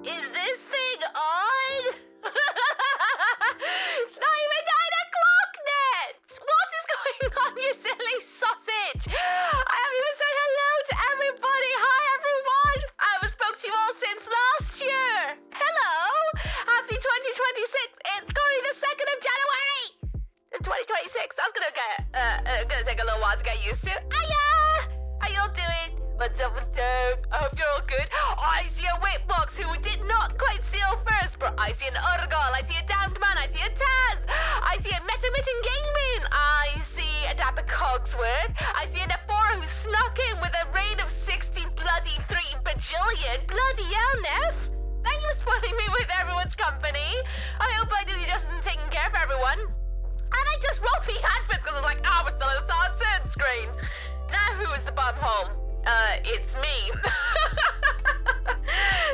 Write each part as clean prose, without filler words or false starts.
Is this thing on? It's not even 9 o'clock yet! What is going on, you silly sausage? I haven't even said hello to everybody. Hi, everyone. I haven't spoke to you all since last year. Hello. Happy 2026. It's currently the 2nd of January. 2026. That's gonna take a little while to get used to. Hiya! How y'all doing? What's up with Doug? I hope you're all good. I see a Whitbox who did not quite seal first, but I see an Urgal, I see a Damned Man, I see a Taz, I see a Metamitten Gaming, I see a Dapper Cogsworth, I see an F4 who snuck in with a raid of 60 bloody 3 bajillion. Bloody hell, Neff. Thank you for spoiling me with everyone's company. I hope I do justice and taking care of everyone. And I just rolled me handprints because I was like, oh, we're still in the start screen. Now who is the bum home? It's me.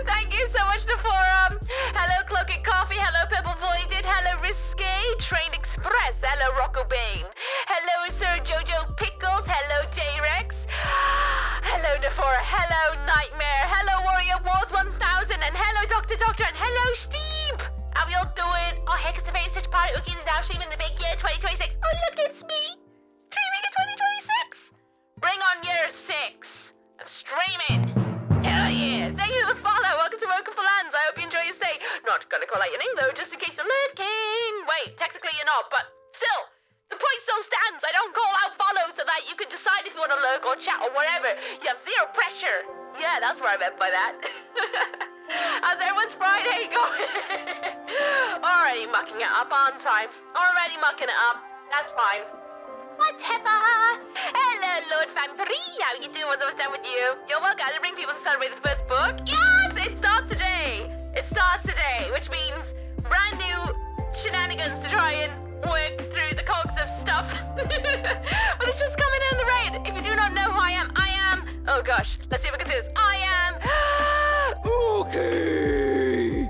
Thank you so much to Forum. Hello, Cloaked Coffee. Hello, Pebble Voided. Hello, Risque. Train Express. Hello, Rocco Bane. Hello, Sir Jojo Pickles. Hello, J-Rex. Hello, Nefora. Hello, Nightmare. Hello, Warrior Wars 1000. And hello, Dr. Doctor. And hello, Steve. How we all doing? Oh, heck, it's the very such party. Ooky is now streaming the big year 2026. Oh, look, it's me. Streaming in 2026. Bring on year 6 of streaming. Hell yeah. Thank you for the follow. Welcome to Woken for Lands. I hope you enjoy your stay. Not gonna call out your name though, just in case you're lurking. Wait, technically you're not, but still, the point still stands. I don't call out follow so that you can decide if you want to lurk or chat or whatever. You have zero pressure. Yeah, that's what I meant by that. How's everyone's Friday going? Already mucking it up, aren't I? Already mucking it up. That's fine. Whatever. Hello, Lord Vampiri. How you doing? What's done with you? You're welcome to bring people to celebrate the first book. Yes, it starts today. It starts today, which means brand new shenanigans to try and work through the cogs of stuff. But it's just coming in the raid. If you do not know who I am, oh gosh, let's see if we can do this. I am Ooky.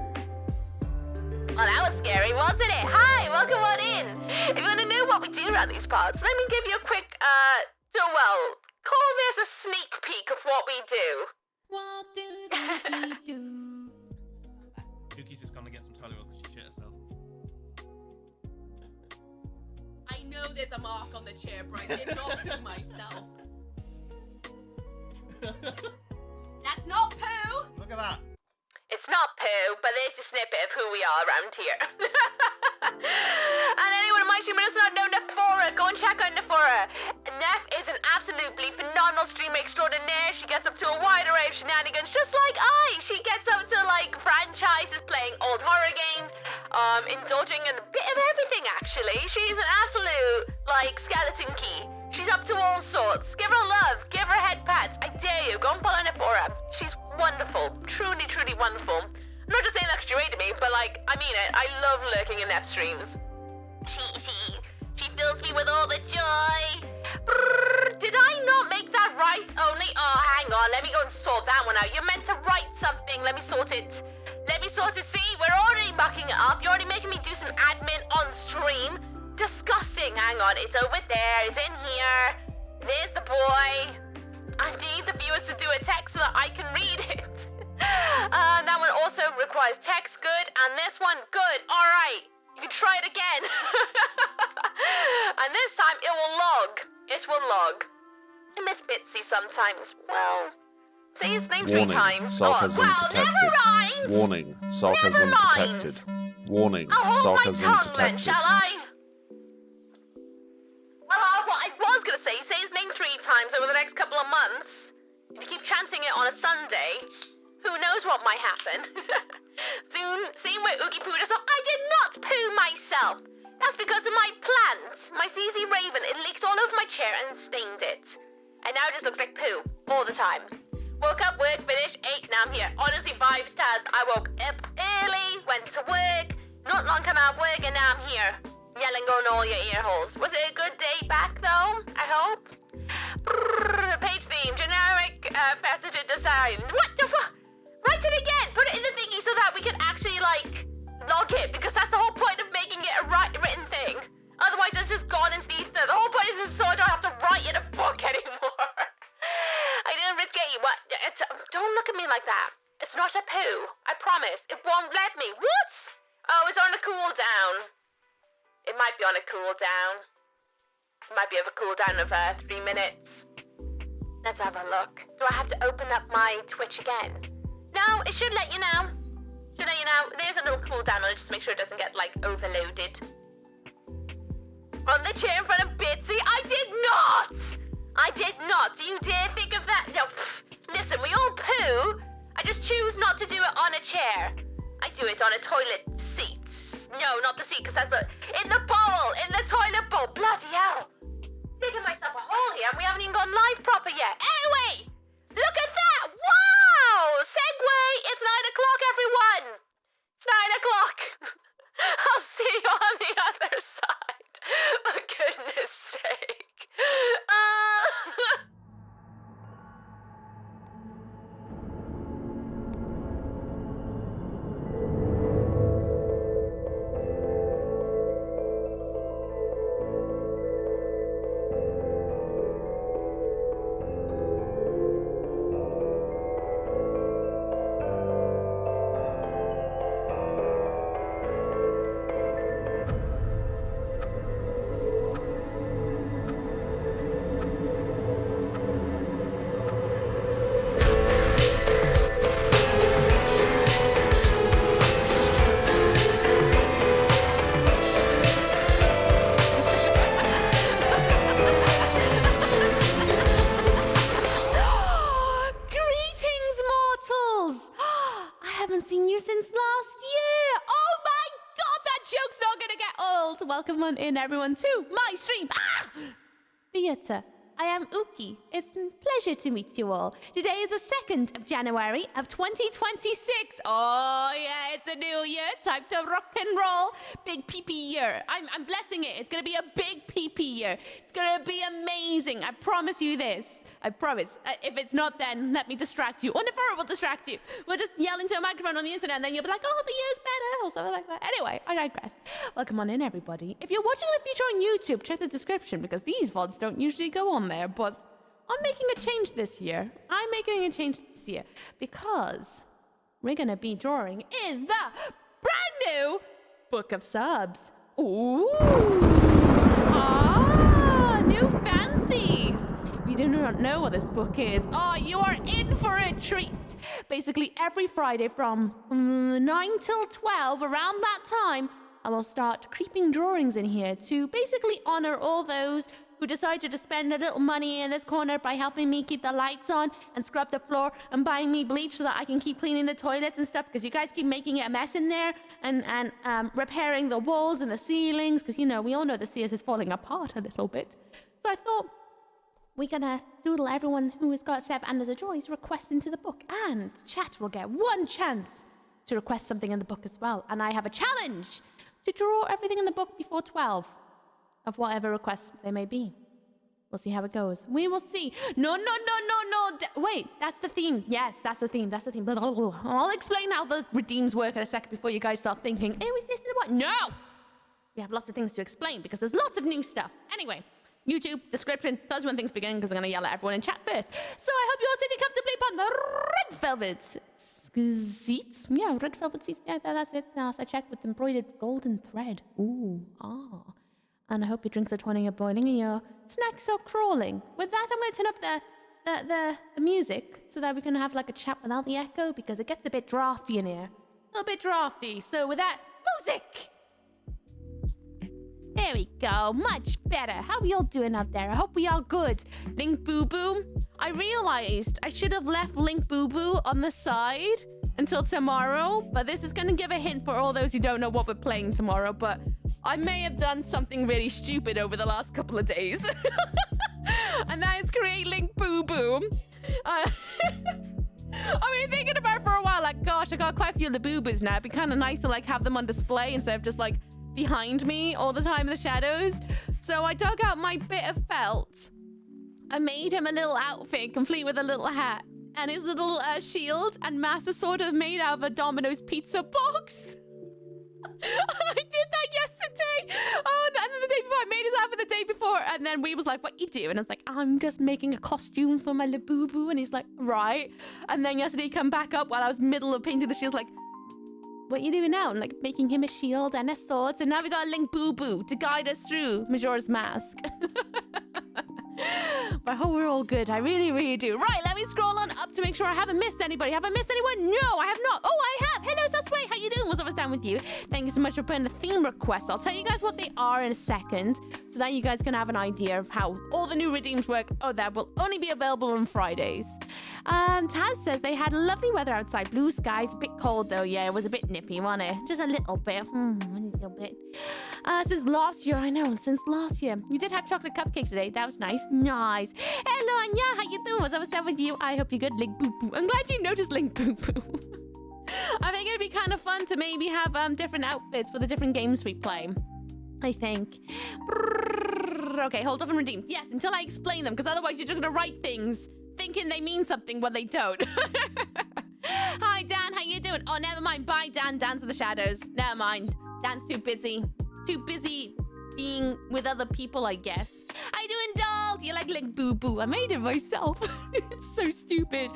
Well, that was scary, wasn't it? Hi, welcome on in. If you want to know what we do around these parts, let me give you a quick, call this a sneak peek of what we do. What do we do? Yuki's just gonna get some toilet roll because she shit herself. I know there's a mark on the chair, but I did not poo myself. That's not poo! Look at that. It's not poo, but there's a snippet of who we are around here. And anyone in my stream who does not know Nefora, go and check out Nefora. Nef is an absolutely phenomenal streamer extraordinaire. She gets up to a wide array of shenanigans, just like I. She gets up to, like, franchises, playing old horror games, indulging in a bit of everything, actually. She's an absolute, like, skeleton key. She's up to all sorts. Give her love. Give her head pats. I dare you. Go and follow Nefora. She's wonderful. Truly, truly wonderful. I'm not just saying that because you rated me, but, like, I mean it. I love lurking in Nef streams. She fills me with all the joy. Brrr, did I not make that right? Only, oh, hang on. Let me go and sort that one out. You're meant to write something. Let me sort it. See, we're already mucking it up. You're already making me do some admin on stream. Disgusting. Hang on. It's over there. It's in here. There's the boy. I need the viewers to do a text so that I can read it. That one also requires text. Good. And this one, good. All right. You can try it again. And this time it will log. It will log. I miss Bitsy sometimes. Well, say his name 3 times. Sarcasm detected. Never mind. Warning, sarcasm Never mind. detected. Warning, I'll hold sarcasm my tongue then, detected. shall I? Well, what I was going to say his name 3 times over the next couple of months. If you keep chanting it on a Sunday, who knows what might happen. Soon, same way Ooky pooed herself. I did not poo myself. That's because of my plants. My CZ Raven, it leaked all over my chair and stained it. And now it just looks like poo all the time. Woke up, work, finished, 8, now I'm here. Honestly, 5 stars. I woke up early, went to work, not long come out of work, and now I'm here. Yelling on all your ear holes. Was it a good day back, though? I hope. Brrr, page theme, generic passage design. What the fuck? Write it again. Put it in the thingy so that we can actually, like, log it. Because that's the whole point of making it a written thing. Otherwise, it's just gone into the ether. The whole point is so I don't have to write in a book anymore. I didn't risk it. What? Don't look at me like that. It's not a poo. I promise. It won't let me. What? Oh, it's on a cooldown. It might be on a cooldown. It might be of a cooldown of 3 minutes. Let's have a look. Do I have to open up my Twitch again? No, it should let you know. Should let you know. There's a little cooldown on it just to make sure it doesn't get, like, overloaded. On the chair in front of Bitsy? I did not! I did not. Do you dare think of that? No, listen, we all poo. I just choose not to do it on a chair. I do it on a toilet seat. No, not the seat, because that's in the bowl, in the toilet bowl. Bloody hell. Digging myself a hole here, and we haven't even gone live proper yet. Anyway, look at that. Wow! Segway. It's 9 o'clock, everyone. It's 9 o'clock. I'll see you on the other side. For goodness sake. Welcome on in, everyone, to my stream. Theatre. I am Ooky. It's a pleasure to meet you all. Today is the 2nd of January of 2026. Oh, yeah, it's a new year. Time to rock and roll. Big pee-pee year. I'm blessing it. It's going to be a big pee-pee year. It's going to be amazing. I promise you this. I promise. If it's not, then let me distract you. Or never will distract you. We'll just yell into a microphone on the internet, and then you'll be like, oh, the year's better, or something like that. Anyway, I digress. Welcome on in, everybody. If you're watching the feature on YouTube, check the description, because these VODs don't usually go on there, but I'm making a change this year. Because we're going to be drawing in the brand new Book of Subs. Ooh. New fancies. If you do not know what this book is, you are in for a treat. Basically, every Friday from 9 till 12, around that time, I will start creeping drawings in here to basically honor all those who decided to spend a little money in this corner by helping me keep the lights on and scrub the floor and buying me bleach so that I can keep cleaning the toilets and stuff, because you guys keep making it a mess in there, and repairing the walls and the ceilings, because, you know, we all know the CS is falling apart a little bit. So I thought, we're gonna doodle everyone who has got 7 Anders of Joys request into the book, and chat will get 1 chance to request something in the book as well. And I have a challenge to draw everything in the book before 12 of whatever requests they may be. We'll see how it goes. We will see. No. Wait, that's the theme. Yes, that's the theme. I'll explain how the redeems work in a second before you guys start thinking, oh, is this the one? No! We have lots of things to explain because there's lots of new stuff. Anyway. YouTube, description, tells you when things begin, because I'm going to yell at everyone in chat first. So I hope you all sitting comfortably upon the red velvet seats. Yeah, red velvet seats. Yeah, that's it. Now, I check with embroidered golden thread. Ooh, And I hope your drinks are toiling or boiling and your snacks are crawling. With that, I'm going to turn up the music so that we can have like a chat without the echo, because it gets a bit drafty in here. A little bit drafty. So with that, music! There we go, much better. How are we all doing out there? I hope we are good. Link Boo Boo. I realized I should have left Link Boo Boo on the side until tomorrow, but this is going to give a hint for all those who don't know what we're playing tomorrow, but I may have done something really stupid over the last couple of days. And that is create Link Boo Labubu. I've been thinking about it for a while, like, gosh, I got quite a few Labubus now. It'd be kind of nice to like have them on display instead of just like behind me all the time in the shadows. So I dug out my bit of felt. I made him a little outfit, complete with a little hat and his little shield and master sword are made out of a Domino's pizza box. And I did that yesterday. Oh, and then the day before, I made his outfit the day before. And then we was like, what you do? And I was like, I'm just making a costume for my Labubu. And he's like, right. And then yesterday he come back up while I was middle of painting the shield, like, what you doing now? And like making him a shield and a sword. So now we got a Link Boo Boo to guide us through Majora's Mask. But I hope we're all good. I really, really do. Right, let me scroll on up to make sure I haven't missed anybody. Have I missed anyone? No, I have not. Oh, I have. Hello, Sasway. How you doing? What's up? What's down with you? Thank you so much for putting the theme requests. I'll tell you guys what they are in a second, so that you guys can have an idea of how all the new redeems work. Oh, that will only be available on Fridays. Taz says they had lovely weather outside. Blue skies. A bit cold though. Yeah, it was a bit nippy, wasn't it? Just a little bit. A little bit. Since last year, I know. Since last year, you did have chocolate cupcakes today. That was nice. Nice. Hello, Anya. How you doing? What's up with you? I hope you're good. Link Boo Boo. I'm glad you noticed Link Boo Boo. I think it'd be kind of fun to maybe have different outfits for the different games we play. I think. Okay, hold off and redeemed. Yes, until I explain them, because otherwise you're just gonna write things thinking they mean something when they don't. Hi, Dan. How you doing? Oh, never mind. Bye, Dan. Dance in the shadows. Never mind. Dan's too busy. Too busy being with other people, I guess. How you doing, doll? Do you like Boo Boo? I made it myself. It's so stupid.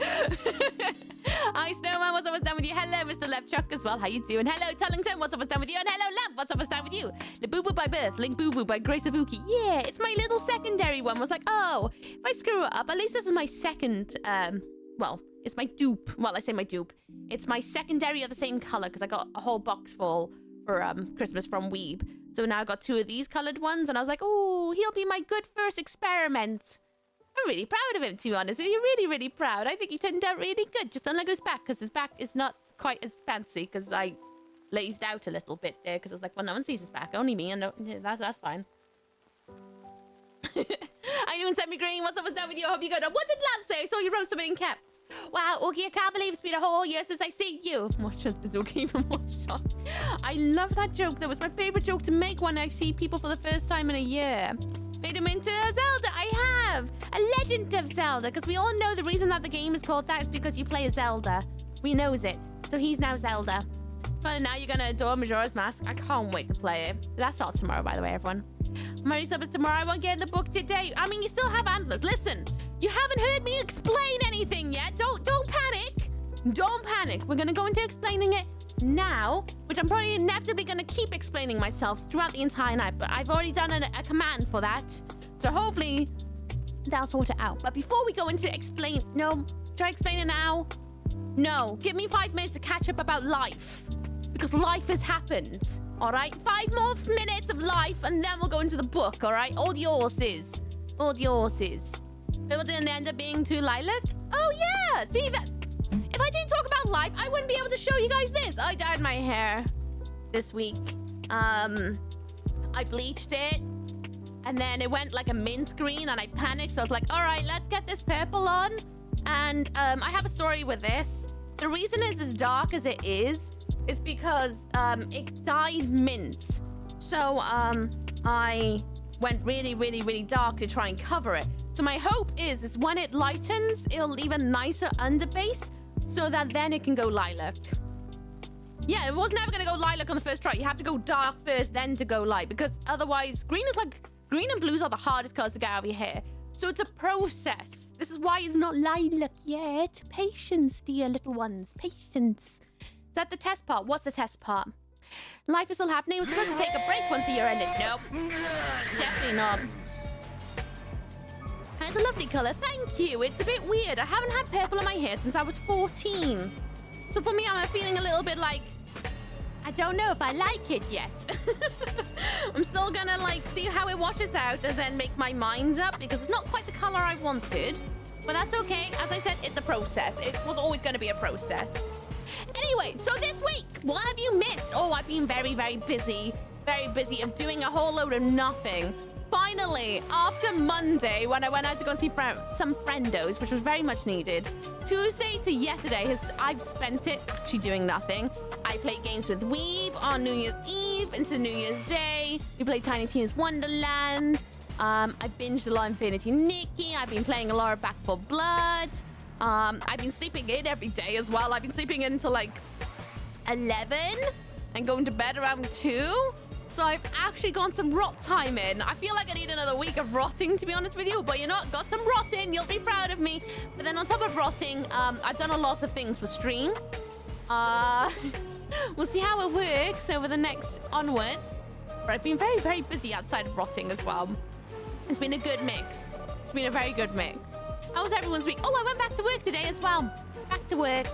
Hi, Snowman. What's up? What's down with you? Hello, Mr. Left Chuck as well. How you doing? Hello, Tullington. What's up? What's down with you? And hello, Lamp. What's up? What's down with you? Boo Boo by birth. Link Boo Boo by Grace of Ooky. Yeah, it's my little secondary one. I was like, oh, if I screw it up, at least this is my second, well, it's my dupe. Well, I say my dupe. It's my secondary of the same color because I got a whole box full for Christmas from Weeb. So now I got 2 of these colored ones, and I was like, oh, he'll be my good first experiment. I'm really proud of him, to be honest with you. Really, really proud. I think he turned out really good. Just don't look at his back, because his back is not quite as fancy, because I lazed out a little bit there, because I was like, well, no one sees his back, only me, and no, that's fine. How you doing, Semi-Green? What's up? What's down with you? I hope you're good. What did Lamp say? I saw you wrote something in caps. Wow, Ooky, I can't believe it's been a whole year since I seen you. Watch out, Bzooky from Watch Shot. I love that joke. That was my favorite joke to make when I see people for the first time in a year. Made him into Zelda. I have a Legend of Zelda, because we all know the reason that the game is called that is because you play as Zelda. We knows it. So he's now Zelda. But now you're gonna adore Majora's Mask. I can't wait to play it. That starts tomorrow, by the way, everyone. Mary sub is tomorrow. I won't get in the book today. I mean, you still have antlers. Listen, you haven't heard me explain anything yet. Don't panic. Don't panic. We're gonna go into explaining it now, which I'm probably inevitably gonna keep explaining myself throughout the entire night. But I've already done a command for that, so hopefully that'll sort it out. But before we go into explain, no, should I explain it now? No, give me 5 minutes to catch up about life, because life has happened. All right, 5 more minutes of life, and then we'll go into the book. All right, all yours is. People didn't end up being too lilac. Oh yeah, see that? If I didn't talk about life, I wouldn't be able to show you guys this. I dyed my hair this week. I bleached it, and then it went like a mint green, and I panicked. So I was like, all right, let's get this purple on. And I have a story with this. The reason it's as dark as it is because it dyed mint. So I went really, really, really dark to try and cover it. So my hope is when it lightens, it'll leave a nicer underbase so that then it can go lilac. Yeah, it was never gonna go lilac on the first try. You have to go dark first, then to go light, because otherwise green and blues are the hardest colors to get out of your hair. So it's a process. This is why it's not lilac yet. Patience, dear little ones, patience. Is that the test part? What's the test part? Life is still happening. We're supposed to take a break once the year ended. Nope. Definitely not. It's a lovely color. Thank you. It's a bit weird. I haven't had purple in my hair since I was 14. So for me, I'm feeling a little bit like, I don't know if I like it yet. I'm still gonna see how it washes out and then make my mind up, because it's not quite the color I wanted. But that's okay. As I said, it's a process. It was always gonna be a process. Anyway, so this week, what have you missed? Oh, I've been very, very busy. Very busy of doing a whole load of nothing. finally, after Monday, when I went out to go and see some friendos, which was very much needed, Tuesday to yesterday, I've spent it actually doing nothing. I played games with Weave on New Year's Eve into New Year's Day. We played Tiny Tina's Wonderland. I binged a lot of Infinity Nikki. I've been playing a lot of Back 4 Blood. I've been sleeping in every day as well. I've been sleeping in until like 11 and going to bed around 2. So I've actually gone some rot time in. I feel like I need another week of rotting, to be honest with you. But you know what? Got some rotting. You'll be proud of me. But then on top of rotting, I've done a lot of things for stream. We'll see how it works over the next onwards. But I've been very, very busy outside of rotting as well. It's been a good mix. It's been a very good mix. How was everyone's week? Oh, I went back to work today as well. Back to work.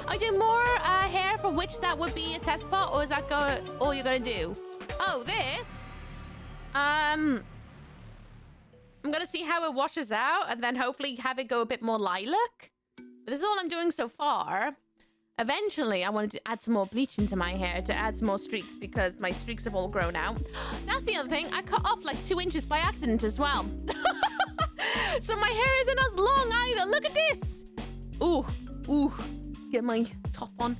I do more hair, for which that would be a test pot, or is that all you're gonna do? Oh, this. I'm gonna see how it washes out, and then hopefully have it go a bit more lilac. But this is all I'm doing so far. Eventually, I wanted to add some more bleach into my hair to add some more streaks because my streaks have all grown out. That's the other thing. I cut off like 2 inches by accident as well. So my hair isn't as long either. Look at this. Ooh. Get my top on.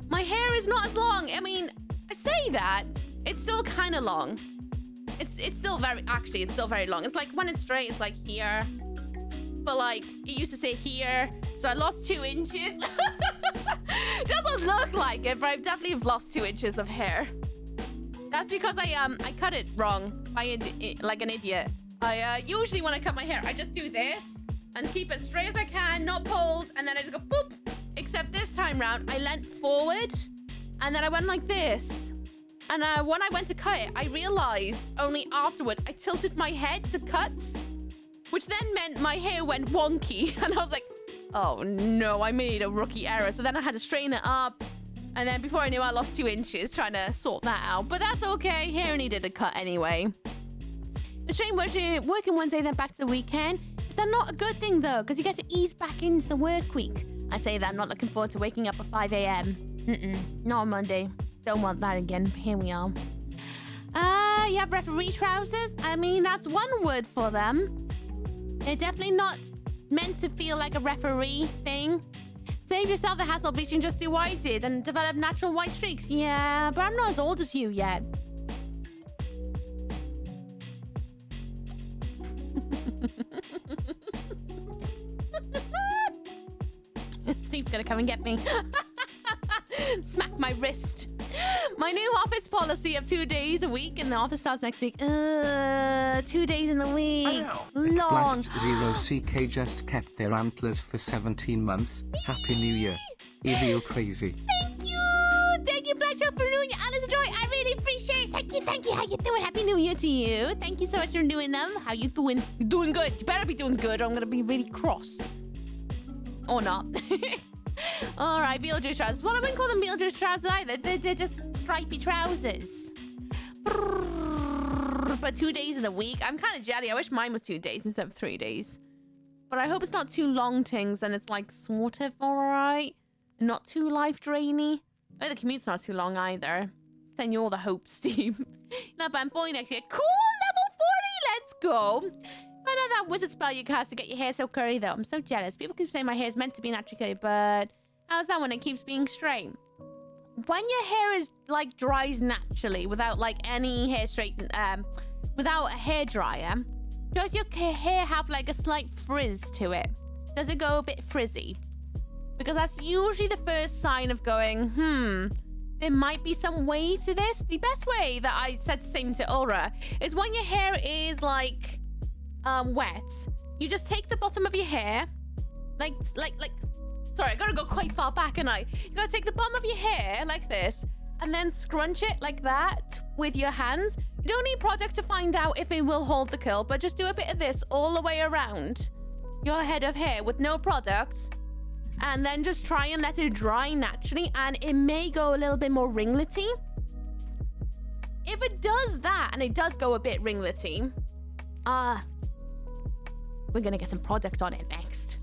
My hair is not as long. I mean, I say that. It's still kind of long. It's still it's still very long. It's like when it's straight, it's like here. But like, it used to say here. So I lost 2 inches. It doesn't look like it, but I definitely have lost 2 inches of hair. That's because I cut it wrong like an idiot. I usually when I cut my hair, I just do this and keep it straight as I can, not pulled, and then I just go boop. Except this time round, I leant forward, and then I went like this. And when I went to cut it, I realized only afterwards I tilted my head to cut, which then meant my hair went wonky, and I was like, oh no, I made a rookie error. So then I had to straighten it up. And then before I knew, I lost 2 inches trying to sort that out. But that's okay. Hair needed a cut anyway. The stream working one day, then back to the weekend. Is that not a good thing though? Because you get to ease back into the work week. I say that I'm not looking forward to waking up at 5 a.m. Not on Monday. Don't want that again. Here we are. You have referee trousers? I mean, that's one word for them. They're definitely not meant to feel like a referee thing. Save yourself the hassle, bleaching, just do what I did and develop natural white streaks. Yeah, but I'm not as old as you yet. Steve's gonna come and get me. Smack my wrist. My new office policy of 2 days a week, and the office starts next week. 2 days in the week. Long. Zero CK just kept their antlers for 17 months. Happy New Year. Evil crazy. Thank you. Thank you, Black Joe, for renewing your Alice Joy. I really appreciate it. Thank you. Thank you. How you doing? Happy New Year to you. Thank you so much for doing them. How you doing? You're doing good. You better be doing good or I'm gonna be really cross. Or not. All right, Beetlejuice trousers. Well, I wouldn't call them Beetlejuice trousers either. They're just stripy trousers. But 2 days in the week. I'm kind of jelly. I wish mine was 2 days instead of 3 days. But I hope it's not too long things. Then it's like sort of all right. Not too life drainy. Oh, the commute's not too long either. Send you all the hope, Steve. No, but I'm 40 next year. Cool, level 40. Let's go. I know that wizard spell you cast to get your hair so curly, though. I'm so jealous. People keep saying my hair is meant to be naturally curly, but how's that when it keeps being straight? When your hair is, like, dries naturally without, like, any hair straighten, without a hair dryer, does your hair have, like, a slight frizz to it? Does it go a bit frizzy? Because that's usually the first sign of going, there might be some wave to this. The best way that I said the same to Ulra is when your hair is, like, wet, you just take the bottom of your hair, sorry, I gotta go quite far back, and you gotta take the bottom of your hair like this, and then scrunch it like that with your hands. You don't need product to find out if it will hold the curl, but just do a bit of this all the way around your head of hair with no product, and then just try and let it dry naturally, and it may go a little bit more ringlety. If it does that, and it does go a bit ringlety, we're gonna get some product on it next.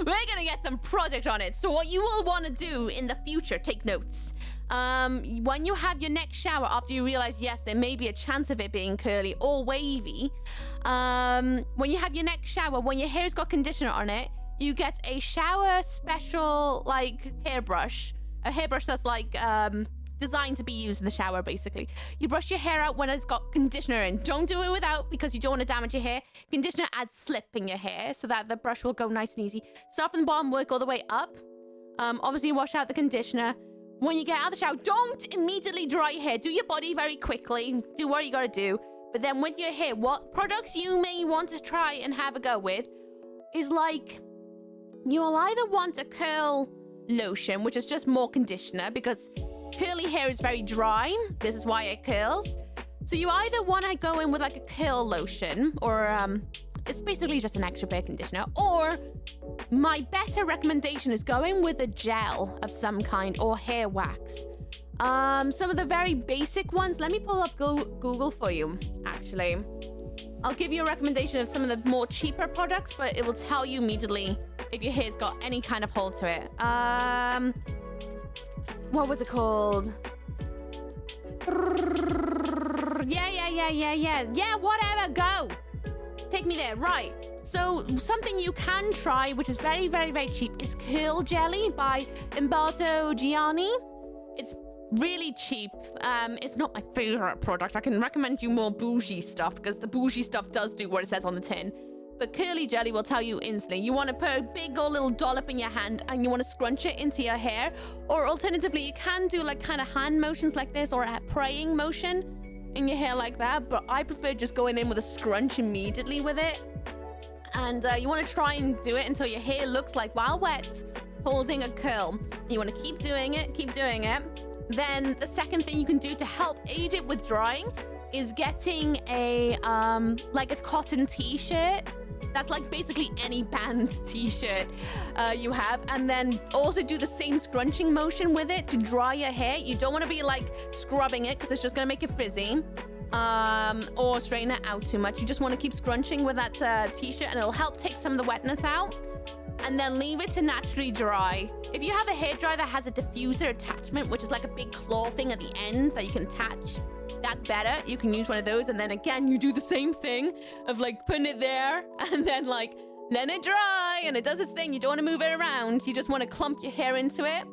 We're gonna get some product on it. So what you will want to do in the future, take notes. When you have your next shower, after you realize, yes, there may be a chance of it being curly or wavy, when you have your next shower, when your hair's got conditioner on it, you get a shower special, like, hairbrush. A hairbrush that's, like, designed to be used in the shower, basically. You brush your hair out when it's got conditioner in. Don't do it without, because you don't want to damage your hair. Conditioner adds slip in your hair so that the brush will go nice and easy. Start from the bottom, work all the way up. Obviously, wash out the conditioner. When you get out of the shower, don't immediately dry your hair. Do your body very quickly. Do what you gotta do. But then with your hair, what products you may want to try and have a go with is like, you'll either want a curl lotion, which is just more conditioner, because curly hair is very dry. This is why it curls. So you either want to go in with like a curl lotion, or it's basically just an extra bit of conditioner, or my better recommendation is going with a gel of some kind or hair wax. Some of the very basic ones, let me pull up Google for you, actually. I'll give you a recommendation of some of the more cheaper products, but it will tell you immediately if your hair's got any kind of hole to it. What was it called? Yeah, whatever, go. Take me there, right. So something you can try, which is very, very, very cheap, is Curl Jelly by Umberto Gianni. It's really cheap. It's not my favorite product. I can recommend you more bougie stuff, because the bougie stuff does do what it says on the tin. But Curly Jelly will tell you instantly. You want to put a big old little dollop in your hand and you want to scrunch it into your hair. Or alternatively, you can do like kind of hand motions like this, or a praying motion in your hair like that. But I prefer just going in with a scrunch immediately with it. And you want to try and do it until your hair looks like, while wet, holding a curl. You want to keep doing it, keep doing it. Then the second thing you can do to help aid it with drying is getting a like a cotton t-shirt. That's like basically any band t-shirt you have, and then also do the same scrunching motion with it to dry your hair. You don't want to be like scrubbing it, because it's just gonna make it frizzy, or straighten it out too much. You just want to keep scrunching with that t-shirt, and it'll help take some of the wetness out, and then leave it to naturally dry. If you have a hairdryer that has a diffuser attachment, which is like a big claw thing at the end that you can attach, that's better. You can use one of those, and then again, you do the same thing of like putting it there and then like letting it dry, and it does its thing. You don't want to move it around. You just want to clump your hair into it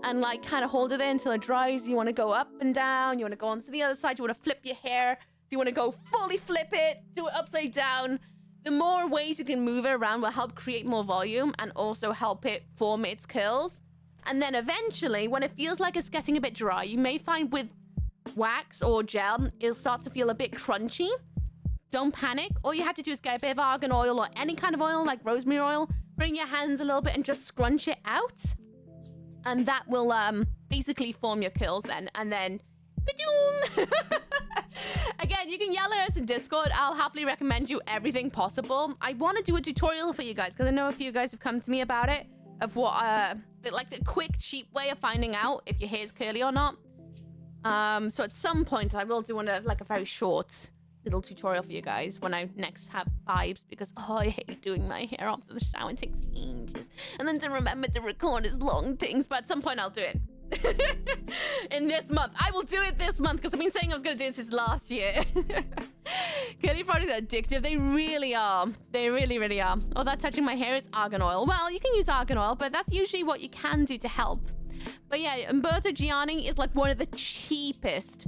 and like kind of hold it there until it dries. You want to go up and down. You want to go onto the other side. You want to flip your hair. So you want to go fully flip it, do it upside down. The more ways you can move it around will help create more volume and also help it form its curls. And then eventually, when it feels like it's getting a bit dry, you may find with wax or gel, it'll start to feel a bit crunchy. Don't panic. All you have to do is get a bit of argan oil or any kind of oil like rosemary oil, bring your hands a little bit and just scrunch it out, and that will basically form your curls then. And then ba-doom. Again, you can yell at us in Discord. I'll happily recommend you everything possible. I want to do a tutorial for you guys, because I know a few guys have come to me about it, of what like the quick cheap way of finding out if your hair is curly or not. So at some point I will do like a very short little tutorial for you guys when I next have vibes, because I hate doing my hair after the shower. It takes ages, and then to remember to record is long things. But at some point I'll do it. In this month. I will do it this month, because I've been saying I was going to do it since last year. Curly products are addictive. They really are. They really, really are. All that touching my hair is argan oil. Well, you can use argan oil, but that's usually what you can do to help. But yeah, Umberto Gianni is like one of the cheapest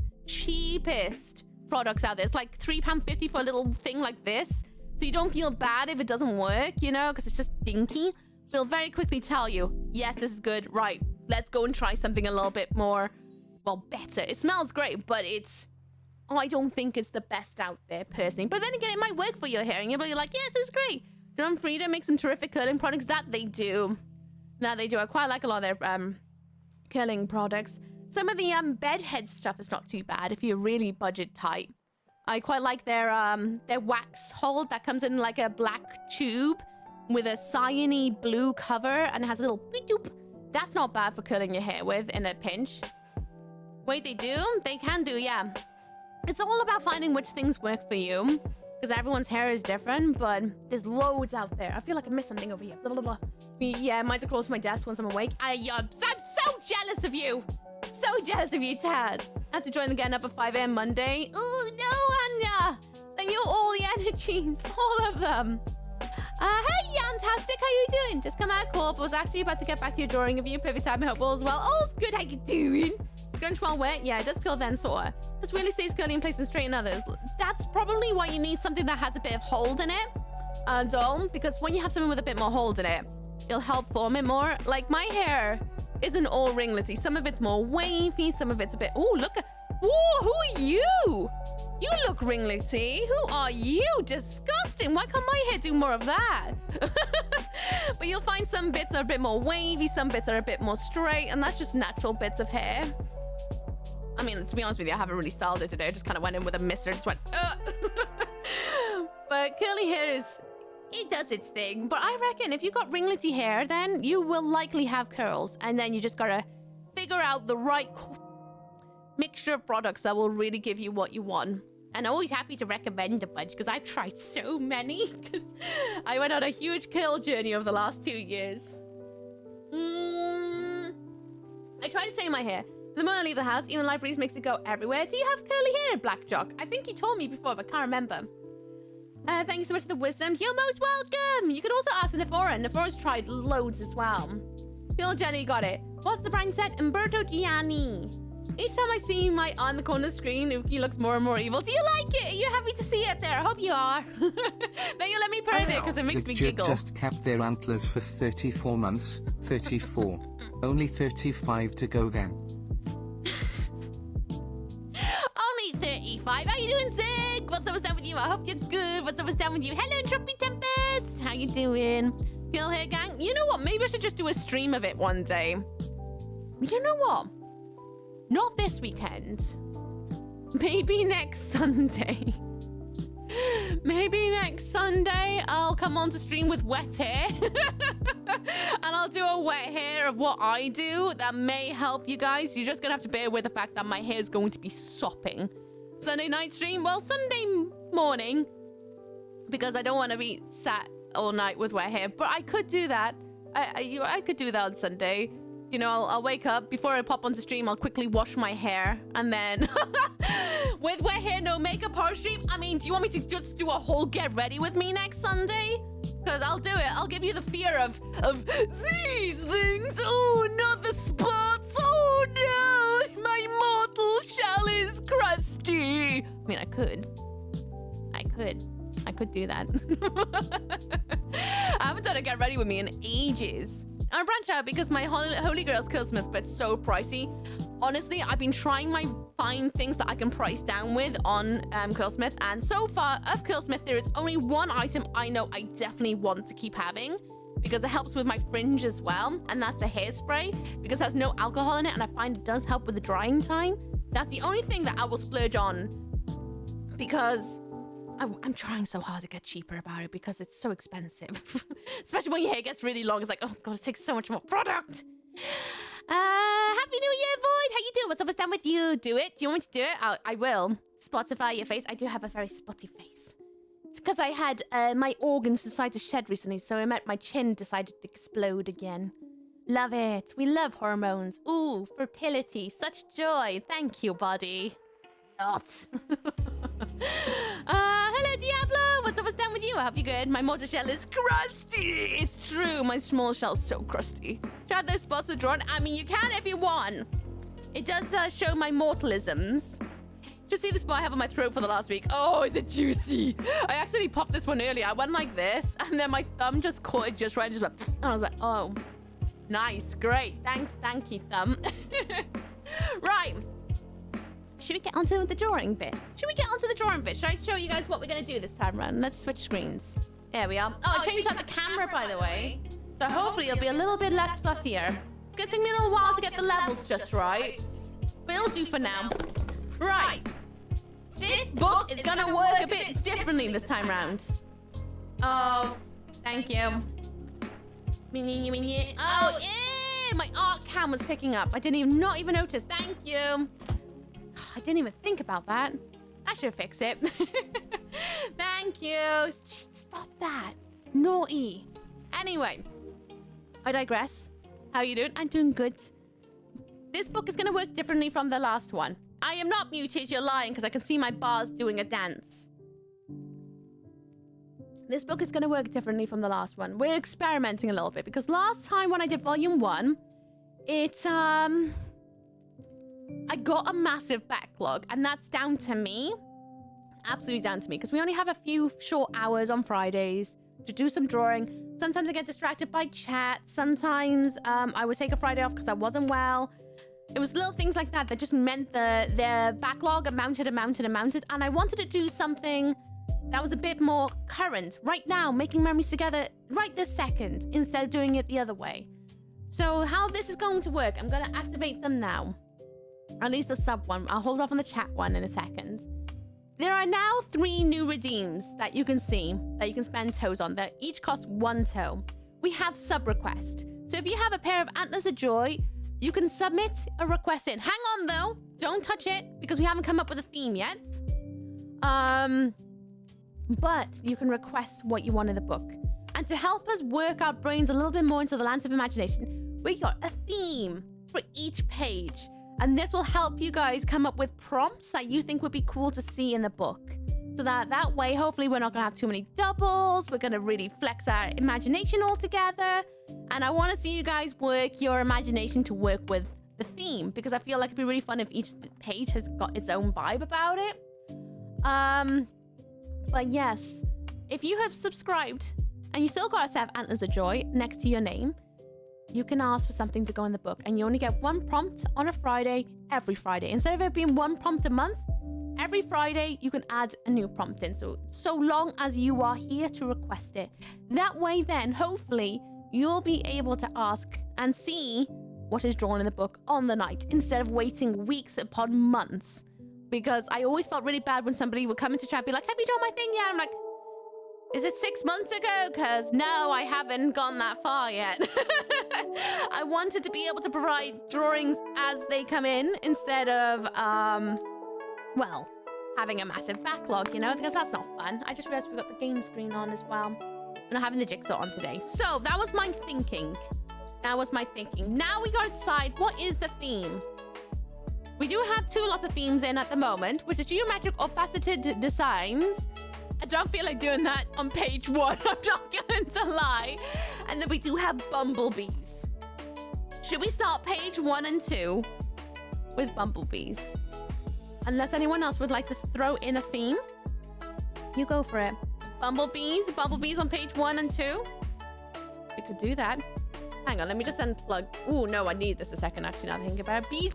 products out there. It's like £3.50 for a little thing like this. So you don't feel bad if it doesn't work, you know, because it's just dinky. They'll very quickly tell you, yes, this is good. Right, let's go and try something a little bit more, well, better. It smells great, but I don't think it's the best out there personally. But then again, it might work for your hair, and you'll be like, yes, this is great. John Frieda makes some terrific curling products. That they do. I quite like a lot of their curling products. Some of the bedhead stuff is not too bad if you're really budget tight. I quite like their wax hold that comes in like a black tube with a cyany blue cover and has a little beep-doop. That's not bad for curling your hair with in a pinch. Wait, they do? They can do, yeah. It's all about finding which things work for you. because everyone's hair is different, but there's loads out there. I feel like I missed something over here. Blah, blah, blah. Yeah, mine's close to my desk once I'm awake. I'm so jealous of you. So jealous of you, Taz. I have to join the Getting Up at 5 a.m. Monday. Oh, no, Anya. Send you all the energies. All of them. Hey, Yantastic, how you doing? Just come out, cool. I was actually about to get back to your drawing of you. Perfect time, I hope all is well. All's good, how you doing? Scrunch while wet? Yeah, it does curl then, sorta. Just really stays curly in places and straight in others. That's probably why you need something that has a bit of hold in it. Dome, because when you have something with a bit more hold in it, it'll help form it more. Like, my hair isn't all ringlety. Some of it's more wavy, some of it's a bit... Oh, look at... Whoa, who are you? You look ringlety. Who are you? Disgusting. Why can't my hair do more of that? But you'll find some bits are a bit more wavy, some bits are a bit more straight, and that's just natural bits of hair. I mean, to be honest with you, I haven't really styled it today. I just kind of went in with a mister, just went, But curly hair is... It does its thing. But I reckon if you got ringlety hair, then you will likely have curls. And then you just gotta figure out the right mixture of products that will really give you what you want. And I'm always happy to recommend a bunch because I've tried so many because I went on a huge curl journey over the last 2 years. I try to straighten my hair. The moment I leave the house, even light breeze makes it go everywhere. Do you have curly hair, Black Jock? I think you told me before, but I can't remember. Thank you so much for the wisdoms. You're most welcome. You can also ask Nefora. Nefora's tried loads as well. Phil Jenny got it. What's the brand said? Umberto Gianni. Each time I see my on the corner screen, Ooky looks more and more evil. Do you like it? Are you happy to see it there? I hope you are. Then you let me purr there because it makes me giggle. Just kept their antlers for 34 months. 34. Only 35 to go then. Only 35. How you doing, Zig? What's up down with you? I hope you're good. What's up down with you? Hello, Trumpy Tempest. How you doing? Kill Hair Gang. You know what? Maybe I should just do a stream of it one day. You know what? Not this weekend. Maybe next Sunday. Maybe next Sunday I'll come on to stream with wet hair. And I'll do a wet hair of what I do that may help you guys. You're just gonna have to bear with the fact that my hair is going to be sopping. Sunday night stream? Well, Sunday morning. Because I don't want to be sat all night with wet hair. But I could do that. I could do that on Sunday. You know, I'll wake up, before I pop onto stream, I'll quickly wash my hair, and then with wet hair, no makeup, hard stream. I mean, do you want me to just do a whole get ready with me next Sunday? Because I'll do it. I'll give you the fear of these things. Oh, not the spots. Oh, no. My mortal shell is crusty. I mean, I could do that. I haven't done a get ready with me in ages. I'm branch out because my Holy Grail's Curlsmith bit's so pricey. Honestly, I've been trying my fine things that I can price down with on Curlsmith, and so far of Curlsmith, there is only one item I know I definitely want to keep having because it helps with my fringe as well, and that's the hairspray because it has no alcohol in it, and I find it does help with the drying time. That's the only thing that I will splurge on because I'm trying so hard to get cheaper about it because it's so expensive. Especially when your hair gets really long. It's like, oh God, it takes so much more product. Happy New Year, Void. How you doing? What's down with you? Do it. Do you want me to do it? I will. Spotify your face. I do have a very spotty face. It's because I had my organs decide to shed recently, so I meant my chin decided to explode again. Love it. We love hormones. Ooh, fertility. Such joy. Thank you, body. Not. Hello, Diablo. What's down with you? I hope you're good. My mortar shell is crusty. It's true. My small shell's so crusty. Try those spots that drawn. I mean, you can if you want. It does show my mortalisms. Just see the spot I have on my throat for the last week. Oh, is it juicy? I accidentally popped this one earlier. I went like this, and then my thumb just caught it just right and just went, and I was like, oh, nice, great. Thanks, thank you, thumb. Right. Should we get onto the drawing bit? Should I show you guys what we're going to do this time around? Let's switch screens. There we are. Oh, I changed out the camera, by the way. So hopefully it'll be a little bit less fussier. It's going to take me a little while to get the levels just right. But it'll do for now. Right. This book is going to work a bit differently this time around. Oh, thank you. Oh, yeah! My art cam was picking up. I didn't not even notice. Thank you. I didn't even think about that. I should fix it. Thank you. Stop that. Naughty. Anyway, I digress. How are you doing? I'm doing good. This book is going to work differently from the last one. I am not muted. You're lying because I can see my bars doing a dance. This book is going to work differently from the last one. We're experimenting a little bit because last time when I did volume 1, I got a massive backlog, and that's down to me. Absolutely down to me, because we only have a few short hours on Fridays to do some drawing. Sometimes I get distracted by chat. Sometimes I would take a Friday off because I wasn't well. It was little things like that that just meant the backlog amounted, and I wanted to do something that was a bit more current right now, making memories together right this second, instead of doing it the other way. So how this is going to work, I'm going to activate them now. At least the sub one. I'll hold off on the chat one in a second. There are now 3 new redeems that you can see, that you can spend toes on, that each cost 1 toe. We have sub request. So if you have a pair of Antlers of Joy, you can submit a request in. Hang on though, don't touch it, because we haven't come up with a theme yet. But you can request what you want in the book. And to help us work our brains a little bit more into the lands of imagination, we got a theme for each page. And this will help you guys come up with prompts that you think would be cool to see in the book. So that way, hopefully we're not gonna have too many doubles. We're gonna really flex our imagination all together. And I wanna see you guys work your imagination to work with the theme, because I feel like it'd be really fun if each page has got its own vibe about it. But yes, if you have subscribed and you still got to have Antlers of Joy next to your name, you can ask for something to go in the book, and you only get 1 prompt on a Friday every Friday. Instead of it being 1 prompt a month, every Friday you can add a new prompt in. So long as you are here to request it. That way then, hopefully, you'll be able to ask and see what is drawn in the book on the night, instead of waiting weeks upon months. Because I always felt really bad when somebody would come into chat and be like, have you drawn my thing yet? I'm like, is it 6 months ago? Because no, I haven't gone that far yet. I wanted to be able to provide drawings as they come in, instead of, well, having a massive backlog, you know, because that's not fun. I just realized we got the game screen on as well. We're not having the jigsaw on today. So that was my thinking. Now we gotta decide, what is the theme? We do have 2 lots of themes in at the moment, which is geometric or faceted designs. I don't feel like doing that on page 1, I'm not going to lie. And then we do have bumblebees. Should we start page 1 and 2 with bumblebees? Unless anyone else would like to throw in a theme, you go for it. Bumblebees on page 1 and 2. We could do that. Hang on, let me just unplug. Oh, no, I need this a second, actually, now that I think about it. Bees.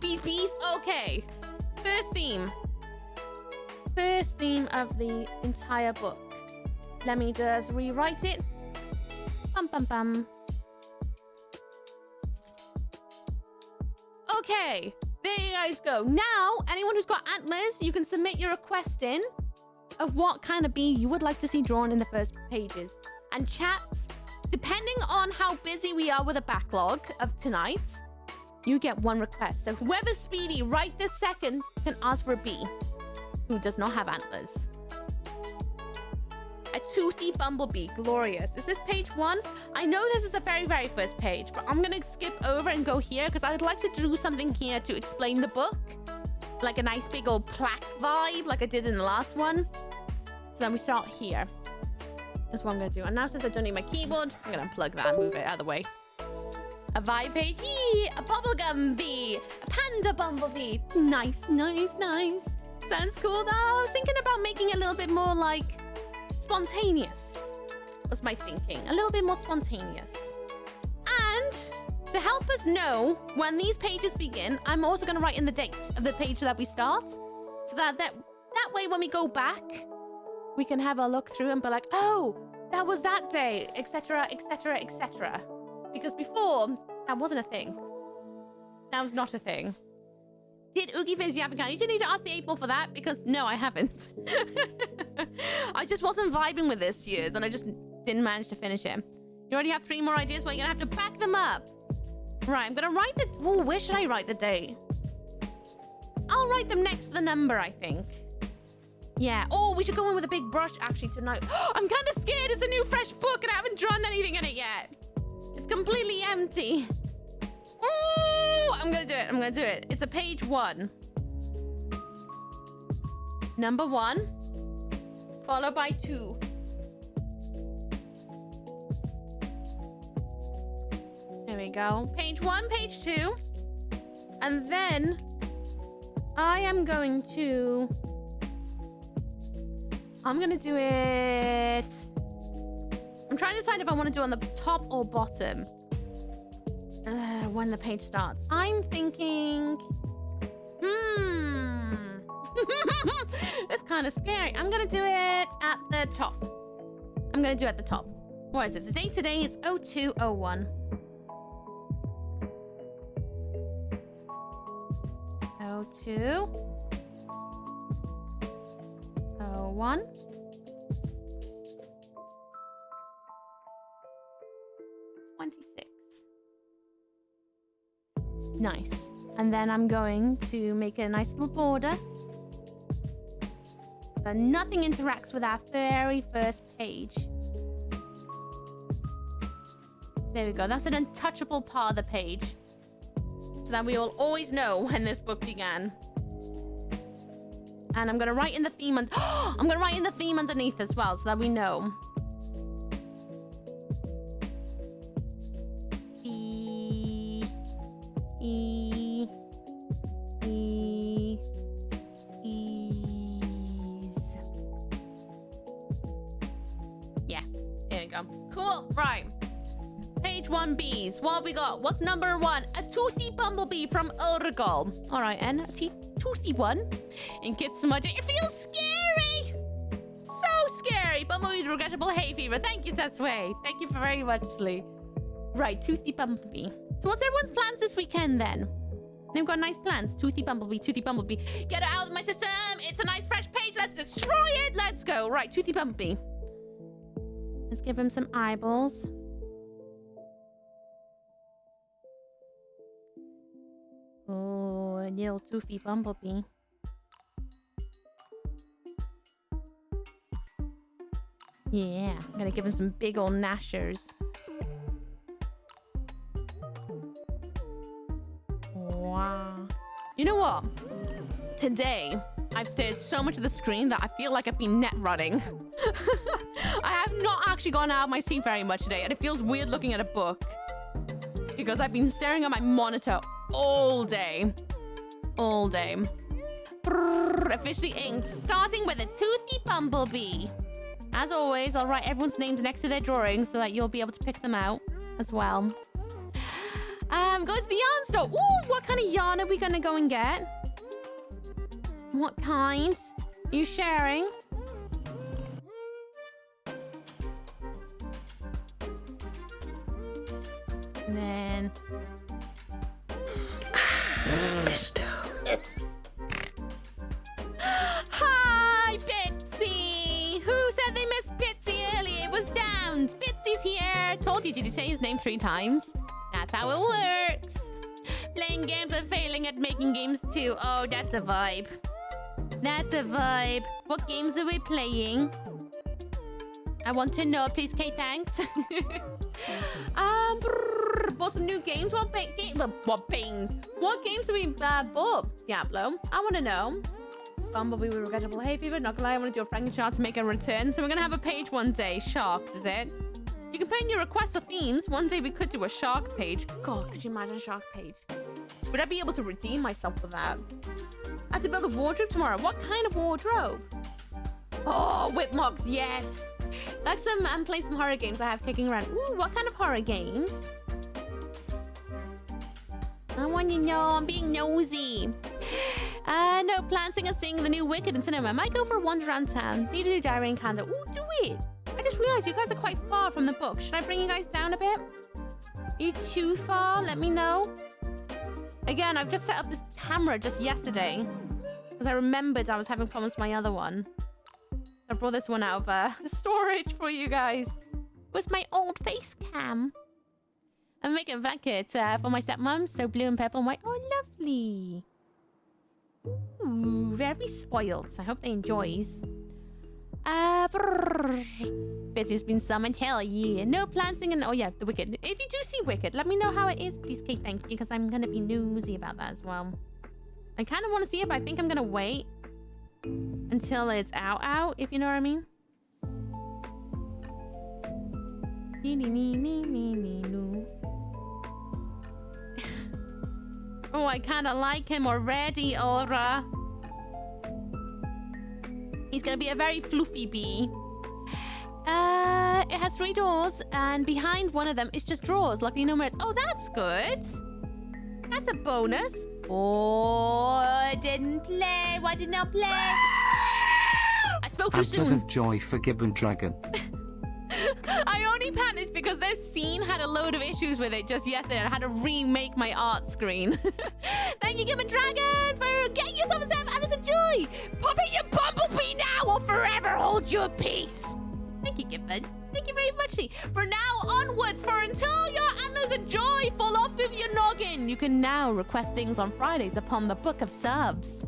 Okay. First theme of the entire book. Let me just rewrite it. Bum. Okay, there you guys go. Now, anyone who's got antlers, you can submit your request in of what kind of bee you would like to see drawn in the first pages. And chat, depending on how busy we are with a backlog of tonight, you get 1 request. So whoever's speedy right this second can ask for a bee who does not have antlers. A toothy bumblebee, glorious. Is this page 1? I know this is the very, very first page, but I'm gonna skip over and go here because I'd like to do something here to explain the book. Like a nice big old plaque vibe like I did in the last one. So then we start here. That's what I'm gonna do. And now since I don't need my keyboard, I'm gonna unplug that and move it out of the way. A vibe page, a bubblegum bee, a panda bumblebee. Nice. Sounds cool though. I was thinking about making it a little bit more like spontaneous, was my thinking. A little bit more spontaneous. And to help us know when these pages begin, I'm also gonna write in the date of the page that we start. So that way when we go back, we can have a look through and be like, oh, that was that day, etc. Because before, that wasn't a thing. That was not a thing. Did Ooky finish the African? You didn't need to ask the April for that, because no, I haven't. I just wasn't vibing with this year's, and I just didn't manage to finish it. You already have 3 more ideas, but you're gonna have to back them up. Right, I'm gonna write the... Oh, where should I write the date? I'll write them next to the number, I think. Yeah. Oh, we should go in with a big brush actually tonight. I'm kind of scared. It's a new fresh book and I haven't drawn anything in it yet. It's completely empty. Oh, I'm gonna do it. I'm gonna do it. It's a page 1. Number 1, followed by 2. There we go. Page 1, page 2. And then I am going to... I'm gonna do it... I'm trying to decide if I want to do it on the top or bottom. When the page starts. I'm thinking... That's kind of scary. I'm gonna do it at the top. I'm gonna do it at the top. What is it? The date today is 0201. 0201. Nice. And then I'm going to make a nice little border. So nothing interacts with our very first page. There we go. That's an untouchable part of the page. So that we will always know when this book began. And I'm going to write in the theme. I'm going to write in the theme underneath as well so that we know. Yeah, there we go. Cool, right. Page 1 bees. What have we got? What's number 1? A toothy bumblebee from Urgal. All right, and a toothy one. And get smudged. It feels scary. So scary. Bumblebee's regrettable hay fever. Thank you, Sasway. Thank you very much, Lee. Right, toothy bumblebee. So what's everyone's plans this weekend then? They've got nice plans. Toothy bumblebee, toothy bumblebee. Get it out of my system. It's a nice fresh page. Let's destroy it. Let's go. Right, toothy bumblebee. Let's give him some eyeballs. Oh, a little toothy bumblebee. Yeah, I'm gonna give him some big old gnashers. Wow. You know what? Today, I've stared so much at the screen that I feel like I've been net running. I have not actually gone out of my seat very much today, and it feels weird looking at a book. Because I've been staring at my monitor all day. All day. Brrr, officially inked. Starting with a toothy bumblebee. As always, I'll write everyone's names next to their drawings so that you'll be able to pick them out as well. Go to the yarn store. Ooh, what kind of yarn are we gonna go and get? What kind? Are you sharing? And then... Hi, Bitsy! Who said they missed Bitsy earlier? It was down. Bitsy's here. Told you, did you say his name 3 times? That's how it works. Playing games and failing at making games too. Oh, that's a vibe. That's a vibe. What games are we playing? I want to know, please, Kate. Thanks. Bought some new games. What games? What games do we bought? Diablo. I want to know. Bumblebee with regrettable hay fever. Not gonna lie, I want to do a Frankenstein to make a return. So we're gonna have a page one day. Sharks, is it? You can put in your requests for themes. One day we could do a shark page. God, could you imagine a shark page? Would I be able to redeem myself for that? I have to build a wardrobe tomorrow. What kind of wardrobe? Oh, Whipmocks, yes. Like some play some horror games I have kicking around. Ooh, what kind of horror games? I want to know. I'm being nosy. No, plans to sing the new Wicked in cinema. I might go for a wander around town. Need a new diary and calendar. Ooh, do it. I just realized you guys are quite far from the book. Should I bring you guys down a bit? Are you too far? Let me know. Again, I've just set up this camera just yesterday because I remembered I was having problems with my other one. So I brought this one out of storage for you guys. Where's my old face cam? I'm making a blanket for my stepmom. So blue and purple and white. Oh, lovely. Ooh, very spoiled. So I hope they enjoys. Betsy's been summoned. Hell yeah. No plans thinking. Oh yeah, the Wicked. If you do see Wicked, let me know how it is, please, Kate. Thank you, because I'm gonna be nosy about that as well. I kind of want to see it, but I think I'm gonna wait until it's out, if you know what I mean. Oh, I kind of like him already, Aura. He's gonna be a very floofy bee. It has 3 doors, and behind one of them is just drawers. Luckily, no mirrors. Oh, that's good. That's a bonus. Oh, I didn't play. Why didn't I play? I spoke too soon. Unpleasant joy for Gibbon Dragon. I only panicked because this scene had a load of issues with it just yesterday. I had to remake my art screen. Thank you, Gibbon Dragon, for getting yourself a 7. Alice and Joy. Pop in your bumblebee now or forever hold your peace. Thank you, Gibbon. Thank you very much. For now onwards, for until your antlers of joy fall off of your noggin, you can now request things on Fridays upon the Book of Subs.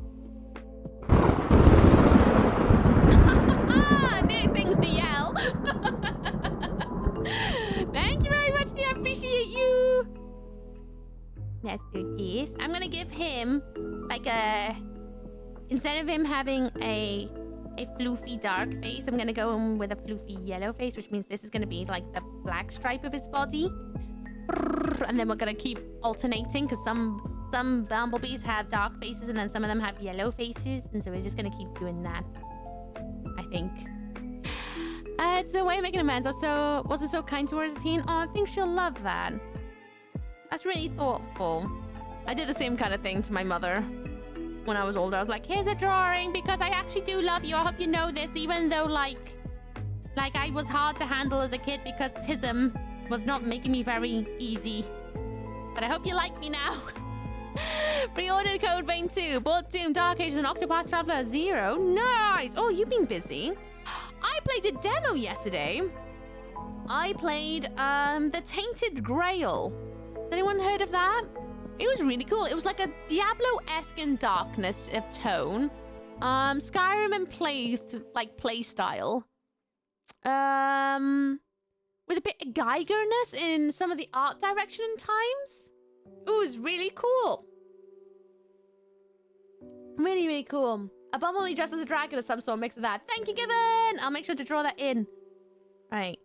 New things to yell. Thank you very much, dear. I appreciate you. Let's do this. I'm gonna give him like instead of him having a floofy dark face, I'm gonna go in with a floofy yellow face, which means this is gonna be like the black stripe of his body. And then we're gonna keep alternating because some bumblebees have dark faces and then some of them have yellow faces, and so we're just gonna keep doing that, I think. It's a way of making amends. Also, wasn't so kind towards the teen. Oh, I think she'll love that. That's really thoughtful. I did the same kind of thing to my mother when I was older. I was like, here's a drawing because I actually do love you. I hope you know this, even though like I was hard to handle as a kid because autism was not making me very easy. But I hope you like me now. Pre-ordered Code Vein 2, bought Doom, Dark Ages, and Octopath Traveler 0. Nice! Oh, you've been busy. I played a demo yesterday. I played the Tainted Grail. Has anyone heard of that? It was really cool. It was like a Diablo-esque in darkness of tone. Skyrim and play style. With a bit of Geigerness in some of the art direction and times. It was really cool. Really, really cool. A bumblebee dressed as a dragon or some sort, mix of that. Thank you, Gibbon! I'll make sure to draw that in. Right.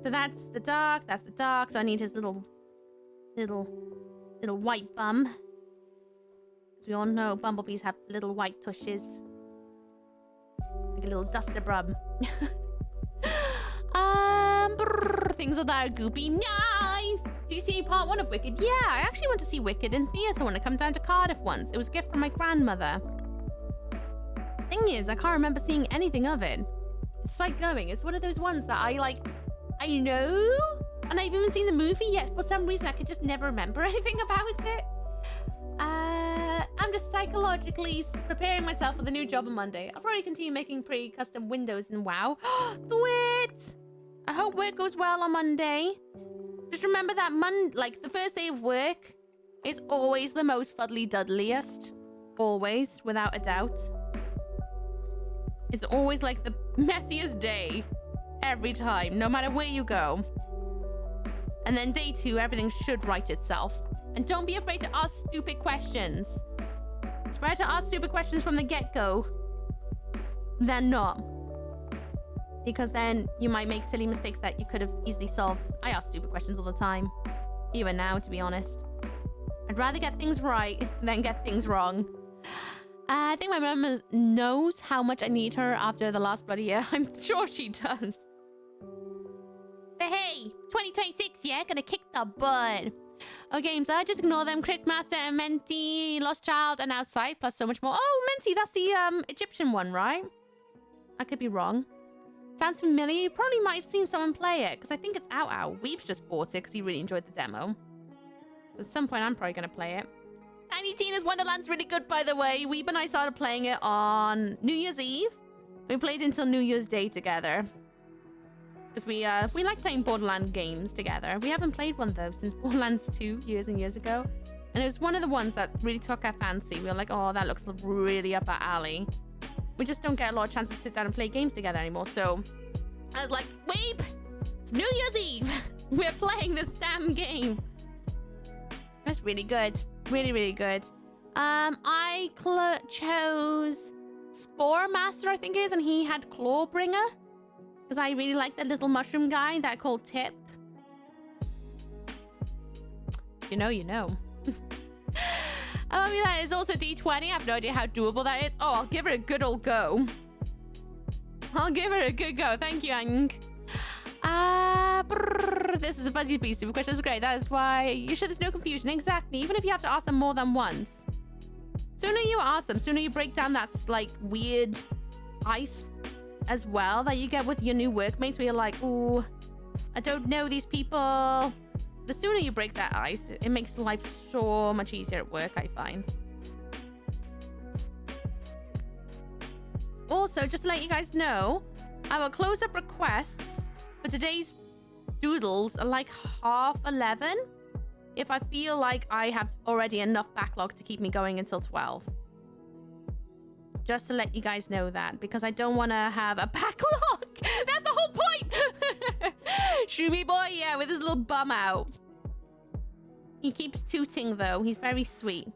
So that's the dark, so I need his little white bum. As we all know, bumblebees have little white tushes. Like a little duster brum. Things that are goopy. Nice! Did you see part 1 of Wicked? Yeah, I actually went to see Wicked in theatre when I come down to Cardiff once. It was a gift from my grandmother. Thing is, I can't remember seeing anything of it. It's like going. It's one of those ones that I know, and I've even seen the movie, yet for some reason I could just never remember anything about it. I'm just psychologically preparing myself for the new job on Monday. I'll probably continue making pretty custom windows in WoW. Do it! I hope work goes well on Monday. Just remember that the first day of work is always the most fuddly-duddliest. Always, without a doubt. It's always like the messiest day. Every time, no matter where you go. And then day 2, everything should right itself. And don't be afraid to ask stupid questions. It's better to ask stupid questions from the get-go than not. Because then you might make silly mistakes that you could have easily solved. I ask stupid questions all the time. Even now, to be honest. I'd rather get things right than get things wrong. I think my mum knows how much I need her after the last bloody year. I'm sure she does. But hey, 2026, yeah? Gonna kick the butt. Oh, games, I just ignore them. Crit Master and Menti, Lost Child, and Outside, plus so much more. Oh, Menti, that's the Egyptian one, right? I could be wrong. Sounds familiar. You probably might have seen someone play it, because I think it's out. Weeb's just bought it because he really enjoyed the demo. So at some point, I'm probably going to play it. Tiny Tina's Wonderland's really good, by the way. Weeb and I started playing it on New Year's Eve. We played until New Year's Day together. Because we like playing Borderlands games together. We haven't played one, though, since Borderlands 2 years and years ago. And it was one of the ones that really took our fancy. We were like, oh, that looks really up our alley. We just don't get a lot of chances to sit down and play games together anymore. So I was like, Weep, it's New Year's Eve. We're playing this damn game. That's really good. Really, really good. I chose Spore Master, I think it is, and he had Clawbringer. Because I really like the little mushroom guy that I call Tip. You know, you know. That is also D20. I have no idea how doable that is. Oh, I'll give it a good old go. I'll give it a good go. Thank you, Ang. This is a fuzzy beast. The question is great. That is why you sure there's no confusion. Exactly. Even if you have to ask them more than once. Sooner you ask them, sooner you break down that like weird ice as well that you get with your new workmates where you're like, ooh, I don't know these people. The sooner you break that ice, it makes life so much easier at work, I find. Also, just to let you guys know, our close-up requests for today's doodles are like 11:30. If I feel like I have already enough backlog to keep me going until 12. Just to let you guys know that, because I don't want to have a backlog. That's the whole point. Shroomy boy, yeah, with his little bum out. He keeps tooting, though. He's very sweet.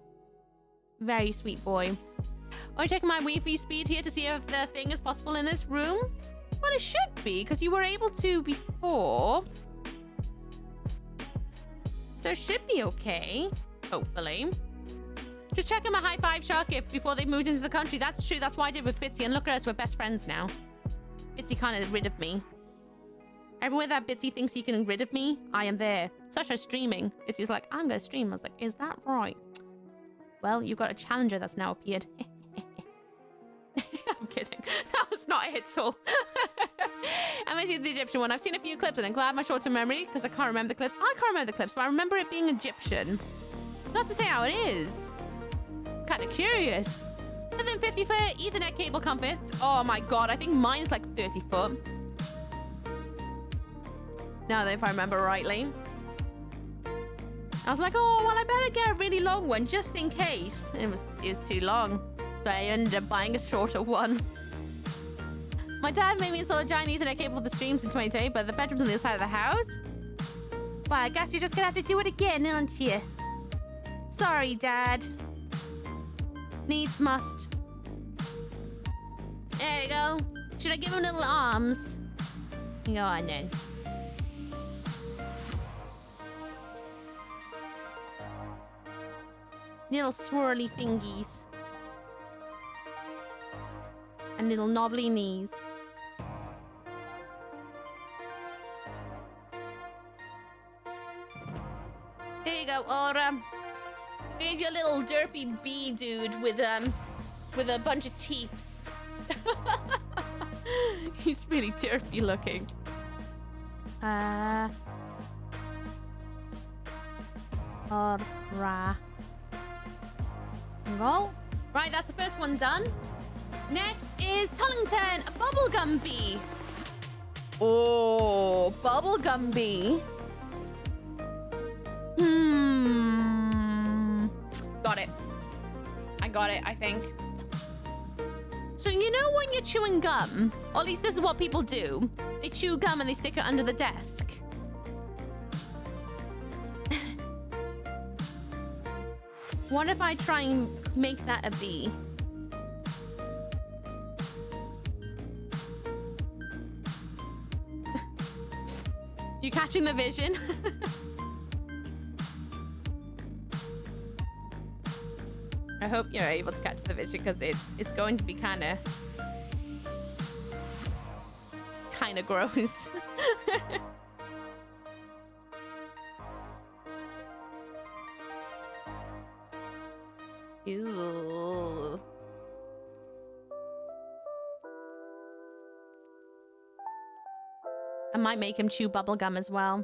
Very sweet boy. I'm checking my Wi-Fi speed here to see if the thing is possible in this room. Well, it should be, because you were able to before. So it should be okay, hopefully. Just checking my high five shark gift before they moved into the country. That's true. That's what I did with Bitsy. And look at us, we're best friends now. Bitsy can't get rid of me. Everywhere that Bitsy thinks he can get rid of me, I am there. Such as streaming. Bitsy's like, I'm going to stream. I was like, is that right? Well, you've got a challenger that's now appeared. I'm kidding. That was not it at all. I might see the Egyptian one. I've seen a few clips and I'm glad my short-term memory, because I can't remember the clips. I can't remember the clips, but I remember it being Egyptian. Not to say how it is. Kind of curious. 750 for Ethernet cable compass. Oh my god, I think mine's like 30 foot. Now if I remember rightly. I was like, oh, well, I better get a really long one just in case. And it was too long. So I ended up buying a shorter one. My dad made me install a giant Ethernet cable for the streams in 2020, but the bedroom's on the other side of the house. Well, I guess you're just gonna have to do it again, aren't you? Sorry, Dad. Needs must. There you go. Should I give him little arms? Go on then. Little swirly fingies. And little knobbly knees. There you go, Aura. There's your little derpy bee dude with a bunch of teeths. He's really derpy looking. Aura. Go. Right, that's the first one done. Next is Tullington, a bubblegum bee. Oh, bubblegum bee. Got it. I got it, I think. So you know when you're chewing gum, or at least this is what people do. They chew gum and they stick it under the desk. What if I try and make that a bee? You catching the vision? I hope you're able to catch the vision because it's going to be kind of gross. Ew. I might make him chew bubblegum as well.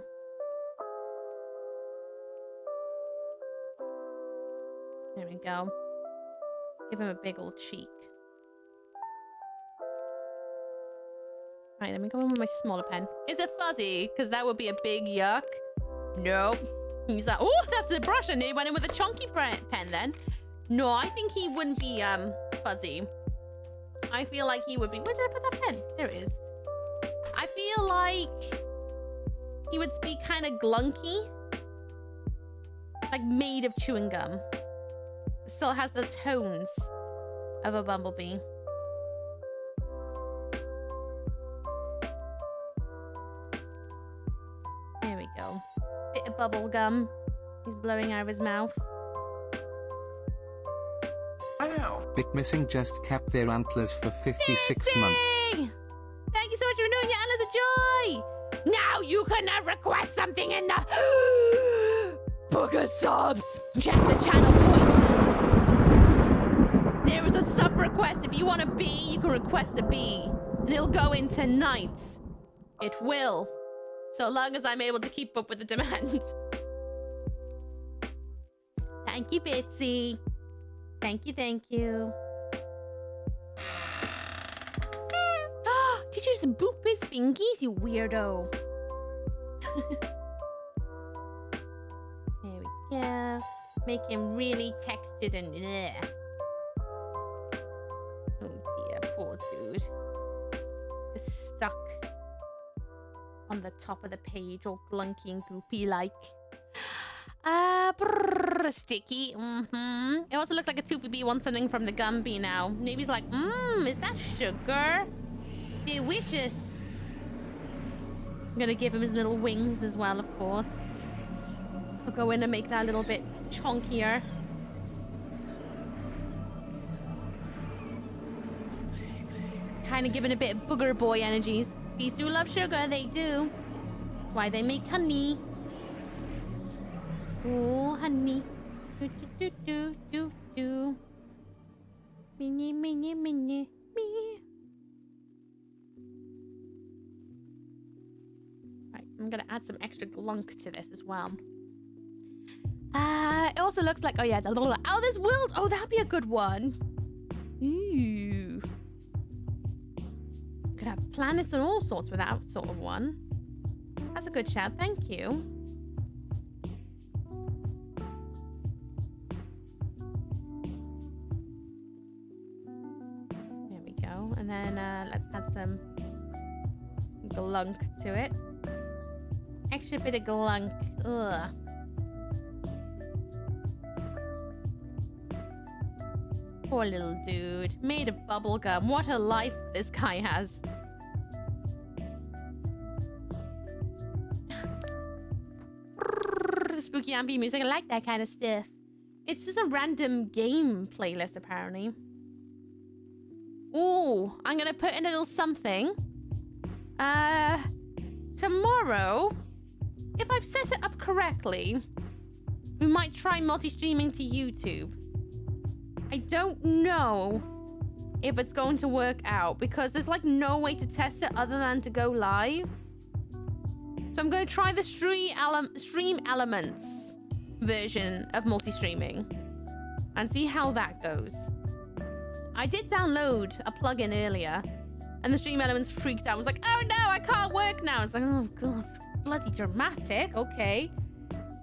There we go. Give him a big old cheek. Right, let me go in with my smaller pen. Is it fuzzy? Because that would be a big yuck. Nope. He's like, oh, that's the brush. And he went in with a chunky pen then. No, I think he wouldn't be fuzzy. I feel like he would be. Where did I put that pen? There it is. I feel like he would be kind of glunky. Like made of chewing gum. Still has the tones of a bumblebee. There we go. Bit of bubble gum. He's blowing out of his mouth. Wow. Bit Missing just kept their antlers for 56 Bitsy! months. Thank you so much for renewing your antlers of joy. Now you can request something in the book of subs. Check the channel points. There is a sub request. If you want a bee, you can request a bee. And it'll go in tonight. It will. So long as I'm able to keep up with the demand. Thank you, Bitsy. Thank you, thank you. Did you just boop his fingies, you weirdo? There we go. Make him really textured and bleh. Oh dear, poor dude. Just stuck on the top of the page, all glunky and goopy like. Sticky. It also looks like a Toofy Bee wants something from the Gumby now. Maybe he's like, is that sugar? Delicious. I'm gonna give him his little wings as well, of course. I'll go in and make that a little bit chunkier. Kind of giving a bit of booger boy energies. Bees do love sugar, they do. That's why they make honey. Oh, honey. Do, do, do, do, do. Minnie, minnie, minnie, me. Right, I'm gonna add some extra glunk to this as well. It also looks like, oh yeah, the little out of this world. Oh, that'd be a good one. Ooh. Could have planets and all sorts with that sort of one. That's a good shout, thank you. There we go. And then let's add some glunk to it. Extra bit of glunk. Ugh. Poor little dude. Made of bubblegum. What a life this guy has. The spooky ambient music. I like that kind of stuff. It's just a random game playlist, apparently. Ooh, I'm gonna put in a little something. Tomorrow, if I've set it up correctly, we might try multi-streaming to YouTube. I don't know if it's going to work out because there's like no way to test it other than to go live. So I'm going to try the stream elements version of multi-streaming and see how that goes. I did download a plugin earlier and the stream elements freaked out. I was like, oh no, I can't work now. It's like, oh god, bloody dramatic. Okay.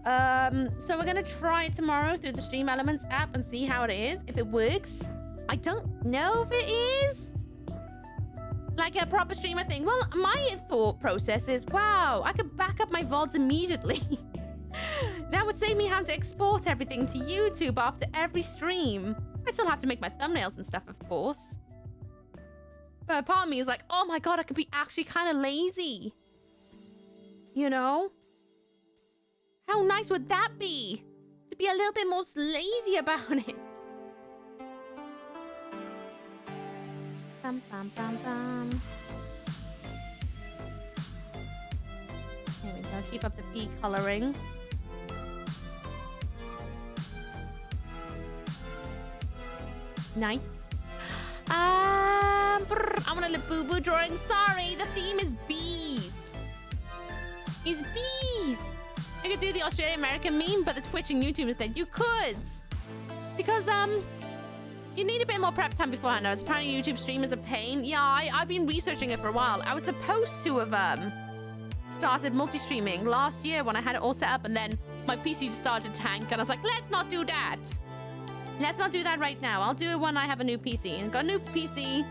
So we're gonna try it tomorrow through the Stream Elements app and see how it is. If it works, I don't know if it is like a proper streamer thing. Well, my thought process is, wow, I could back up my VODs immediately. That would save me having to export everything to YouTube after every stream. I'd still have to make my thumbnails and stuff, of course. But part of me is like, oh my god, I could be actually kind of lazy. You know? How nice would that be? To be a little bit more lazy about it. Bum, bum, bum, bum. There we go. Keep up the bee coloring. Nice. I want a little boo-boo drawing. Sorry, the theme is bees. It's bees. I could do the Australian-American meme, but the Twitch and YouTube instead. You could. Because, you need a bit more prep time beforehand. Apparently YouTube stream is a pain. Yeah, I've been researching it for a while. I was supposed to have, started multi-streaming last year when I had it all set up, and then my PC just started to tank, and I was like, let's not do that. Let's not do that right now. I'll do it when I have a new PC. And got a new PC.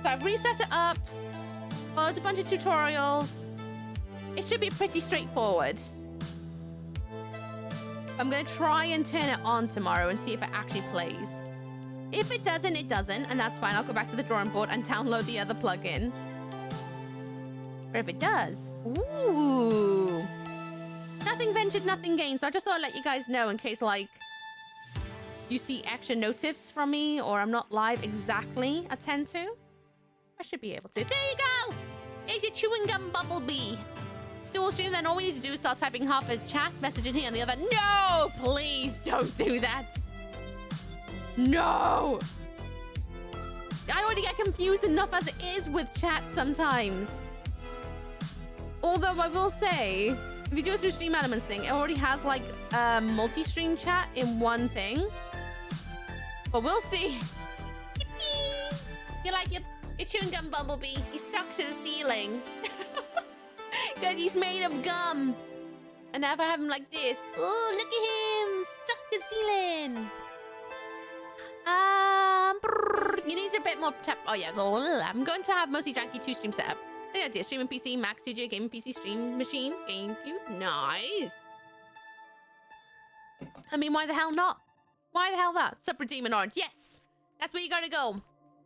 So I've reset it up, followed a bunch of tutorials. It should be pretty straightforward. I'm going to try and turn it on tomorrow and see if it actually plays. If it doesn't, it doesn't, and that's fine. I'll go back to the drawing board and download the other plugin. But if it does, ooh. Nothing ventured, nothing gained. So I just thought I'd let you guys know in case, like, you see extra notifs from me or I'm not live exactly at 10 to. I should be able to. There you go! There's your chewing gum bumblebee. Still stream, then all we need to do is start typing half a chat message in here and the other. No! Please don't do that. No! I already get confused enough as it is with chat sometimes. Although I will say, if you do it through Stream Elements thing, it already has like multi-stream chat in one thing. But we'll see. You're like your chewing gum bumblebee. He's stuck to the ceiling. Because he's made of gum. And now if I have him like this, oh, look at him, stuck to the ceiling. You need a bit more tap. Oh yeah, I'm going to have mostly janky 2 stream setup. The idea: streaming PC, Mac Studio, gaming PC, stream machine, GameCube. Nice. I mean, why the hell not? Why the hell that? Super Demon Orange. Yes, that's where you gotta go.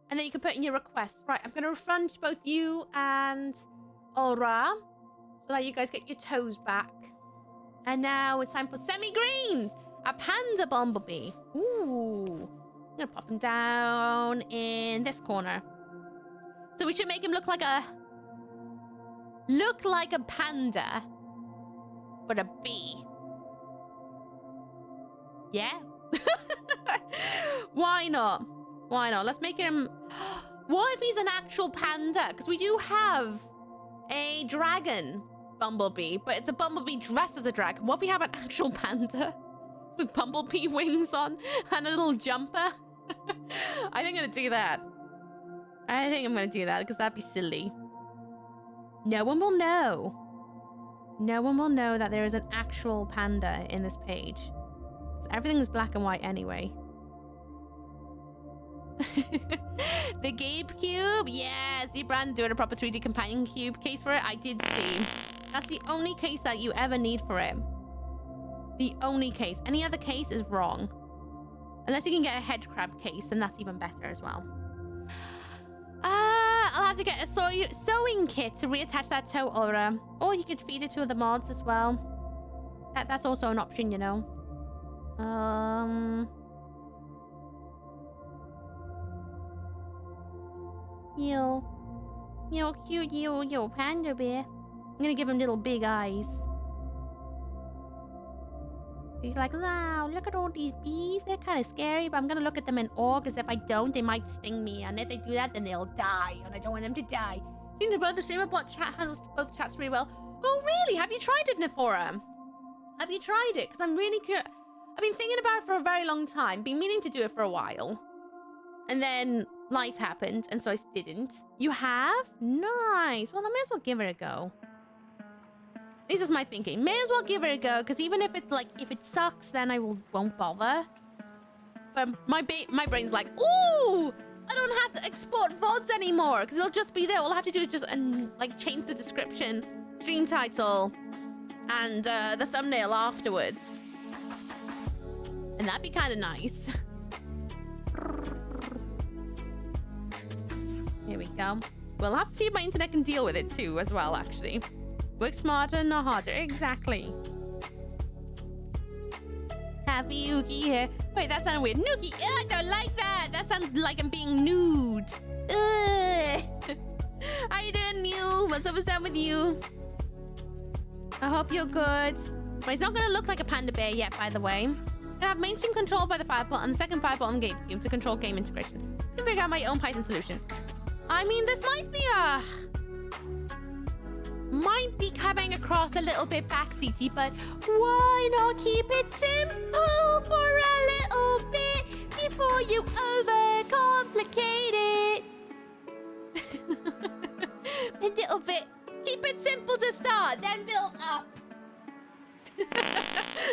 And then you can put in your request. Right, I'm gonna refund both you and Aura, so that you guys get your toes back. And now it's time for semi-greens. A panda bumblebee. Ooh. I'm gonna pop him down in this corner. So we should make him look like a panda, but a bee. Yeah. Why not? Why not? Let's make him. What if he's an actual panda? Because we do have a dragon bumblebee, but it's a bumblebee dressed as a dragon. What if we have an actual panda with bumblebee wings on and a little jumper? I think I'm gonna do that. I think I'm gonna do that because that'd be silly. No one will know. No one will know that there is an actual panda in this page. So everything is black and white anyway. The Gabe Cube, yes. The brand doing a proper 3D companion cube case for it. I did see. That's the only case that you ever need for it. The only case. Any other case is wrong. Unless you can get a head crab case, then that's even better as well. I'll have to get a sewing kit to reattach that toe aura. Or you could feed it to the mods as well. That's also an option, you know. You cute you panda bear. I'm gonna give him little big eyes. He's like, wow, look at all these bees. They're kind of scary, but I'm gonna look at them in awe, because if I don't, they might sting me. And if they do that, then they'll die. And I don't want them to die. Speaking of both, the streamer bot chat handles both chats really well. Oh, really? Have you tried it, Nephora? Have you tried it? Because I'm really curious. I've been thinking about it for a very long time. Been meaning to do it for a while. And then life happened, and so I didn't. You have? Nice. Well, I may as well give it a go. This is my thinking. May as well give it a go, because even if it sucks, then I won't bother. But my brain's like, ooh, I don't have to export VODs anymore, because it'll just be there. All I have to do is just change the description, stream title, and the thumbnail afterwards. And that'd be kind of nice. Here we go. We'll have to see if my internet can deal with it too, as well, actually. Work smarter, not harder. Exactly. Happy Ooky here. Wait, that sounded weird. Nookie, I don't like that. That sounds like I'm being nude. How you doing, Mew? What's up with you? I hope you're good. But he's not going to look like a panda bear yet, by the way. I have mainstream control by the Fireball and the second Fireball on the GameCube to control game integration. I can figure out my own Python solution. I mean, this might be coming across a little bit backseaty, but why not keep it simple for a little bit before you overcomplicate it? A little bit. Keep it simple to start, then build up.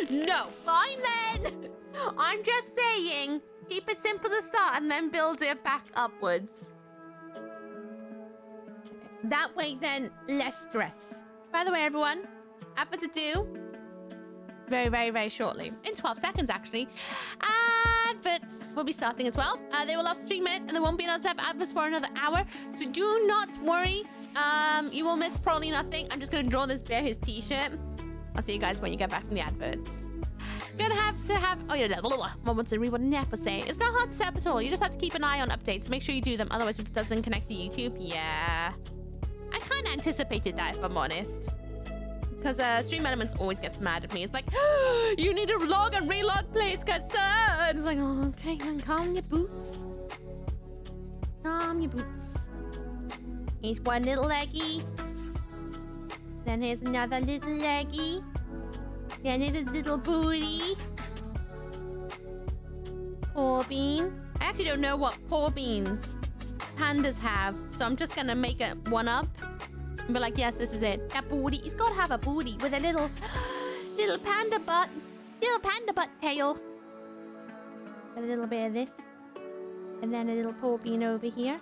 No, fine then. I'm just saying, keep it simple to start and then build it back upwards. That way then, less stress. By the way, everyone, adverts are due very, very, very shortly. In 12 seconds, actually. Adverts will be starting at 12. They will last 3 minutes and there won't be another set of adverts for another hour. So do not worry. You will miss probably nothing. I'm just going to draw this bear his t-shirt. I'll see you guys when you get back from the adverts. Gonna have to have... Oh, yeah, what to read what Neff was saying. It's not hard to set up at all. You just have to keep an eye on updates. Make sure you do them. Otherwise, it doesn't connect to YouTube. Yeah. I kind of anticipated that, if I'm honest. Because Stream Elements always gets mad at me. It's like, you need to log and relog, please, cause it's like, oh, okay, then calm your boots. Calm your boots. Here's one little leggy. Then here's another little leggy. Then here's a little booty. Paw bean. I actually don't know what paw beans pandas have, so I'm just gonna make it one up and be like, yes, this is it. That booty. He's gotta have a booty with a little panda butt. Little panda butt tail. A little bit of this. And then a little paw bean over here.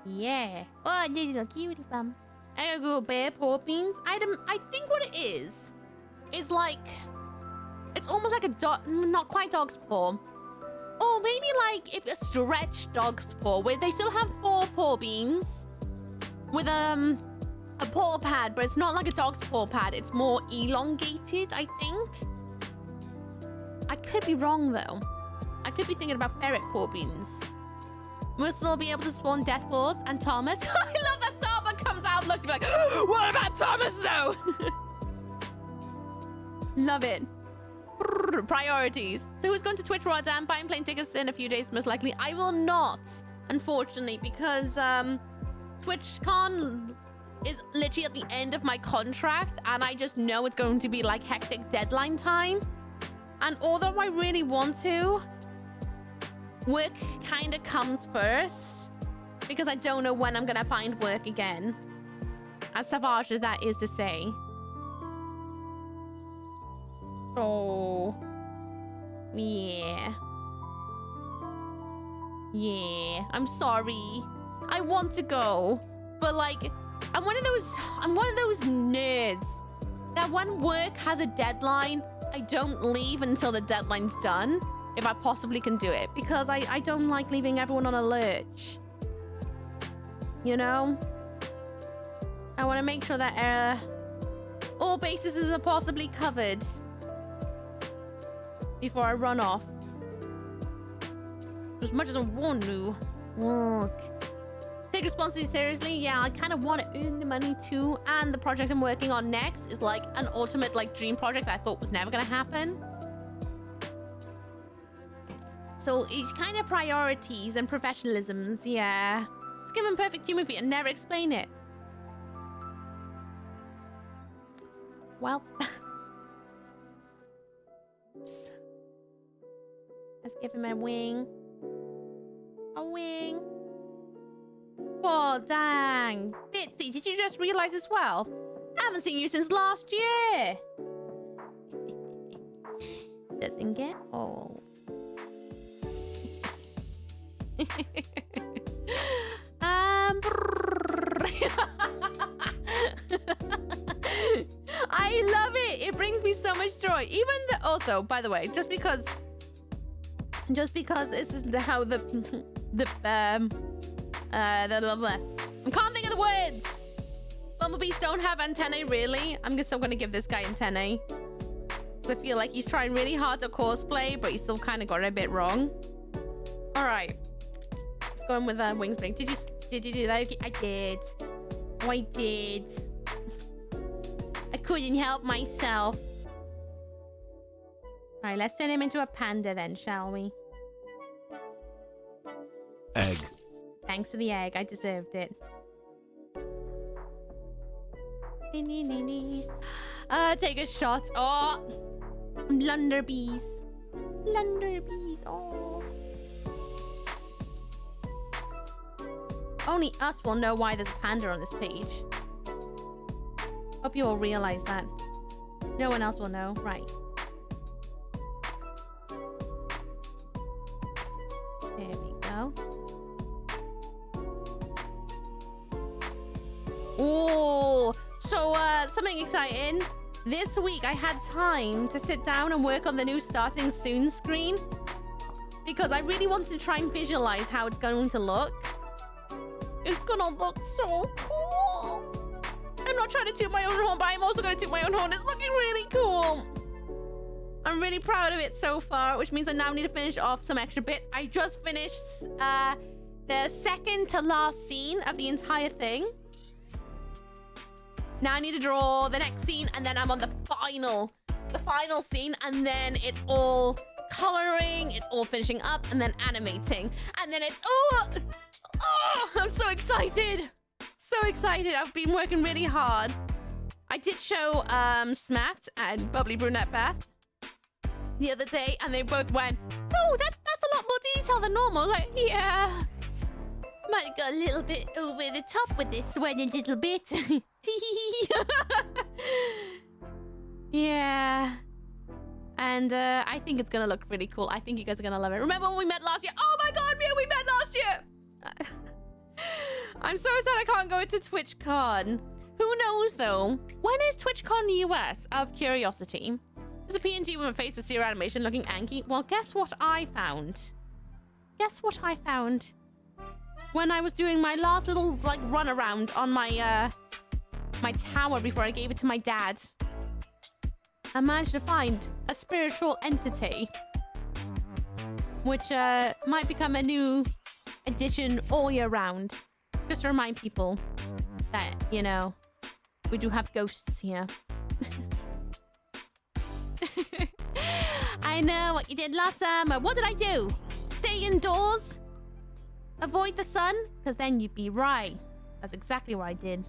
Yeah. Oh, little cutie bum. I gotta Google bear paw beans. I think what it is like, it's almost like a dog, not quite dog's paw. Or maybe like if a stretched dog's paw, where they still have 4 paw beans with a paw pad, but it's not like a dog's paw pad. It's more elongated, I think. I could be wrong though. I could be thinking about ferret paw beans. We'll still be able to spawn Deathclaws and Thomas. I love that Starbuck comes out and looks like, what about Thomas though? Love it. Priorities. So who's going to Twitch Rotterdam? Buying plane tickets in a few days, most likely. I will not, unfortunately, because TwitchCon is literally at the end of my contract, and I just know it's going to be like hectic deadline time. And although I really want to, work kind of comes first, because I don't know when I'm gonna find work again. As savage as that is to say. So, yeah. Yeah, I'm sorry. I want to go, but like, I'm one of those nerds that when work has a deadline, I don't leave until the deadline's done, if I possibly can do it, because I don't like leaving everyone on a lurch. You know? I want to make sure that all bases are possibly covered before I run off. As much as I want to. Look. Take responsibility seriously. Yeah, I kind of want to earn the money too. And the project I'm working on next is like an ultimate like dream project I thought was never going to happen. So it's kind of priorities and professionalisms, yeah. Let's give him perfect humor feet and never explain it. Well. Oops. Let's give him a wing. A wing. God dang. Bitsy, did you just realize as well? I haven't seen you since last year. Doesn't get old. I love it. It brings me so much joy. Even the also, by the way, just because this is how the I can't think of the words. Bumblebees don't have antennae, really. I'm still gonna give this guy antennae. I feel like he's trying really hard to cosplay, but he still kind of got it a bit wrong. All right, let's go in with wings big. Did you do that? I did. Oh, I did. I couldn't help myself. All right, let's turn him into a panda then, shall we? Egg. Thanks for the egg. I deserved it. Take a shot. Oh, blunderbees. Blunderbees. Oh. Only us will know why there's a panda on this page. Hope you all realize that. No one else will know. Right. There we go. Oh, so something exciting. This week I had time to sit down and work on the new starting soon screen because I really wanted to try and visualize how it's going to look. It's gonna look so cool. I'm not trying to toot my own horn, but I'm also gonna toot my own horn. It's looking really cool. I'm really proud of it so far, which means I now need to finish off some extra bits. I just finished the second to last scene of the entire thing. Now I need to draw the next scene, and then I'm on the final scene, and then it's all coloring, it's all finishing up, and then animating, and then it's oh, I'm so excited, so excited. I've been working really hard. I did show Smat and Bubbly Brunette Beth the other day, and they both went, "Oh, that's a lot more detail than normal." I was like, yeah. Might have got a little bit over the top with this one, a little bit. Yeah. And I think it's gonna look really cool. I think you guys are gonna love it. Remember when we met last year? Oh my god, yeah, we met last year! I'm so sad I can't go into TwitchCon. Who knows though? When is TwitchCon in the US? Out of curiosity. There's a PNG with my face with zero animation looking Anki. Well, guess what I found? Guess what I found? When I was doing my last little like run around on my my tower before I gave it to my dad, I managed to find a spiritual entity, which might become a new addition all year round. Just to remind people that, you know, we do have ghosts here. I know what you did last summer. What did I do? Stay indoors? Avoid the sun? Because then you'd be right. That's exactly what I did.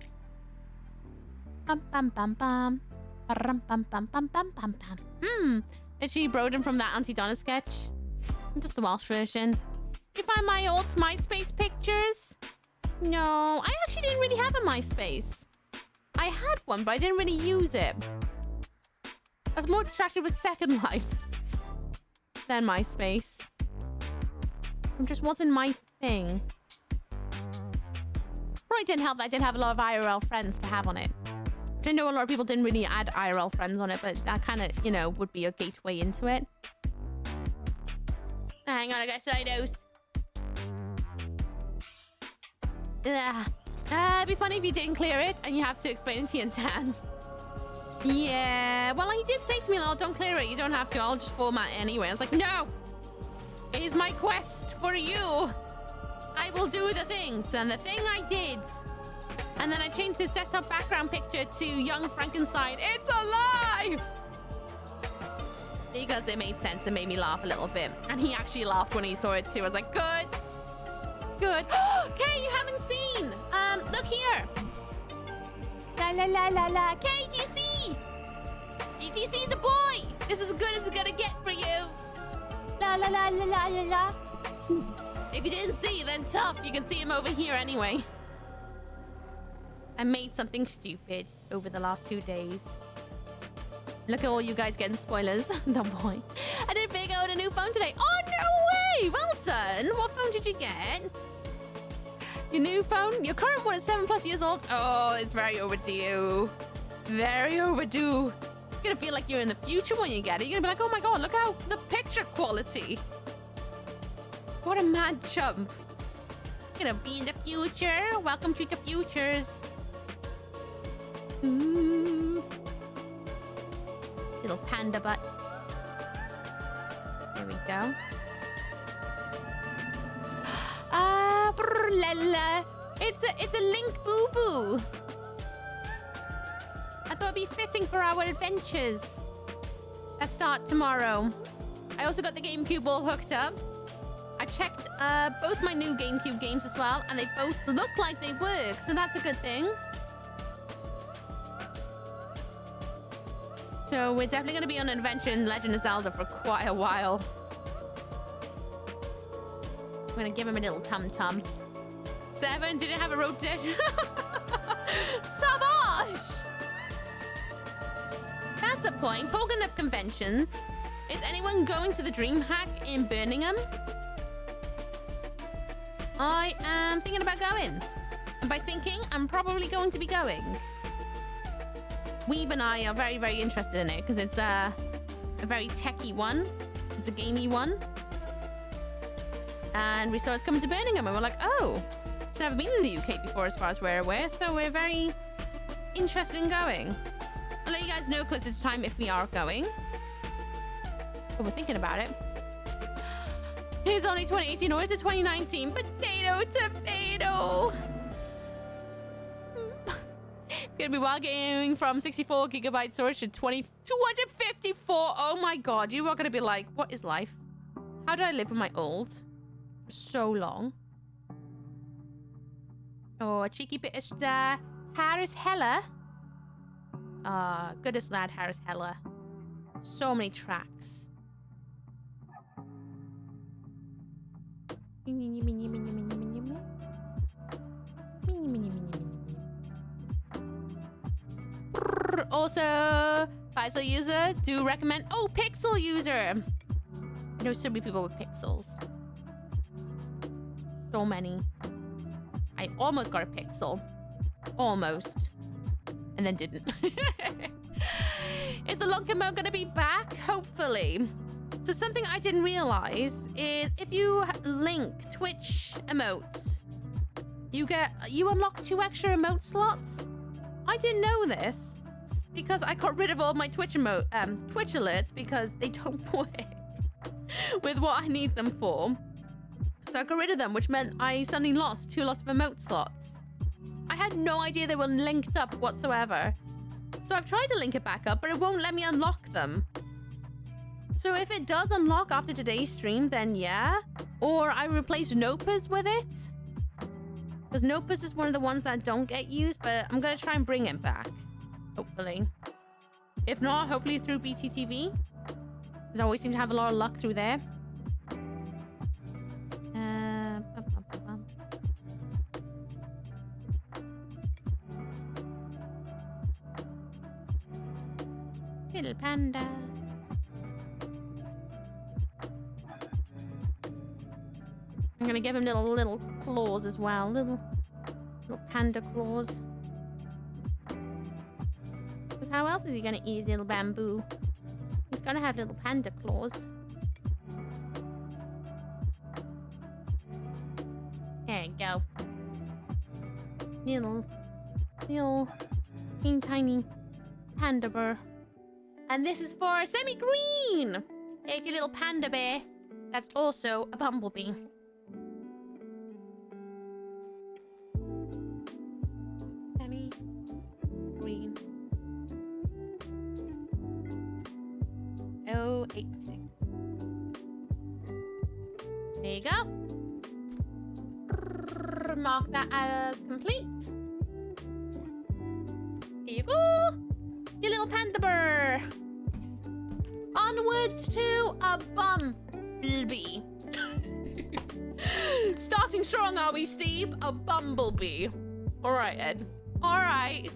Bum bum bum bum. Bum bum bum bum bum bum bum. Is she Broden from that Auntie Donna sketch? Just the Welsh version. You find my old MySpace pictures? No, I actually didn't really have a MySpace. I had one, but I didn't really use it. I was more distracted with Second Life than MySpace. It just wasn't my thing. Probably didn't help that I didn't have a lot of IRL friends to have on it. I know a lot of people didn't really add IRL friends on it, but that kind of, you know, would be a gateway into it. Hang on, I got Sidos. It'd be funny if you didn't clear it and you have to explain it to your dad. Yeah, well, he did say to me, "Oh, don't clear it. You don't have to. I'll just format it anyway." I was like, no. It is my quest for you. I will do the things. And the thing I did. And then I changed his desktop background picture to Young Frankenstein. It's alive! Because it made sense and made me laugh a little bit. And he actually laughed when he saw it too. I was like, good. Good. Kay, you haven't seen. Look here. La la la la la. Kay, do you see? Do you see the boy? This is as good as it's gonna get for you. La la la la la la la. If you didn't see, then tough. You can see him over here anyway. I made something stupid over the last 2 days. Look at all you guys getting spoilers. The boy. I did figure out a new phone today. Oh, no way! Well done. What phone did you get? Your new phone? Your current one is 7+ years old? Oh, it's very overdue. Very overdue. You're gonna feel like you're in the future when you get it. You're gonna be like, oh my god, look how the picture quality. What a mad chump. You're gonna be in the future. Welcome to the futures. Little panda butt. There we go. It's a Link Boo Boo. I thought it'd be fitting for our adventures that start tomorrow. I also got the GameCube all hooked up. I checked both my new GameCube games as well, and they both look like they work, so that's a good thing. So we're definitely going to be on an adventure in Legend of Zelda for quite a while. I'm going to give him a little tum-tum. 7 didn't have a rotation. Savage! That's a point. Talking of conventions, is anyone going to the DreamHack in Birmingham? I am thinking about going. And by thinking, I'm probably going to be going. Weeb and I are very, very interested in it because it's a very techie one. It's a gamey one. And we saw it's coming to Birmingham and we're like, oh, it's never been in the UK before as far as we're aware. So we're very interested in going. I'll let you guys know closer to time if we are going. But we're thinking about it. It's only 2018 or is it 2019? Potato, tomato. It's gonna be wild gaming from 64 gigabyte storage to 254. Oh my god, you are gonna be like, what is life? How did I live with my old for so long? Oh, a cheeky bit is Harris Heller. Goodest lad, Harris Heller. So many tracks. Also, Pixel user, do recommend. Oh, Pixel user. I know so many people with Pixels. So many. I almost got a Pixel. Almost. And then didn't. Is the Lunker mode gonna be back? Hopefully. So something I didn't realize is if you link Twitch emotes, you unlock 2 extra emote slots. I didn't know this because I got rid of all my Twitch alerts because they don't work with what I need them for. So I got rid of them, which meant I suddenly lost 2 lots of emote slots. I had no idea they were linked up whatsoever. So I've tried to link it back up, but it won't let me unlock them. So if it does unlock after today's stream, then yeah. Or I replace Nopers with it. Because Nopers is one of the ones that don't get used, but I'm going to try and bring it back. Hopefully. If not, hopefully through BTTV. Because I always seem to have a lot of luck through there. Little panda. I'm gonna give him little claws as well. Little panda claws. Because how else is he gonna eat his little bamboo? He's gonna have little panda claws. There you go. Little tiny panda bear. And this is for Semi-Green. There's your little panda bear. That's also a bumblebee. Semi-Green. 086. There you go. Mark that as complete. Here you go. Your little panda bear. Onwards to a bumblebee. Starting strong, are we, Steve? A bumblebee. All right, Ed. All right.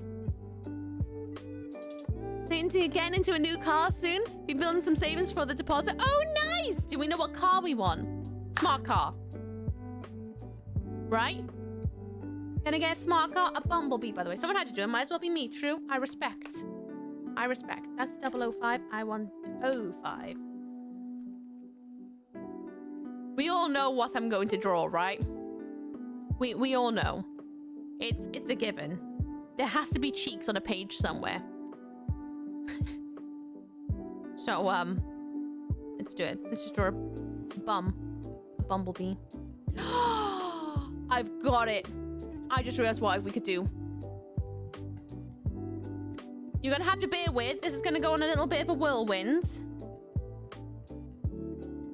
Getting into a new car soon. Be building some savings for the deposit. Oh, nice. Do we know what car we want? Smart car. Right? Gonna get a smart car. A bumblebee, by the way. Someone had to do it. Might as well be me. True. I respect. I respect. That's 005. I want 05. We all know what I'm going to draw, right? We all know. It's a given. There has to be cheeks on a page somewhere. So, let's do it. Let's just draw a bumblebee. I've got it. I just realized what we could do. You're gonna have to bear with. This is gonna go on a little bit of a whirlwind.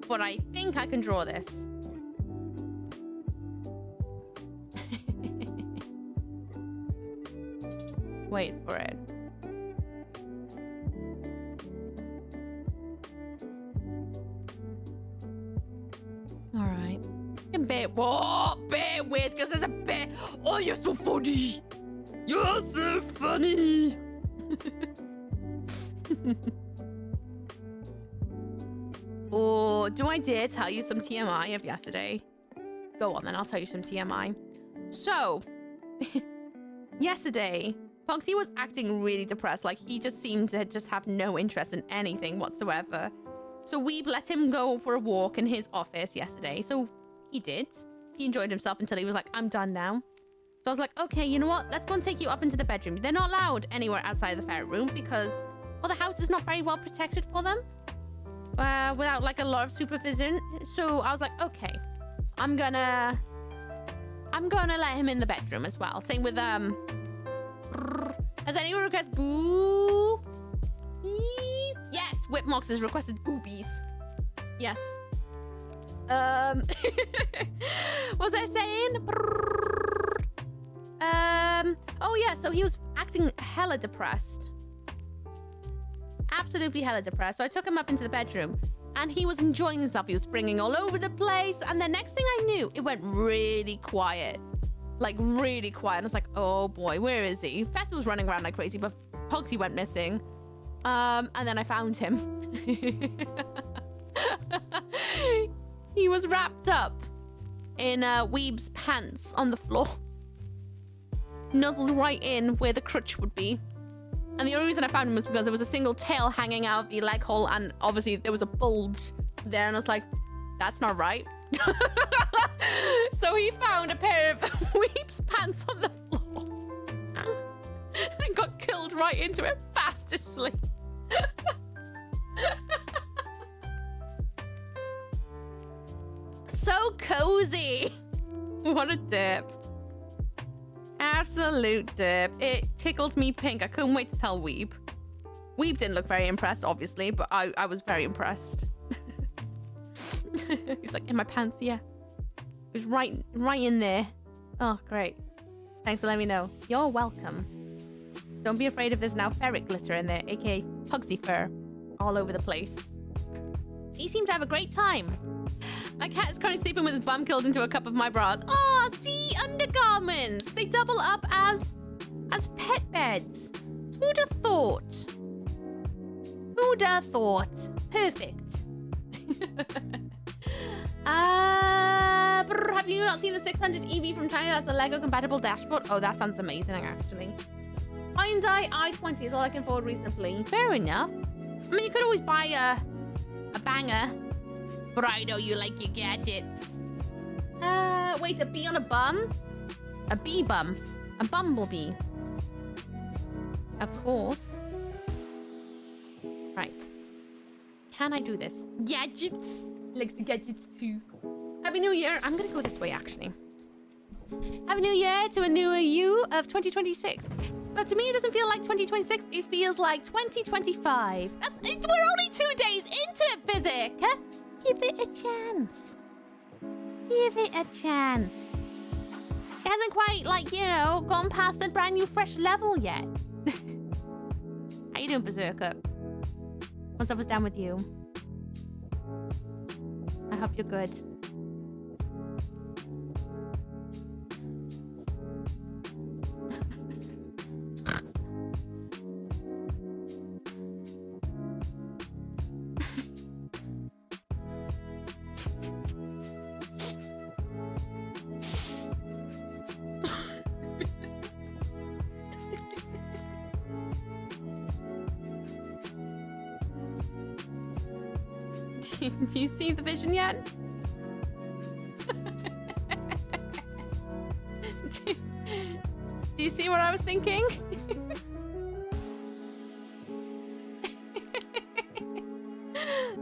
But I think I can draw this. Wait for it. All right. Bear with, because there's a bit. Oh, you're so funny. You're so funny. Oh, do I dare tell you some TMI of yesterday? Go on then, I'll tell you some TMI. So, yesterday, Poxy was acting really depressed. Like, he just seemed to just have no interest in anything whatsoever. So we let him go for a walk in his office yesterday. So he did. He enjoyed himself until he was like, I'm done now. So I was like, okay, you know what? Let's go and take you up into the bedroom. They're not allowed anywhere outside the ferret room because, well, the house is not very well protected for them. Without like a lot of supervision. So I was like, okay, I'm gonna let him in the bedroom as well. Same with has anyone request boo? Yes, Whipmox has requested boobies. Yes. What was I saying? Oh yeah, so he was acting hella depressed. Absolutely hella depressed. So I took him up into the bedroom and he was enjoying himself. He was springing all over the place. And the next thing I knew, it went really quiet. Like really quiet. And I was like, oh boy, where is he? Festa was running around like crazy, but Pogsy went missing. And then I found him. He was wrapped up in Weeb's pants on the floor. Nuzzled right in where the crutch would be. And the only reason I found him was because there was a single tail hanging out of the leg hole, and obviously there was a bulge there, and I was like, that's not right. So he found a pair of Weep's pants on the floor and got killed right into it, fast asleep. So cozy. What a dip. Absolute dip. It tickled me pink. I couldn't wait to tell Weeb. Weeb didn't look very impressed, obviously, but I was very impressed. He's like, in my pants, yeah. It was right in there. Oh, great. Thanks for letting me know. You're welcome. Don't be afraid if there's now ferret glitter in there, aka Pugsy fur, all over the place. He seemed to have a great time. My cat is currently sleeping with his bum killed into a cup of my bras. Oh, see, undergarments. They double up as pet beds. Who'd have thought? Who'd have thought? Perfect. Have you not seen the 600 EV from China? That's the Lego compatible dashboard. Oh, that sounds amazing, actually. Hyundai i20 is all I can afford recently. Fair enough. I mean, you could always buy a banger. But I know you like your gadgets. Wait, a bee on a bum? A bee bum. A bumblebee. Of course. Right. Can I do this? Gadgets. Likes the gadgets too. Happy New Year. I'm gonna go this way, actually. Happy New Year to a newer you of 2026. But to me, it doesn't feel like 2026. It feels like 2025. We're only 2 days into it, Physic. Give it a chance. Give it a chance. It hasn't quite, like, you know, gone past the brand new fresh level yet. How you doing, Berserker? What's up, what's down with you? I hope you're good. Do you see the vision yet? Do you see what I was thinking?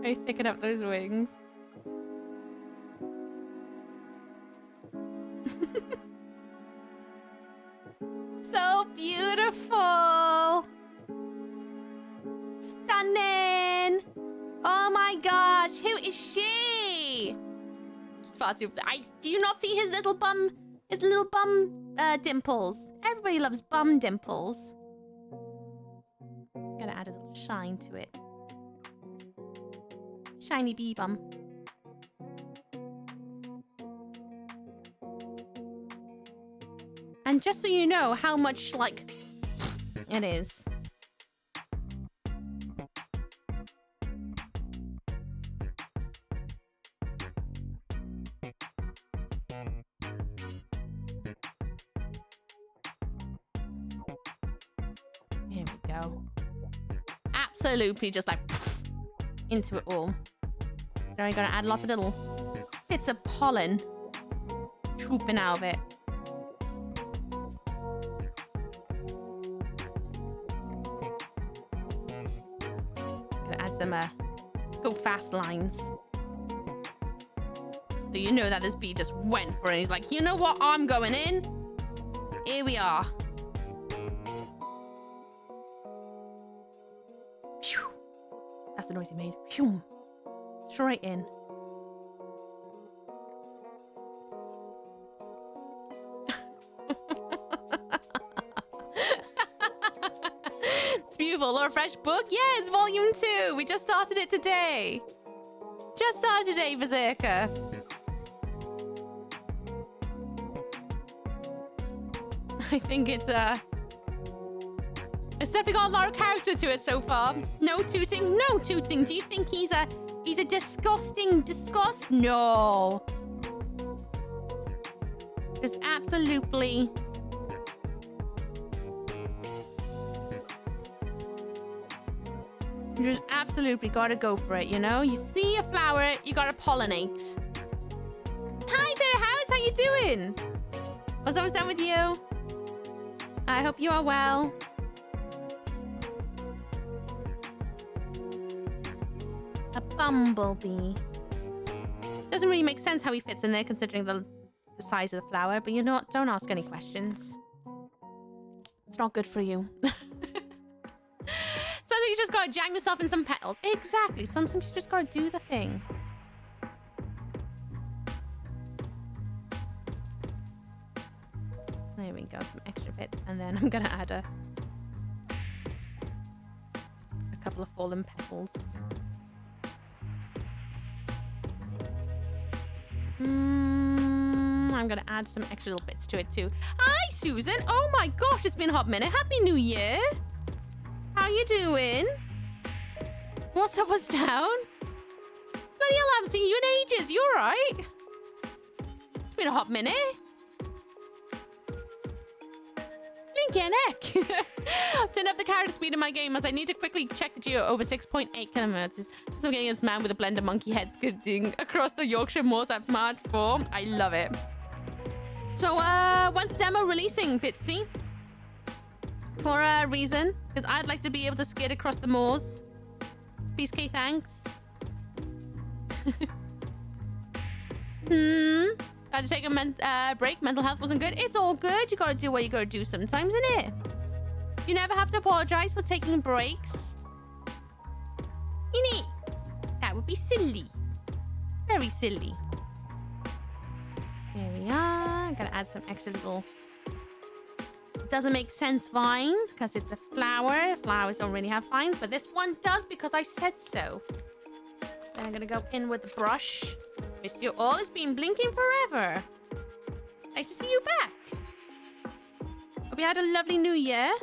I thicken up those wings. So beautiful. Stunning. Oh my gosh, who is she? It's far too. Do you not see his little bum dimples? Everybody loves bum dimples. Gotta add a little shine to it. Shiny bee bum. And just so you know how much, like, it is. Here we go. Absolutely just like into it all. Now we're gonna add lots of little bits of pollen trooping out of it. Gonna add some go fast lines. So you know that this bee just went for it. He's like, you know what? I'm going in. Here we are. Phew. That's the noise he made. Phew. Straight in. It's beautiful. Or a fresh book? Yeah, it's volume 2. We just started it today. Just started today, Berserker. I think it's definitely got a lot of character to it so far. No tooting, no tooting. Do you think he's a disgusting disgust? No. Just absolutely. You just absolutely gotta go for it, you know? You see a flower, you gotta pollinate. Hi, Bear House, how you doing? What's almost done with you? I hope you are well. A bumblebee. Doesn't really make sense how he fits in there considering the size of the flower, but you know what? Don't ask any questions. It's not good for you. Sometimes you just gotta jam yourself in some petals. Exactly. Sometimes you just gotta do the thing. There we go, some extra bits, and then I'm gonna add a couple of fallen petals. I'm gonna add some extra little bits to it too. Hi, Susan. Oh my gosh, it's been a hot minute. Happy New Year. How you doing? What's up, what's down? Bloody hell, I haven't seen you in ages. You alright? It's been a hot minute. Blinking heck. I've turned up the character speed in my game as I need to quickly check the geo over 6.8 kilometers. So I'm getting this man with a blender monkey head skidding across the Yorkshire moors at March 4. I love it. So, when's the demo releasing, Bitsy? For a reason, because I'd like to be able to skid across the moors. bsky, thanks. Gotta take a break. Mental health wasn't good. It's all good. You gotta do what you gotta do sometimes, innit? You never have to apologize for taking breaks. Innit? That would be silly. Very silly. There we are. I'm gonna add some extra little doesn't make sense vines because it's a flower. Flowers don't really have vines, but this one does because I said so. Then I'm gonna go in with the brush. Missed you all. It's been blinking forever. Nice to see you back. Hope you had a lovely New Year.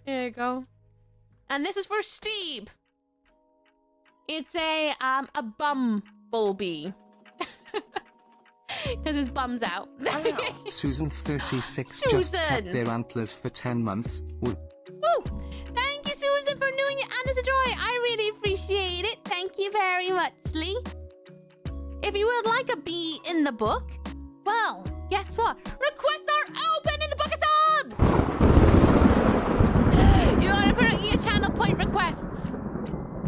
There you go. And this is for Steve. It's a bumblebee. Because his bum's out. Susan 36 Susan! just kept their antlers for 10 months. Woo. Woo! Thank you, Susan, for doing it and as a joy. I really appreciate it. Thank you very much, Lee. If you would like a bee in the book, well, guess what? Requests are open in the Book of Subs! You gotta put out your channel point requests.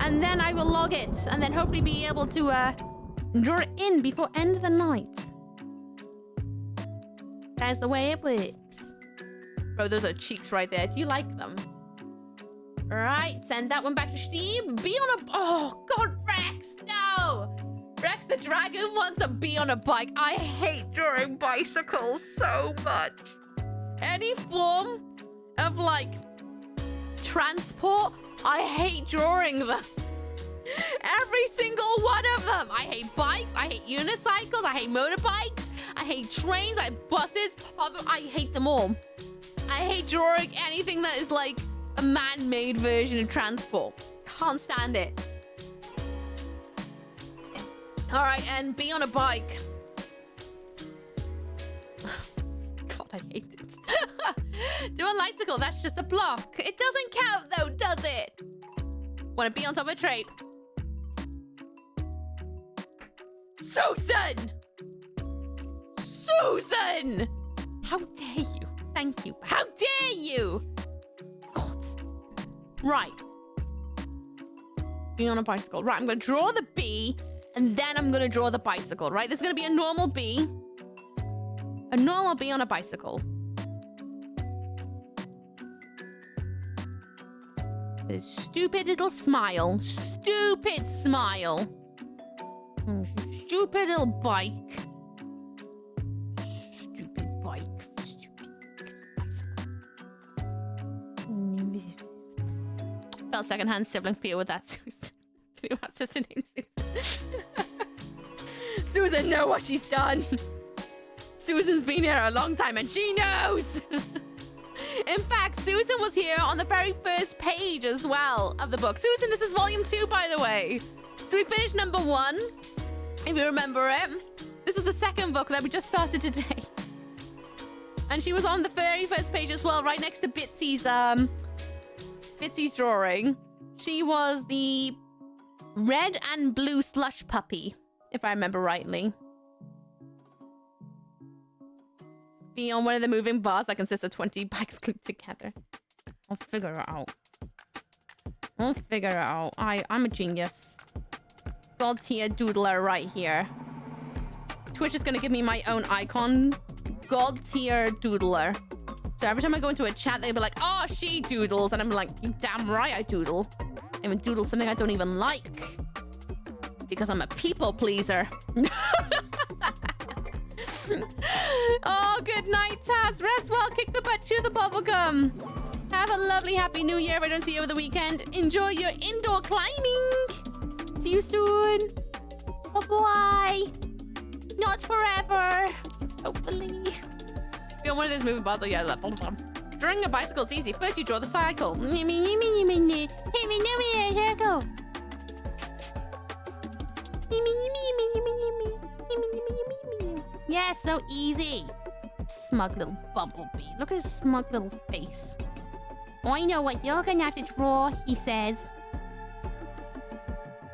And then I will log it. And then hopefully be able to draw it in before end of the night. That's the way it works. Bro, those are cheeks right there. Do you like them? Right, send that one back to Steve. Bee on a... Oh, God, Rex, no! Rex the dragon wants a bee on a bike. I hate drawing bicycles so much. Any form of, like, transport, I hate drawing them. Every single one of them. I hate bikes. I hate unicycles. I hate motorbikes. I hate trains. I hate buses. I hate them all. I hate drawing anything that is like a man-made version of transport. Can't stand it. All right, and be on a bike. God, I hate it. Do a bicycle. That's just a block. It doesn't count though, does it? Want to be on top of a train? Susan! Susan! How dare you? Thank you. How dare you? God. Right. Be on a bicycle. Right, I'm going to draw the bee, and then I'm going to draw the bicycle, right? There's going to be a normal bee. A normal bee on a bicycle. With his stupid little smile. Stupid smile. Stupid little bike. Stupid bike. Stupid bicycle. Felt secondhand sibling fear with that, Susan. What's sister named Susan? Susan know what she's done. Susan's been here a long time and she knows. In fact, Susan was here on the very first page as well of the book. Susan, this is volume 2, by the way. So we finished number 1, if you remember it. This is the second book that we just started today. And she was on the very first page as well, right next to Bitsy's drawing. She was the red and blue slush puppy, if I remember rightly. Be on one of the moving bars that consists of 20 bikes glued together. I'll figure it out. I'll figure it out. I'm a genius. God tier doodler right here. Twitch is gonna give me my own icon. God tier doodler. So every time I go into a chat, they'll be like, oh, she doodles. And I'm like, you damn right I doodle. I even doodle something I don't even like. Because I'm a people pleaser. Oh, good night, Taz. Rest well, kick the butt, chew the bubblegum. Have a lovely, happy new year if I don't see you over the weekend. Enjoy your indoor climbing. See you soon. Bye-bye. Not forever. Hopefully. Be on one of those moving bars. Oh, yeah. Drawing a bicycle is easy. First, you draw the cycle. Yeah, so easy. Smug little bumblebee. Look at his smug little face. I know what you're gonna have to draw, he says.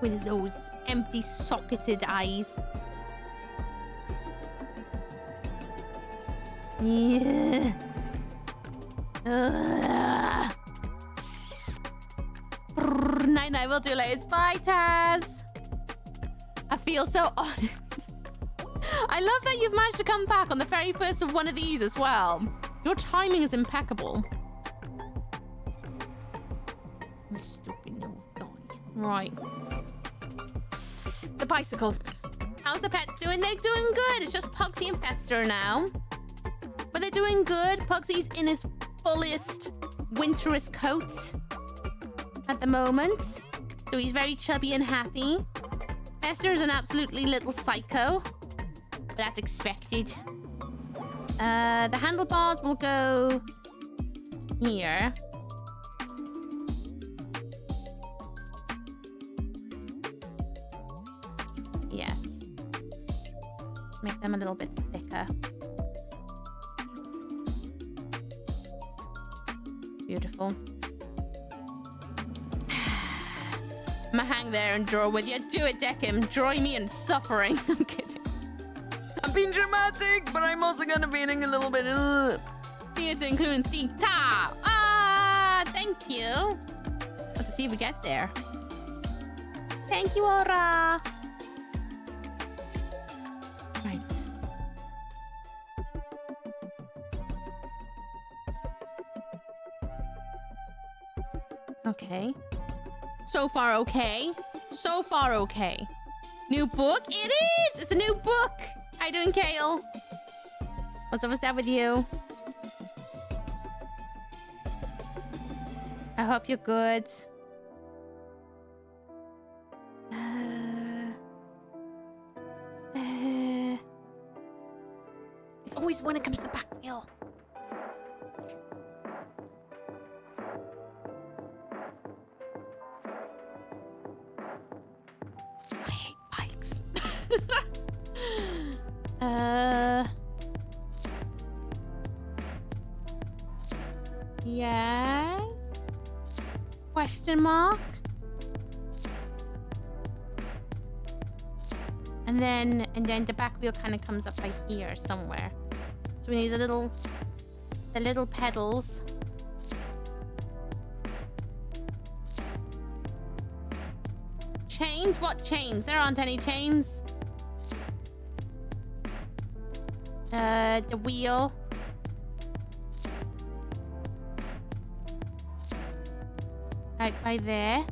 With those empty socketed eyes. Yeah. Night, we'll do later. Bye, Taz. I feel so honored. I love that you've managed to come back on the very first of one of these as well. Your timing is impeccable. You stupid little dog. Right. The bicycle. How's the pets doing? They're doing good. It's just Pugsy and Fester now. But they're doing good. Pugsy's in his fullest winterous coat at the moment. So he's very chubby and happy. Fester is an absolutely little psycho. But that's expected. The handlebars will go here. Yes. Make them a little bit thicker. Beautiful. I'm gonna hang there and draw with you. Do it, Deckim. Draw me in suffering. I'm kidding. I'm being dramatic, but I'm also gonna be being a little bit. Theater including theta. Ah, thank you. Let's see if we get there. Thank you, Aura. Right. Okay. So far, okay. So far, okay. New book? It is! It's a new book! How you doing, Kale? What's up with that with you? I hope you're good. always when it comes to the back wheel. I hate bikes. Yeah. Question mark. And then the back wheel kind of comes up by here somewhere. So we need the little pedals. Chains? What chains? There aren't any chains. The wheel. Right by there.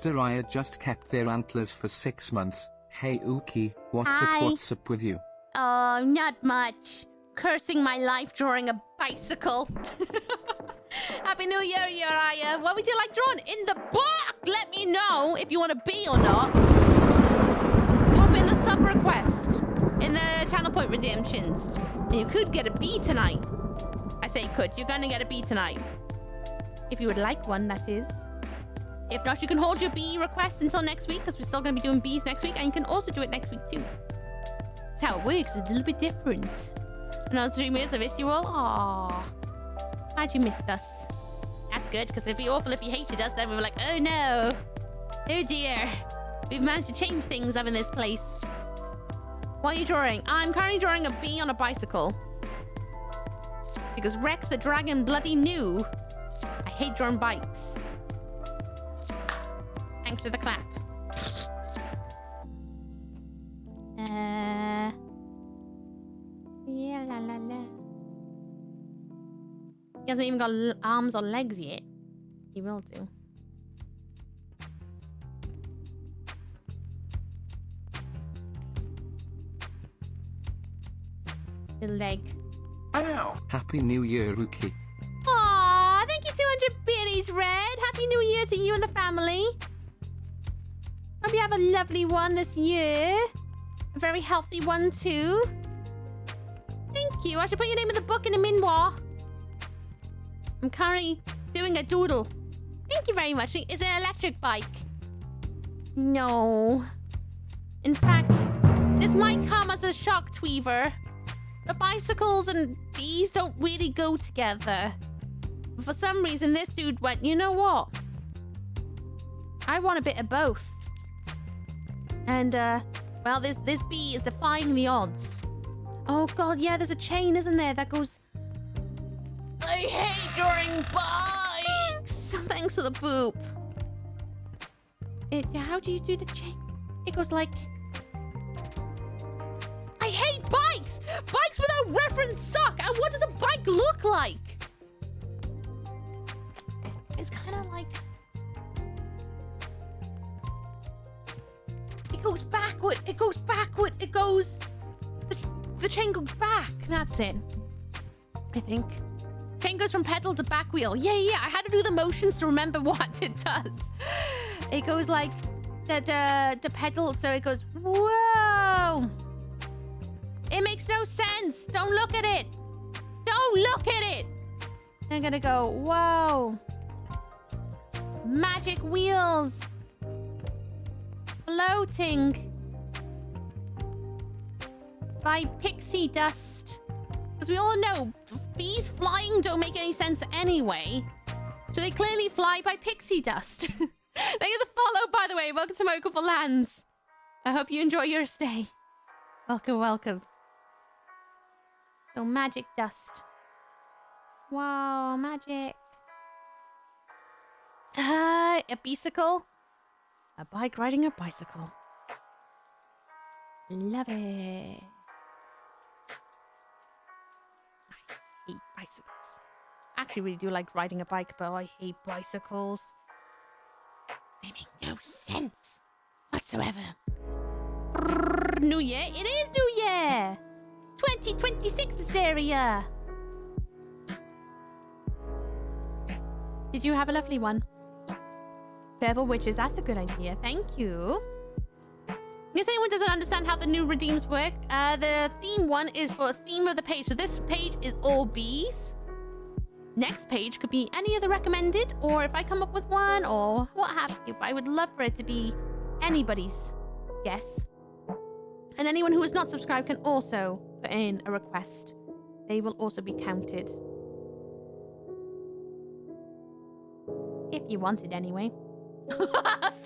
Uriah just kept their antlers for 6 months. Hey Ooky, what's up with you? Oh, not much. Cursing my life drawing a bicycle. Happy New Year, Uriah. What would you like drawn in the book? Let me know if you want to be or not. Pop in the sub request in the Channel Point Redemptions. And you could get a B tonight. I say could. You're going to get a B tonight. If you would like one, that is. If not, you can hold your B request until next week, because we're still going to be doing Bs next week, and you can also do it next week too. That's how it works. It's a little bit different. And I was 3 minutes, I missed you all. Aww. Glad you missed us. That's good, because it'd be awful if you hated us. Then we were like, oh no. Oh dear. We've managed to change things up in this place. What are you drawing? I'm currently drawing a bee on a bicycle. Because Rex the Dragon bloody knew I hate drawing bikes. Thanks for the clap. Yeah, la la la. He hasn't even got arms or legs yet. He will do. The leg. Ow. Happy New Year, Ooky. Aww, thank you 200 biddies, Red. Happy New Year to you and the family. Hope you have a lovely one this year. A very healthy one too. Thank you. I should put your name in the book in a minwa. I'm currently doing a doodle. Thank you very much. Is it an electric bike? No. In fact, this might come as a shock tweaver. But bicycles and bees don't really go together. For some reason, this dude went, you know what? I want a bit of both. And, well, this bee is defying the odds. Oh, God, yeah, there's a chain, isn't there, that goes... I hate drawing bikes! Thanks for the boop. How do you do the chain? It goes like... I hate bikes! Bikes without reference suck! And what does a bike look like? It's kind of like... It goes backward. It goes backward. It goes... The chain goes back. That's it. I think. Chain goes from pedal to back wheel. Yeah. I had to do the motions to remember what it does. It goes like the pedal. So it goes, whoa. It makes no sense. Don't look at it. Don't look at it. I'm gonna go, whoa. Magic wheels. Floating. By pixie dust. Because we all know bees flying don't make any sense anyway. So they clearly fly by pixie dust. Thank you for the follow, by the way. Welcome to my Ooky Lands. I hope you enjoy your stay. Welcome. So magic dust. Wow, magic. A bicycle. A bike riding a bicycle. Love it. I hate bicycles. I actually really do like riding a bike, but I hate bicycles. They make no sense whatsoever. New Year? It is New Year! 2026 hysteria! Did you have a lovely one? Purple witches, that's a good idea. Thank you. In case anyone doesn't understand how the new redeems work, the theme one is for theme of the page. So this page is all bees. Next page could be any of the recommended, or if I come up with one, or what have you. But I would love for it to be anybody's guess. And anyone who is not subscribed can also put in a request. They will also be counted. If you want it anyway.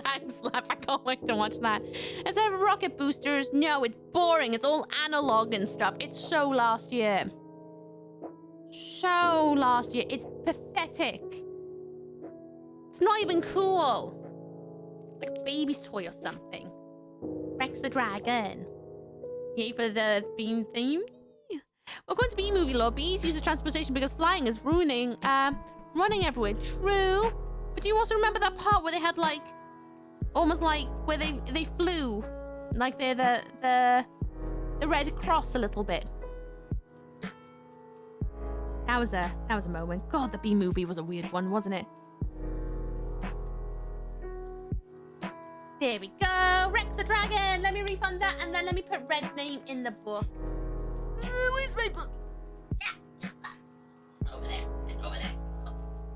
Thanks, Lap. I can't wait to watch that. Instead of rocket boosters, no, it's boring. It's all analog and stuff. It's so last year. So last year. It's pathetic. It's not even cool. Like a baby's toy or something. Rex the Dragon. Yay for the bean theme. Welcome to Bee Movie Law. Bees use the transportation because flying is ruining, running everywhere. True. But do you also remember that part where they had like, almost like where they flew, like they're the Red Cross a little bit. That was a moment. God, the Bee Movie was a weird one, wasn't it? There we go. Rex the Dragon. Let me refund that, and then let me put Red's name in the book. Where's my book? Yeah. It's over there. It's over there.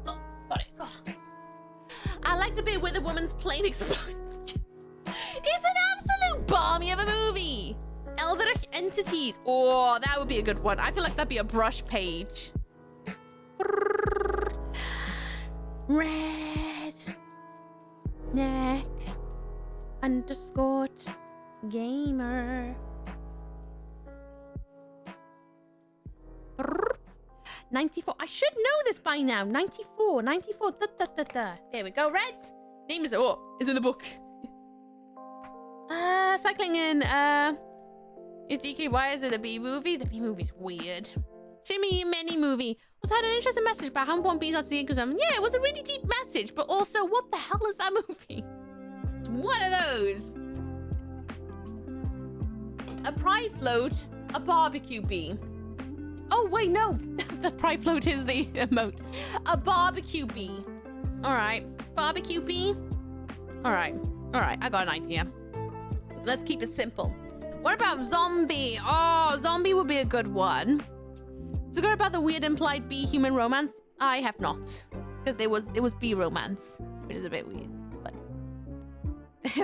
Oh, got it. Oh. I like the bit where the woman's plane explodes. It's an absolute balmy of a movie. Eldritch entities. Oh, that would be a good one. I feel like that'd be a brush page. Red neck underscore gamer. 94. I should know this by now. 94. There we go. Red. Name is in the book. Cycling in is DKY. Is it the B movie? The B movie's weird. Jimmy Many movie. Was that an interesting message about how important bees are to the ecosystem? Yeah, it was a really deep message, but also, what the hell is that movie? It's one of those. A pride float, a barbecue bee. Oh, wait, no. The pride float is the emote. A barbecue bee. All right. Barbecue bee. All right. I got an idea. Let's keep it simple. What about zombie? Oh, zombie would be a good one. So go about the weird implied bee-human romance? I have not. Because there was bee romance, which is a bit weird. But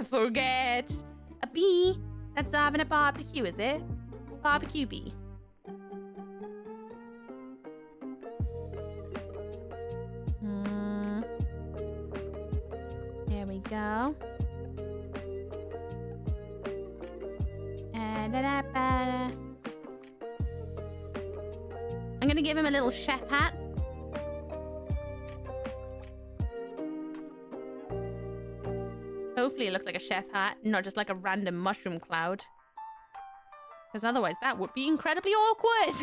forget. A bee that's having a barbecue, is it? Barbecue bee. There we go. I'm gonna give him a little chef hat. Hopefully it looks like a chef hat, not just like a random mushroom cloud. Because otherwise that would be incredibly awkward.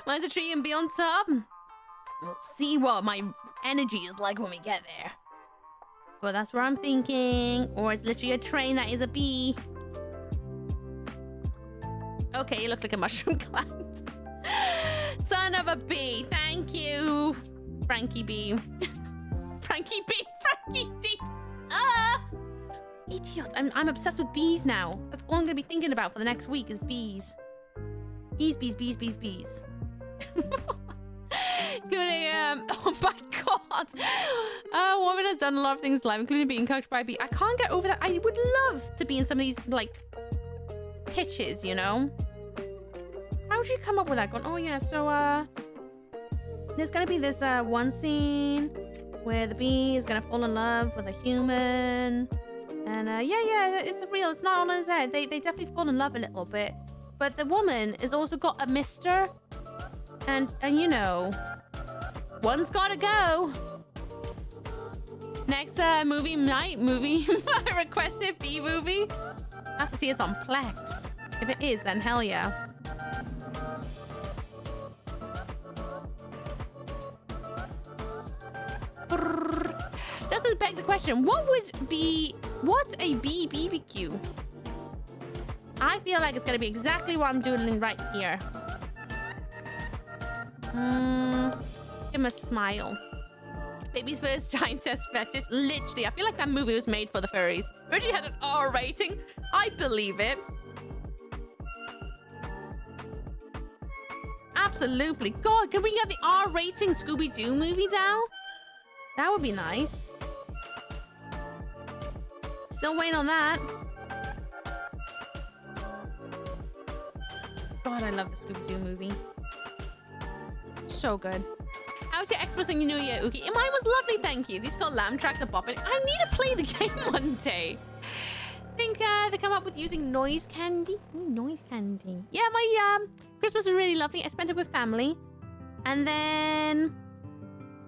Mine's a tree and bee on top. We'll see what my energy is like when we get there. But that's what I'm thinking. Or it's literally a train that is a bee. Okay, it looks like a mushroom cloud. Son of a bee. Thank you, Frankie B. Frankie B. Frankie D. Idiot. I'm obsessed with bees now. That's all I'm going to be thinking about for the next week is bees. Bees. Including, oh my god. A woman has done a lot of things live, including being coached by a bee. I can't get over that. I would love to be in some of these, like, pitches, you know? How would you come up with that? Going, oh yeah, so, there's gonna be this, one scene where the bee is gonna fall in love with a human. And, yeah, it's real. It's not on his head. They definitely fall in love a little bit. But the woman has also got a mister. And you know, one's gotta go. Next movie night movie requested B movie. I have to see it's on Plex. If it is, then hell yeah. Does this beg the question? What a bee BBQ? I feel like it's gonna be exactly what I'm doing right here. Give him a smile. Baby's first giant test fetish. Literally, I feel like that movie was made for the furries. Originally had an R rating. I believe it. Absolutely. God, can we get the R rating Scooby-Doo movie now? That would be nice. Still waiting on that. God, I love the Scooby-Doo movie. So good. How was your Xmas and your New Year, Ooky? Mine was lovely, thank you. These called lamb tracks are bopping. I need to play the game one day. I think they come up with using noise candy. Ooh, noise candy. Yeah, my Christmas was really lovely. I spent it with family. And then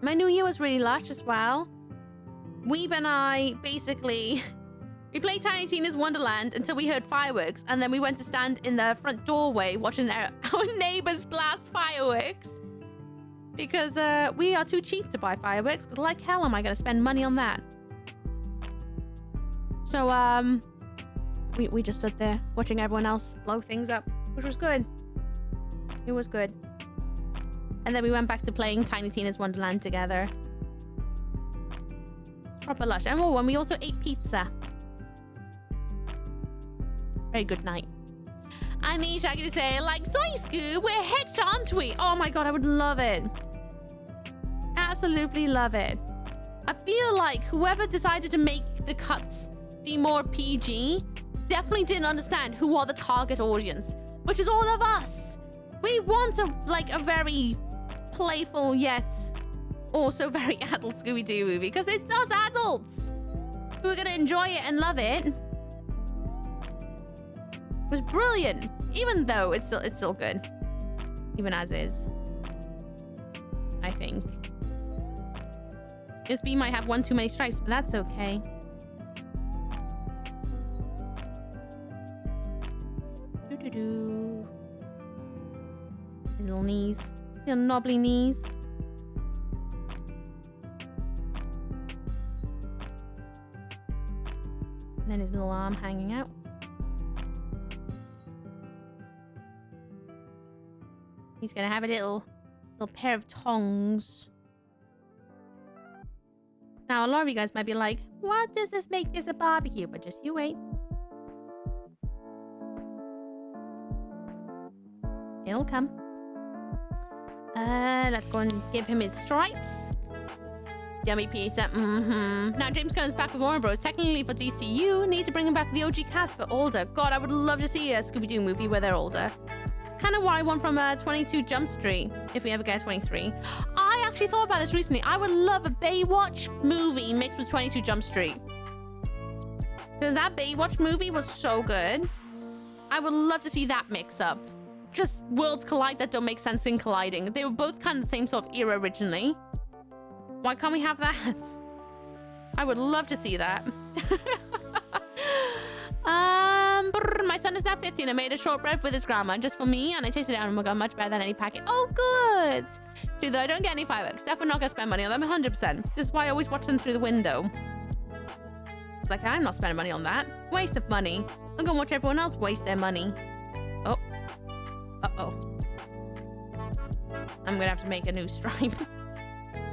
my New Year was really lush as well. Weeb and I basically... We played Tiny Tina's Wonderland until we heard fireworks, and then we went to stand in the front doorway watching our neighbors blast fireworks. Because we are too cheap to buy fireworks, because like hell am I going to spend money on that. So, we just stood there watching everyone else blow things up, which was good. It was good. And then we went back to playing Tiny Tina's Wonderland together. Proper lush. And oh, and we also ate pizza. Very good night. I need Shaggy to say, like, Soy Scoo, we're hecked, aren't we? Oh my god, I would love it. Absolutely love it. I feel like whoever decided to make the cuts be more PG definitely didn't understand who are the target audience, which is all of us. We want a very playful yet also very adult Scooby-Doo movie because it's us adults who are going to enjoy it and love it. It was brilliant, even though it's still good, even as is. I think this bee might have one too many stripes, but that's okay. Doo-doo-doo. His little knees, little knobbly knees. And then his little arm hanging out. He's gonna have a little pair of tongs. Now, a lot of you guys might be like, what does this make this a barbecue? But just you wait. It'll come. Let's go and give him his stripes. Yummy pizza. Now, James comes back with Warner Bros. Technically for DCU, need to bring him back for the OG cast, but older. God, I would love to see a Scooby-Doo movie where they're older. Kind of what I want from 22 Jump Street, if we ever get 23. I actually thought about this recently. I would love a Baywatch movie mixed with 22 Jump Street. Because that Baywatch movie was so good. I would love to see that mix up. Just worlds collide that don't make sense in colliding. They were both kind of the same sort of era originally. Why can't we have that? I would love to see that. My son is now 15 and made a shortbread with his grandma just for me, and I tasted it and it got much better than any packet. Oh, good. True, though, I don't get any fireworks. Definitely not gonna spend money on them, 100%. This is why I always watch them through the window. Like, I'm not spending money on that. Waste of money. I'm gonna watch everyone else waste their money. Oh. Uh-oh. I'm gonna have to make a new stripe.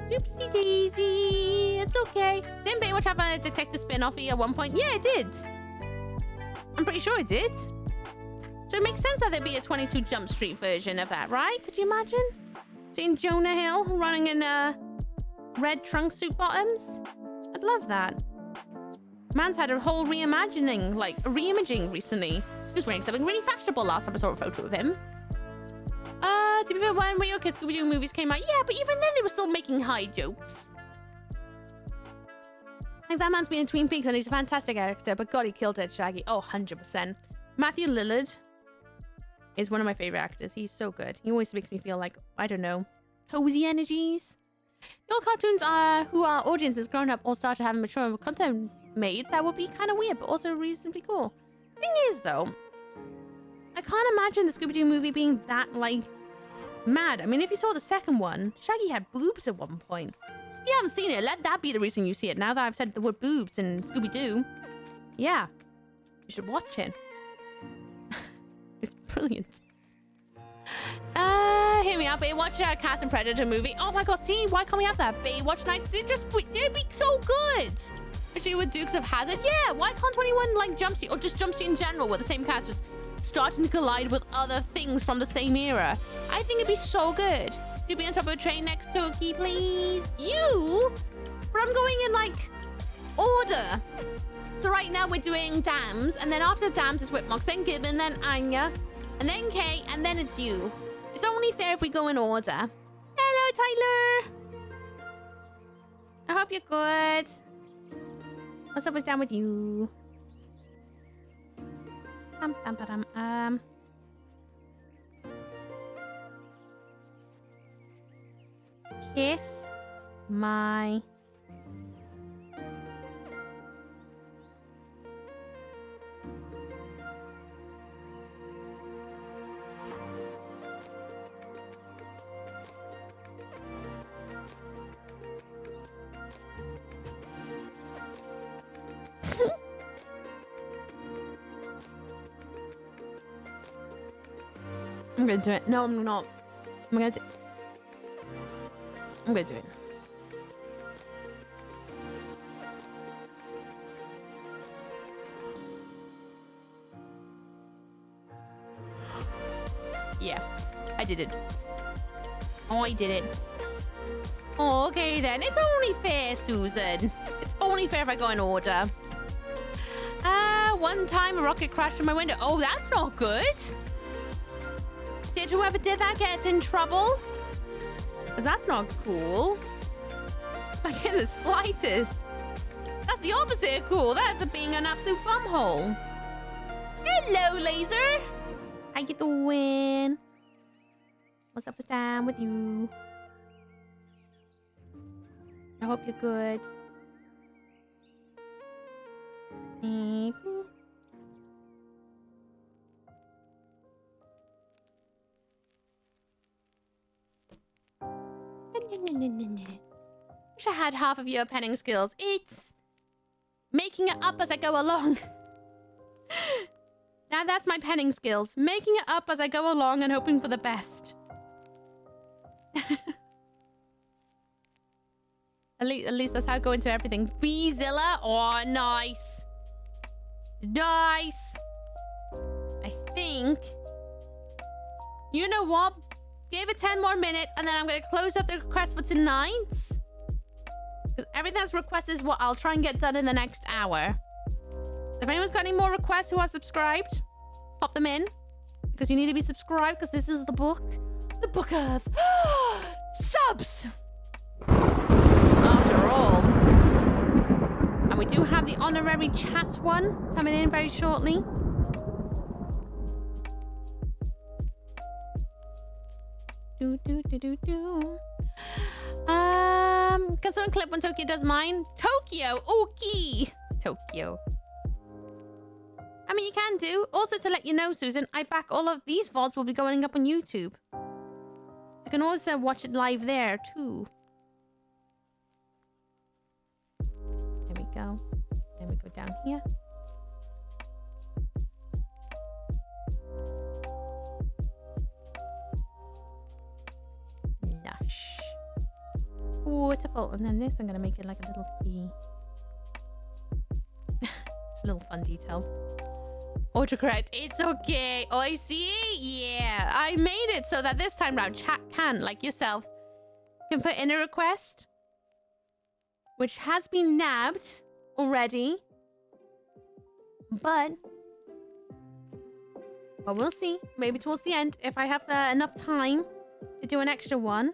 Oopsie daisy. It's okay. Didn't Baywatch have a detective spin-off at one point? Yeah, it did. I'm pretty sure it did. So it makes sense that there'd be a 22 Jump Street version of that, right? Could you imagine? Seeing Jonah Hill running in red trunk suit bottoms? I'd love that. Man's had a whole reimagining, like a reimaging recently. He was wearing something really fashionable last time I saw a photo of him. To be fair, when Real Kids Scooby-Doo movies came out, yeah, but even then they were still making high jokes. Like, that man's been in Twin Peaks and he's a fantastic actor, but God, he killed it, Shaggy. Oh, 100%. Matthew Lillard is one of my favorite actors. He's so good. He always makes me feel like, I don't know, cozy energies. The old cartoons who our audiences grown up all started having mature content made. That would be kind of weird, but also reasonably cool. Thing is, though, I can't imagine the Scooby-Doo movie being that, like, mad. I mean, if you saw the second one, Shaggy had boobs at one point. If you haven't seen it, let that be the reason you see it. Now that I've said the word boobs in Scooby-Doo, yeah, you should watch it. It's brilliant. Hear me Yeah, Baywatch, Cast and Predator movie. Oh my god, see, why can't we have that? Baywatch nights, it'd be so good. Especially with Dukes of Hazzard. Yeah, why can't anyone like Jumpsuit or just Jumpsuit in general with the same cast just starting to collide with other things from the same era? I think it'd be so good. You'd be on top of a train next to Ooky, please. You? But I'm going in like order. So right now we're doing Dams, and then after Dams is Whipmox, then Gibbon, then Anya, and then Kay, and then it's you. It's only fair if we go in order. Hello, Tyler. I hope you're good. What's up? What's down with you? Kiss my I'm gonna do it. No, I'm not. I'm gonna do it. Yeah, I did it. Oh, I did it. Oh, okay then. It's only fair, Susan. It's only fair if I go in order. One time a rocket crashed in my window. Oh, that's not good. Did whoever did that get in trouble? Because that's not cool. Like in the slightest. That's the opposite of cool. That's being an absolute bumhole. Hello, Laser. I get the win. What's up, Stan, with you? I hope you're good. Wish I had half of your penning skills. It's making it up as I go along. Now that's my penning skills. Making it up as I go along and hoping for the best. At least that's how I go into everything. Beezilla. Oh, nice. Nice. I think... You know what? Give it 10 more minutes and then I'm going to close up the request for tonight. Because everything that's requested is what I'll try and get done in the next hour. If anyone's got any more requests who are subscribed, pop them in. Because you need to be subscribed because this is the book. The book of subs. After all. And we do have the honorary chat one coming in very shortly. Can someone clip when Tokyo does mine? Tokyo! Ooky! Tokyo. I mean, you can do. Also, to let you know, Susan, I back all of these VODs will be going up on YouTube. You can also watch it live there, too. There we go. Then we go down here. Lush. Waterfall. And then this, I'm going to make it like a little bee. It's a little fun detail. Autocorrect. It's okay. Oh, I see. Yeah. I made it so that this time round, chat can, like yourself, can put in a request, which has been nabbed already. But we'll see. Maybe towards the end, if I have enough time to do an extra one,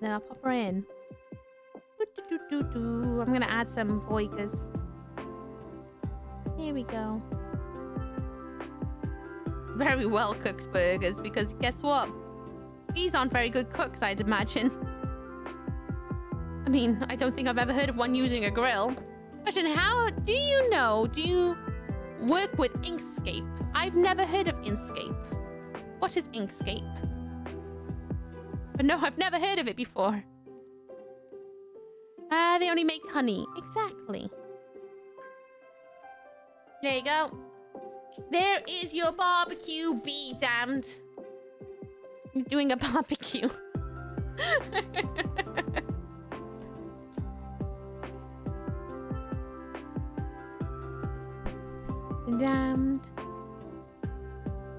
then I'll pop her in. I'm going to add some boikas. Here we go. Very well cooked burgers, because guess what? These aren't very good cooks, I'd imagine. I mean, I don't think I've ever heard of one using a grill. Question, how do you know? Do you work with Inkscape? I've never heard of Inkscape. What is Inkscape? But no, I've never heard of it before. They only make honey. Exactly. There you go. There is your barbecue, be damned. doing a barbecue. Damned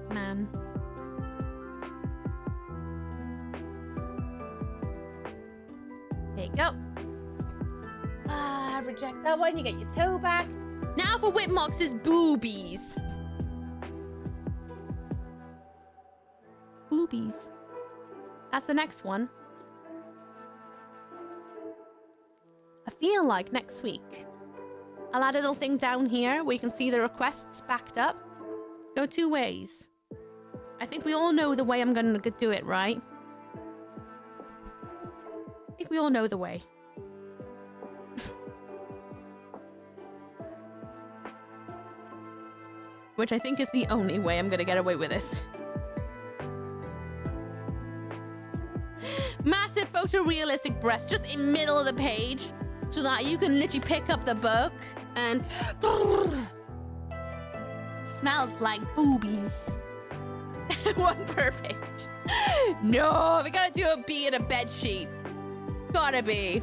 man. There you go. Reject that one. You get your toe back. Now for Whitmox's boobies. Boobies. That's the next one. I feel like next week I'll add a little thing down here where you can see the requests backed up. Go two ways. I think we all know the way I'm gonna do it, right? I think we all know the way. Which I think is the only way I'm gonna get away with this. Massive photorealistic breast just in middle of the page so that you can literally pick up the book and smells like boobies. One per page. No, we gotta do a bee in a bed sheet. Gotta be.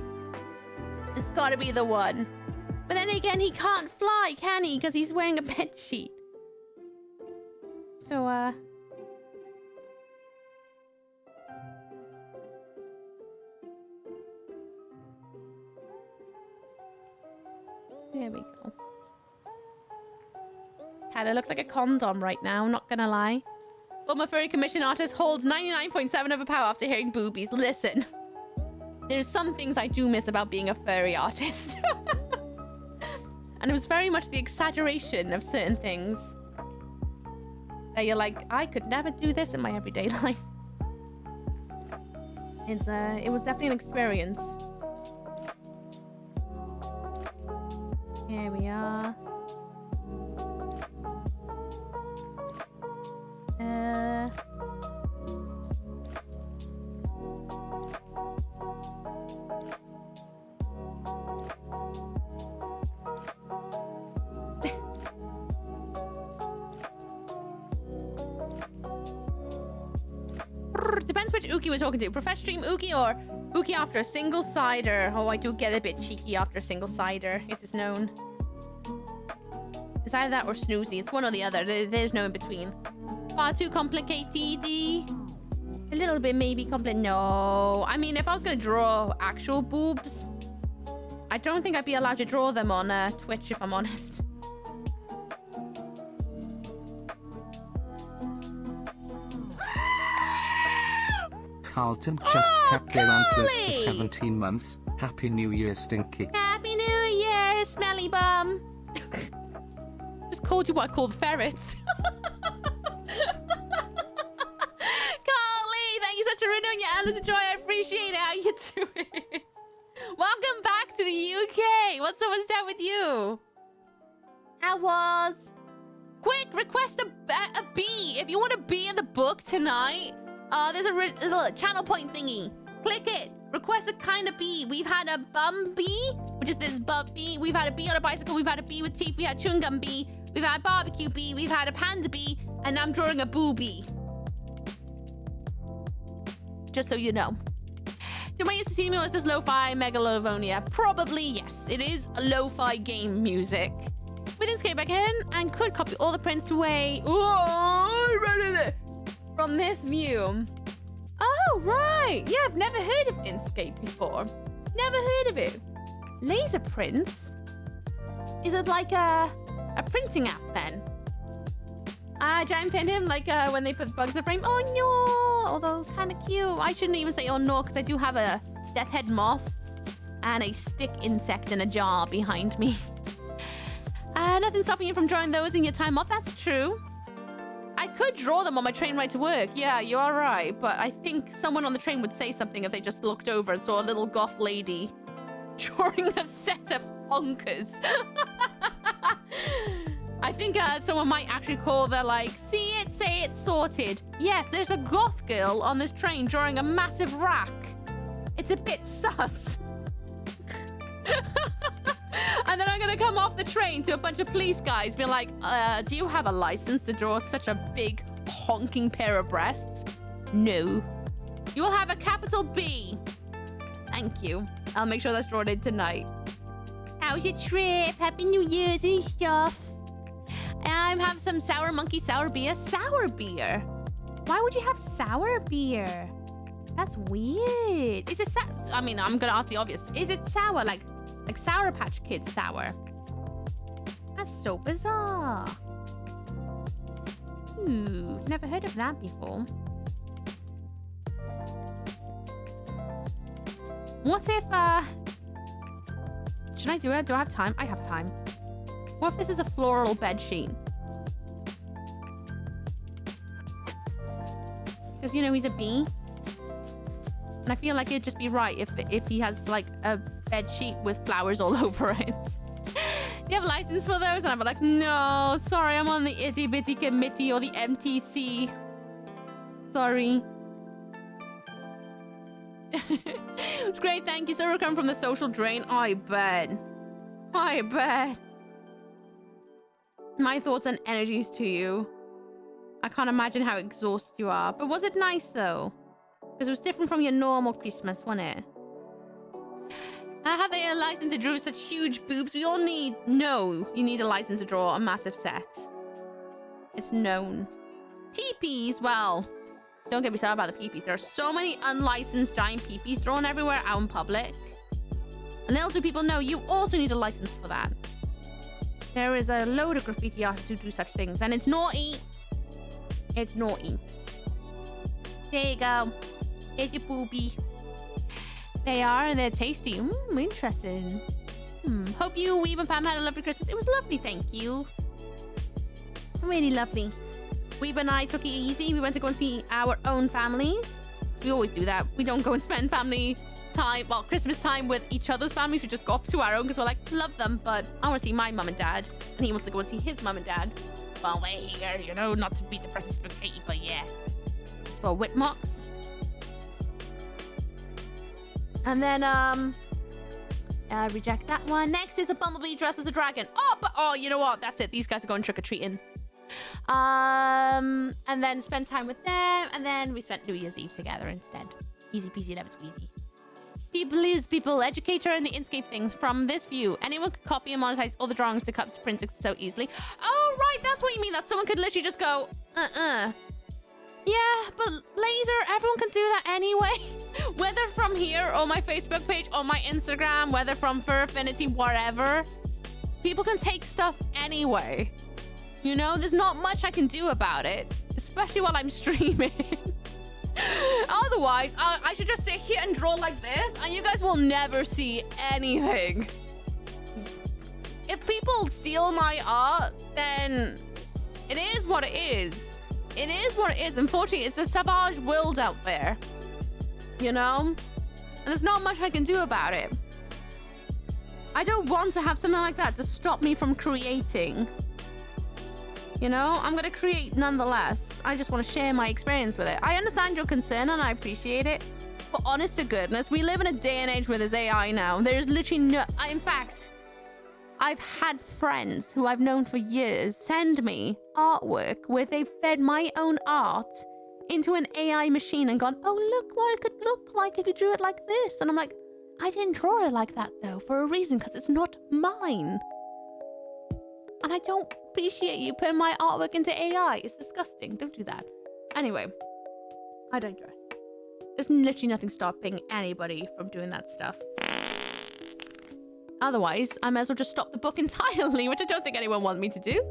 It's gotta be the one. But then again, he can't fly, can he? Because he's wearing a bed sheet. So, there we go. Kinda looks like a condom right now, not gonna lie. Former furry commission artist holds 99.7 of a power after hearing boobies. Listen, there's some things I do miss about being a furry artist. And it was very much the exaggeration of certain things. That you're like, I could never do this in my everyday life. It was definitely an experience. Here we are. Depends which Ooky we're talking to. Professional Stream Ooky or Ooky after a single cider. Oh, I do get a bit cheeky after a single cider. It is known. It's either that or snoozy. It's one or the other. There's no in between. Far too complicated. A little bit maybe complicated. No. I mean, if I was going to draw actual boobs, I don't think I'd be allowed to draw them on Twitch, if I'm honest. Carlton just kept their antlers for 17 months. Happy New Year, Stinky. Happy New Year, smelly bum. Just called you what I called ferrets. Carly, thank you so much for renewing your endless joy. I appreciate it. How you doing? Welcome back to the UK. What's so much down with you? I was. Quick, request a bee. If you want a bee in the book tonight, there's a little channel point thingy. Click it. Request a kind of bee. We've had a bum bee, which is this bum bee. We've had a bee on a bicycle. We've had a bee with teeth. We had chewing gum bee. We've had a barbecue bee. We've had a panda bee. And I'm drawing a boo bee. Just so you know. Do I used to see me as this lo-fi megalophonia? Probably yes. It is a lo-fi game music. Within skate back in and could copy all the prints away. From this view. Oh, right. Yeah, I've never heard of Inkscape before. Never heard of it. Laser prints? Is it like a printing app then? I giant pinned him like when they put bugs in the frame. Oh no! Although kind of cute. I shouldn't even say oh no because I do have a death head moth and a stick insect in a jar behind me. Nothing stopping you from drawing those in your time off. That's true. I could draw them on my train ride to work. Yeah, you are right. But I think someone on the train would say something if they just looked over and saw a little goth lady drawing a set of honkers. I think someone might actually call their like, see it, say it, sorted. Yes, there's a goth girl on this train drawing a massive rack. It's a bit sus. And then I'm gonna come off the train to a bunch of police guys being like, do you have a license to draw such a big honking pair of breasts? No. You will have a capital B. Thank you. I'll make sure that's drawn in tonight. How's your trip? Happy New Year's and stuff. I have some sour monkey sour beer. Sour beer? Why would you have sour beer? That's weird. Is it I mean, I'm gonna ask the obvious. Is it sour? Like Sour Patch Kids sour? That's so bizarre. Ooh, never heard of that before. What if, should I do it? Do I have time? I have time. What if this is a floral bed sheet? Because, you know, he's a bee. And I feel like it'd just be right if he has, like, a bed sheet with flowers all over it. Do you have a license for those? And I'm like, no, sorry, I'm on the itty bitty committee or the MTC. Sorry. It's great, thank you. So we're coming from the social drain. I bet. I bet. My thoughts and energies to you. I can't imagine how exhausted you are. But was it nice, though? Because it was different from your normal Christmas, wasn't it? I have a license to draw such huge boobs. We all need... No, you need a license to draw a massive set. It's known. Peepees, well... Don't get me started about the peepees. There are so many unlicensed giant peepees drawn everywhere out in public. And little do people know, you also need a license for that. There is a load of graffiti artists who do such things, and it's naughty. It's naughty. There you go. Here's your boobie. They are, and they're tasty. Interesting. Hope you, Weeb and Pam, had a lovely Christmas. It was lovely, thank you. Really lovely. Weeb and I took it easy. We went to go and see our own families. So we always do that. We don't go and spend family time, well, Christmas time with each other's families. We just go off to our own because we're like, love them, but I want to see my mum and dad. And he wants to go and see his mum and dad. Well, they're here, you know, not to be depressing spaghetti, but yeah. It's for Whitmocks. And then, reject that one. Next is a bumblebee dressed as a dragon. Oh, you know what? That's it. These guys are going trick-or-treating. And then spend time with them, and then we spent New Year's Eve together instead. Easy peasy, never squeezy. People, educator and the Inkscape things from this view. Anyone could copy and monetize all the drawings to cups printed so easily. Oh, right, that's what you mean. That someone could literally just go, Yeah, but laser, everyone can do that anyway. Whether from here or my Facebook page or my Instagram, whether from Fur Affinity, whatever. People can take stuff anyway. You know, there's not much I can do about it, especially while I'm streaming. Otherwise, I should just sit here and draw like this, and you guys will never see anything. If people steal my art, then it is what it is. It is what it is. Unfortunately, it's a savage world out there. You know? And there's not much I can do about it. I don't want to have something like that to stop me from creating. You know, I'm going to create nonetheless. I just want to share my experience with it. I understand your concern and I appreciate it. But honest to goodness, we live in a day and age where there's AI now. There's literally no... In fact, I've had friends who I've known for years send me artwork where they've fed my own art into an AI machine and gone, oh, look what it could look like if you drew it like this. And I'm like, I didn't draw it like that, though, for a reason, because it's not mine. And I don't appreciate you putting my artwork into AI. It's disgusting. Don't do that. Anyway, I digress. There's literally nothing stopping anybody from doing that stuff. Otherwise, I might as well just stop the book entirely, which I don't think anyone wants me to do.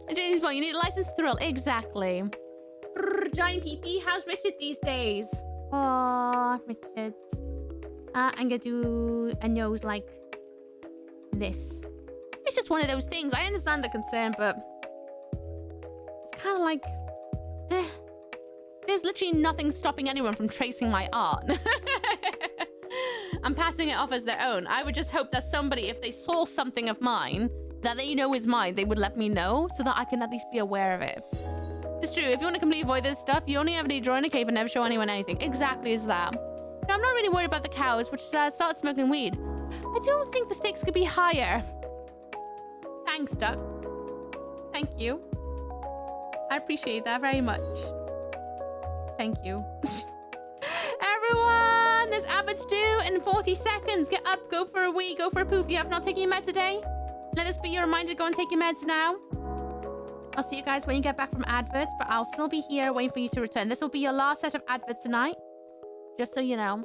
And James Bond, you need a license to thrill. Exactly. Giant PP, how's Richard these days? Oh, Richard. I'm gonna do a nose like this. It's just one of those things. I understand the concern, but it's kind of like, there's literally nothing stopping anyone from tracing my art. I'm passing it off as their own. I would just hope that somebody, if they saw something of mine that they know is mine, they would let me know so that I can at least be aware of it. It's true. If you want to completely avoid this stuff, you only ever need to draw in a cave and never show anyone anything. Exactly is that. No, I'm not really worried about the cows, which started smoking weed. I don't think the stakes could be higher. Thanks, Duck. Thank you. I appreciate that very much. Thank you. Everyone, there's adverts due in 40 seconds. Get up, go for a wee, go for a poof. You have not taken your meds today? Let this be your reminder to go and take your meds now. I'll see you guys when you get back from adverts, but I'll still be here waiting for you to return. This will be your last set of adverts tonight, just so you know.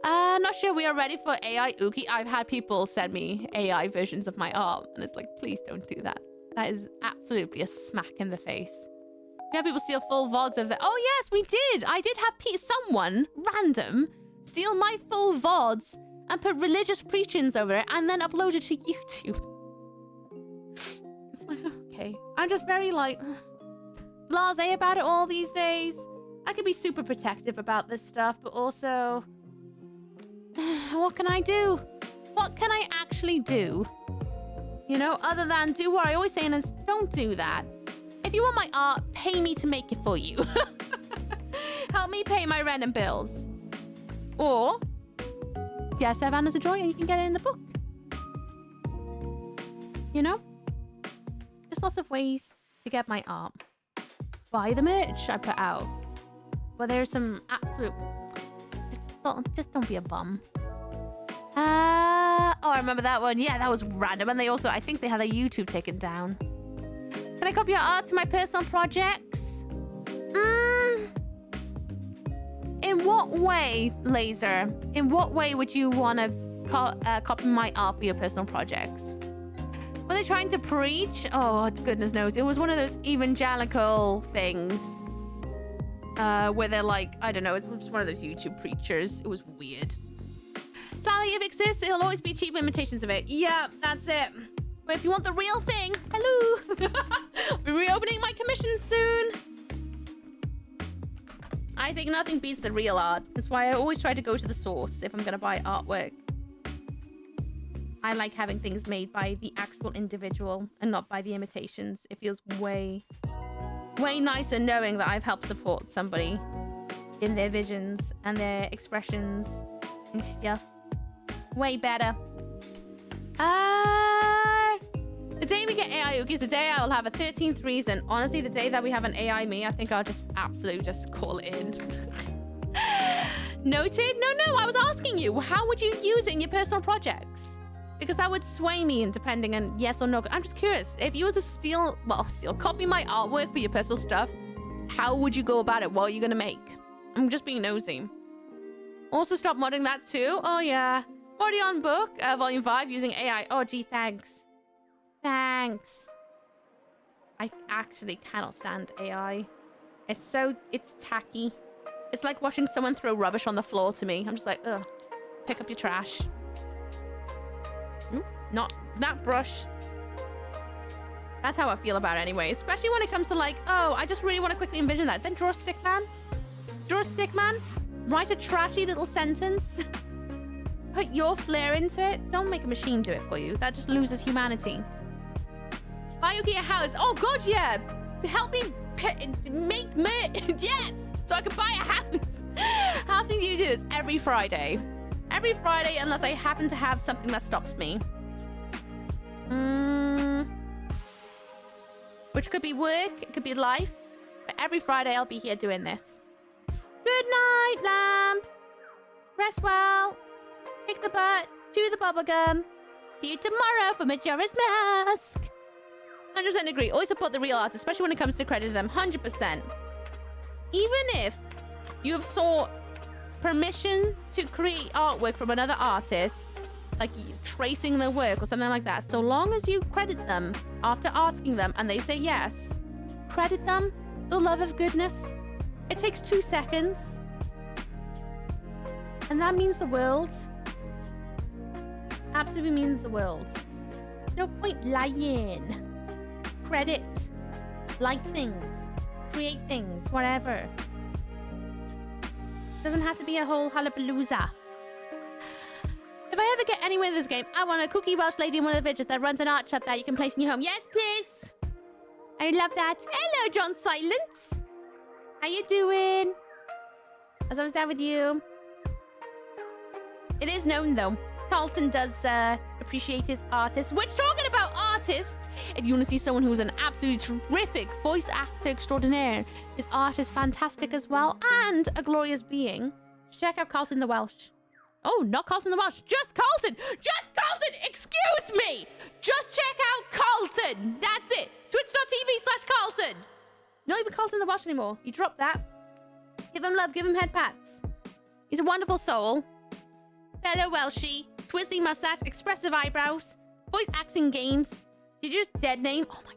Not sure we are ready for AI Ooky. I've had people send me AI versions of my art, and it's like, please don't do that. That is absolutely a smack in the face. We had people steal full VODs of the... Oh, yes, we did. I did have someone random steal my full VODs and put religious preachings over it and then upload it to YouTube. It's like, okay. I'm just very, like, blasé about it all these days. I could be super protective about this stuff, but also... what can I do? What can I actually do? You know, other than do what I always say is don't do that. If you want my art, pay me to make it for you. Help me pay my rent and bills. Or, yes, Evan is a drawing and you can get it in the book. You know? There's lots of ways to get my art. Buy the merch I put out. But there's some absolute... Just don't be a bum. Oh, I remember that one. Yeah, that was random. And they also, I think they had their YouTube taken down. Can I copy your art to my personal projects? In what way, Laser? In what way would you want to copy my art for your personal projects? Were they trying to preach? Oh, goodness knows. It was one of those evangelical things. Where they're like, I don't know, it's just one of those YouTube preachers. It was weird. Sally, if it exists, it'll always be cheap imitations of it. Yeah, that's it. But if you want the real thing, hello. I'll be reopening my commission soon. I think nothing beats the real art. That's why I always try to go to the source if I'm going to buy artwork. I like having things made by the actual individual and not by the imitations. It feels way nicer knowing that I've helped support somebody in their visions and their expressions and stuff. Way better. The day we get AI Ooky is the day I will have a 13th reason. Honestly, the day that we have an AI me, I think I'll just absolutely just call it in. Noted? No, I was asking you, how would you use it in your personal projects? Because that would sway me in depending on yes or no. I'm just curious. If you were to copy my artwork for your personal stuff, how would you go about it? What are you going to make? I'm just being nosy. Also, stop modding that too. Oh, yeah. Already on book, volume 5, using AI. Oh, gee, thanks. Thanks. I actually cannot stand AI. It's tacky. It's like watching someone throw rubbish on the floor to me. I'm just like, ugh. Pick up your trash. Not that brush. That's how I feel about it anyway. Especially when it comes to like, oh, I just really want to quickly envision that. Then draw a stick man. Draw a stick man. Write a trashy little sentence. Put your flair into it. Don't make a machine do it for you. That just loses humanity. Buy Ooky a house. Oh god, yeah. Help me make yes, so I can buy a house. How often do you do this? Every Friday. Every Friday, unless I happen to have something that stops me. Which could be work, it could be life. But every Friday, I'll be here doing this. Good night, lamp. Rest well. Kick the butt. Chew the bubblegum. See you tomorrow for Majora's Mask. 100% agree. Always support the real artists, especially when it comes to credit them. 100%. Even if you have sought permission to create artwork from another artist, like tracing their work or something like that, so long as you credit them after asking them and they say yes, credit them. The love of goodness. It takes 2 seconds. And that means the world. Absolutely means the world. There's no point lying. Credit. Like things. Create things. Whatever. Doesn't have to be a whole hullabalooza. If I ever get anywhere in this game, I want a cookie Welsh lady in one of the villages that runs an art shop that you can place in your home. Yes, please. I love that. Hello, John Silence. How you doing? As I was down with you. It is known, though, Carlton does appreciate his artists. Which, talking about artists, if you want to see someone who's an absolutely terrific voice actor extraordinaire, his art is fantastic as well, and a glorious being, check out Carlton the Welsh. Oh, not Carlton the Welsh, just Carlton! Just Carlton! Excuse me! Just check out Carlton! That's it! Twitch.tv/Carlton! Not even Carlton the Welsh anymore. You dropped that. Give him love, give him head pats. He's a wonderful soul. Fellow Welshie, twisty mustache, expressive eyebrows, voice acting games. Did you just dead name? Oh my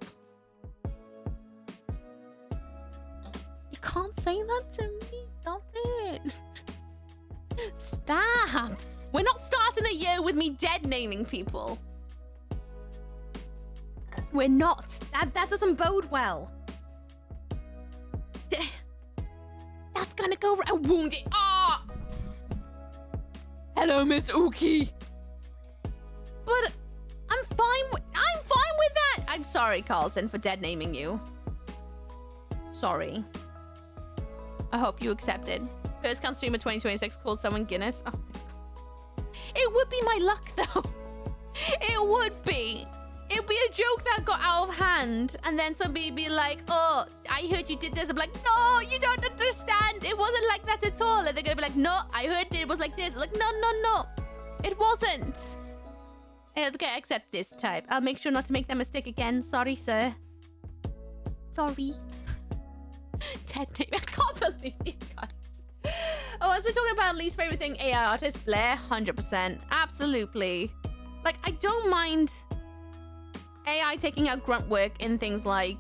god. You can't say that to me. Stop it. Stop. We're not starting the year with me dead naming people. We're not. That doesn't bode well. That's gonna go wounded. Ah! Hello, Miss Ooky. But I'm fine with that. I'm sorry, Carlton, for dead naming you. Sorry. I hope you accepted. First count streamer 2026 calls someone Guinness. Oh my god. It would be my luck though. It would be. It'd be a joke that got out of hand, and then somebody be like, oh, I heard you did this. I'm like, no, you don't understand. It wasn't like that at all. And they're gonna be like, no, I heard it was like this. I'm like, no. It wasn't. Okay, accept this type. I'll make sure not to make that mistake again. Sorry, sir. Sorry. Dead name. I can't believe you guys. Oh, as we're talking about least favorite thing, AI artist, Blair, 100%. Absolutely. Like, I don't mind AI taking out grunt work in things like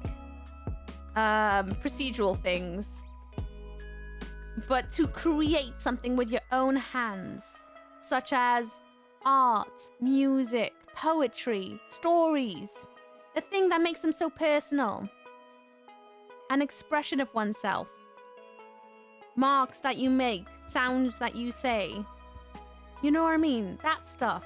procedural things. But to create something with your own hands, such as art, music, poetry, stories, the thing that makes them so personal, an expression of oneself, marks that you make, sounds that you say, you know what I mean? That stuff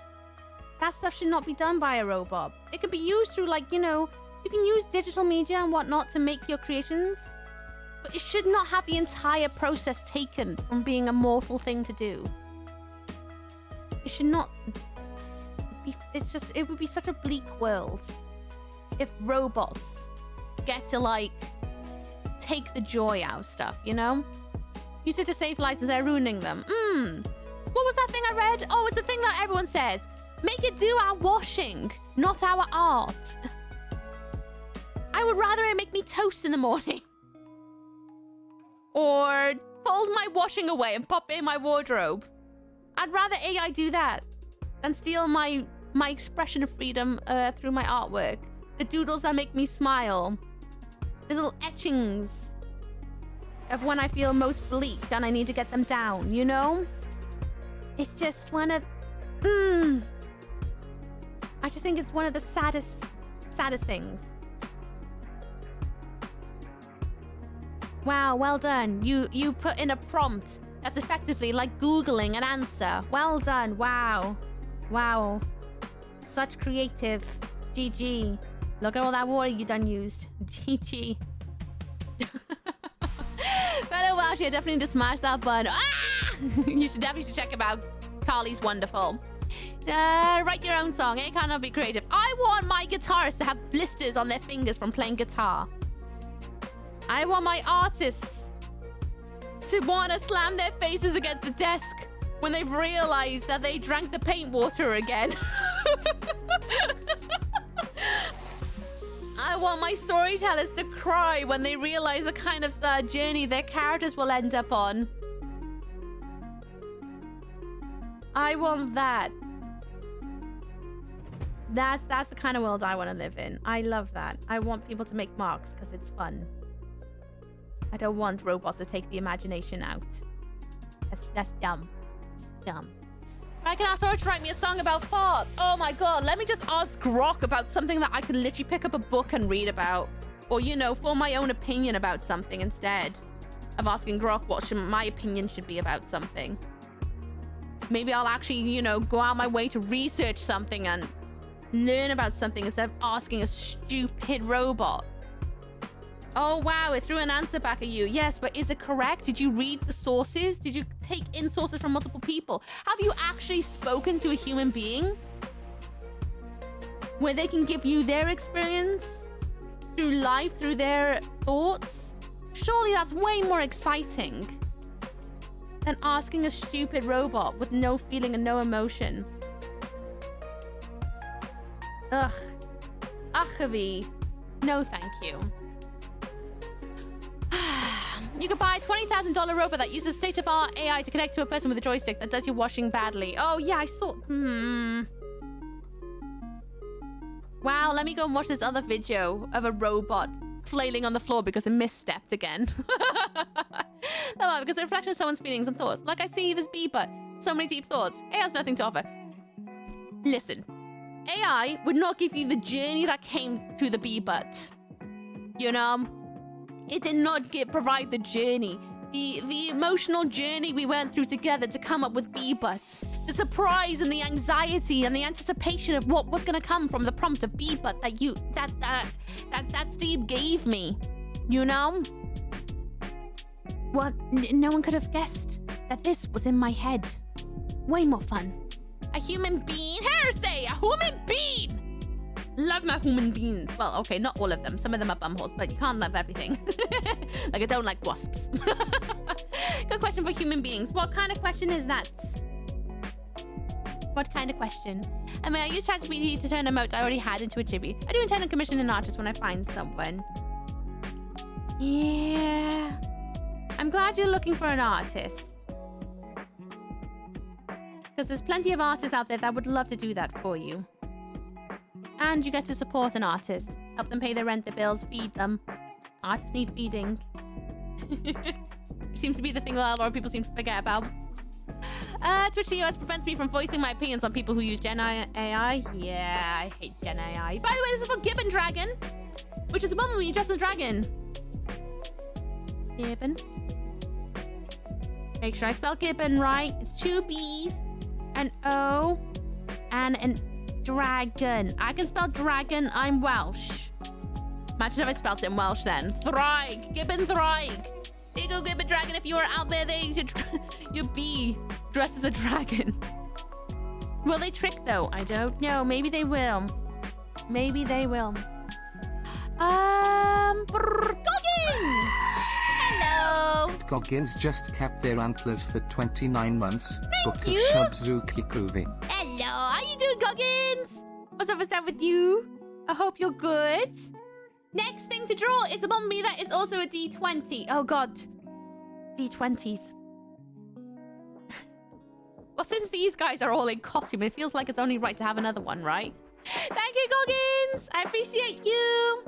should not be done by a robot. It can be used through, like, you know, you can use digital media and whatnot to make your creations, but it should not have the entire process taken from being a mortal thing to do. It should not be, it would be such a bleak world if robots get to, like, take the joy out of stuff, you know? Use it to save lives instead of ruining them. What was that thing I read? Oh, it's the thing that everyone says. Make it do our washing, not our art. I would rather it make me toast in the morning. Or fold my washing away and pop it in my wardrobe. I'd rather AI do that than steal my expression of freedom through my artwork. The doodles that make me smile. The little etchings of when I feel most bleak and I need to get them down, you know? It's just one of... I just think it's one of the saddest things. Wow, well done. You put in a prompt that's effectively like Googling an answer. Well done. Wow. Such creative. GG. Look at all that water you done used. GG. Fellow Welsh, I definitely need to smash that button. Ah! You should definitely check him out. Carly's wonderful. Write your own song. It cannot be creative. I want my guitarists to have blisters on their fingers from playing guitar. I want my artists to want to slam their faces against the desk when they've realized that they drank the paint water again. I want my storytellers to cry when they realize the kind of journey their characters will end up on. I want that. That's the kind of world I want to live in. I love that. I want people to make marks because it's fun. I don't want robots to take the imagination out. That's dumb. It's dumb. I can ask her to write me a song about farts. Oh my god, let me just ask Grok about something that I could literally pick up a book and read about. Or, you know, form my own opinion about something instead of asking Grok what my opinion should be about something. Maybe I'll actually, you know, go out my way to research something and learn about something instead of asking a stupid robot. Oh, wow, it threw an answer back at you. Yes, but is it correct? Did you read the sources? Did you take in sources from multiple people? Have you actually spoken to a human being? Where they can give you their experience through life, through their thoughts? Surely that's way more exciting than asking a stupid robot with no feeling and no emotion. Ugh. Achavi. No, thank you. You could buy a $20,000 robot that uses state-of-the-art AI to connect to a person with a joystick that does your washing badly. Oh, yeah, I saw... Wow, let me go and watch this other video of a robot flailing on the floor because it misstepped again. No, because it's a reflection of someone's feelings and thoughts. Like I see this bee butt. So many deep thoughts. AI has nothing to offer. Listen. AI would not give you the journey that came through the bee butt. You know? It did not provide the journey. The emotional journey we went through together to come up with bee butts. The surprise and the anxiety and the anticipation of what was gonna come from the prompt of bee butt that Steve gave me. You know? What? No one could have guessed that this was in my head. Way more fun. A human being? Heresy! A human being! Love my human beings. Well, okay, not all of them. Some of them are bumholes, but you can't love everything. Like I don't like wasps. Good question for human beings. What kind of question is that? What kind of question? I mean, I use ChatGPT to turn a emote I already had into a chibi. I do intend on commissioning an artist when I find someone. Yeah. I'm glad you're looking for an artist. Because there's plenty of artists out there that would love to do that for you. And you get to support an artist. Help them pay their rent, their bills, feed them. Artists need feeding. Seems to be the thing that a lot of people seem to forget about. Twitch US prevents me from voicing my opinions on people who use Gen AI. Yeah, I hate Gen AI. By the way, this is for Gibbon Dragon, which is a bummer when you dress as a dragon. Gibbon. Make sure I spell Gibbon right. It's 2 B's, an O, and an dragon. I can spell dragon. I'm Welsh. Imagine if I spelled it in Welsh then. Thraig. Gibbon Thraig. There you go, Gibbon Dragon. If you are out there, your bee dressed as a dragon. Will they trick though? I don't know. Maybe they will. Maybe they will. Goggins! Hello! Goggins just kept their antlers for 29 months. Thank Book you. of Shubzuki Groovy. Hello, how you doing, Goggins? What's up with that with you? I hope you're good. Next thing to draw is a bumblebee that is also a D20. Oh god. D20s. Well, since these guys are all in costume, it feels like it's only right to have another one, right? Thank you, Goggins! I appreciate you!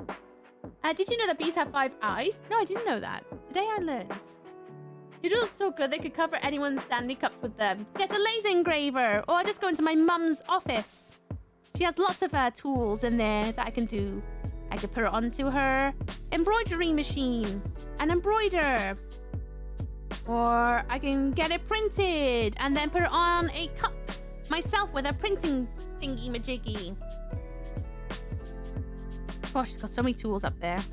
Did you know that bees have 5 eyes? No, I didn't know that. Today I learned. It was so good they could cover anyone's Stanley Cups with them. Get a laser engraver, or just go into my mum's office. She has lots of tools in there that I can do. I could put it onto her embroidery machine and embroider. Or I can get it printed and then put it on a cup myself with a printing thingy majiggy. Gosh, she's got so many tools up there.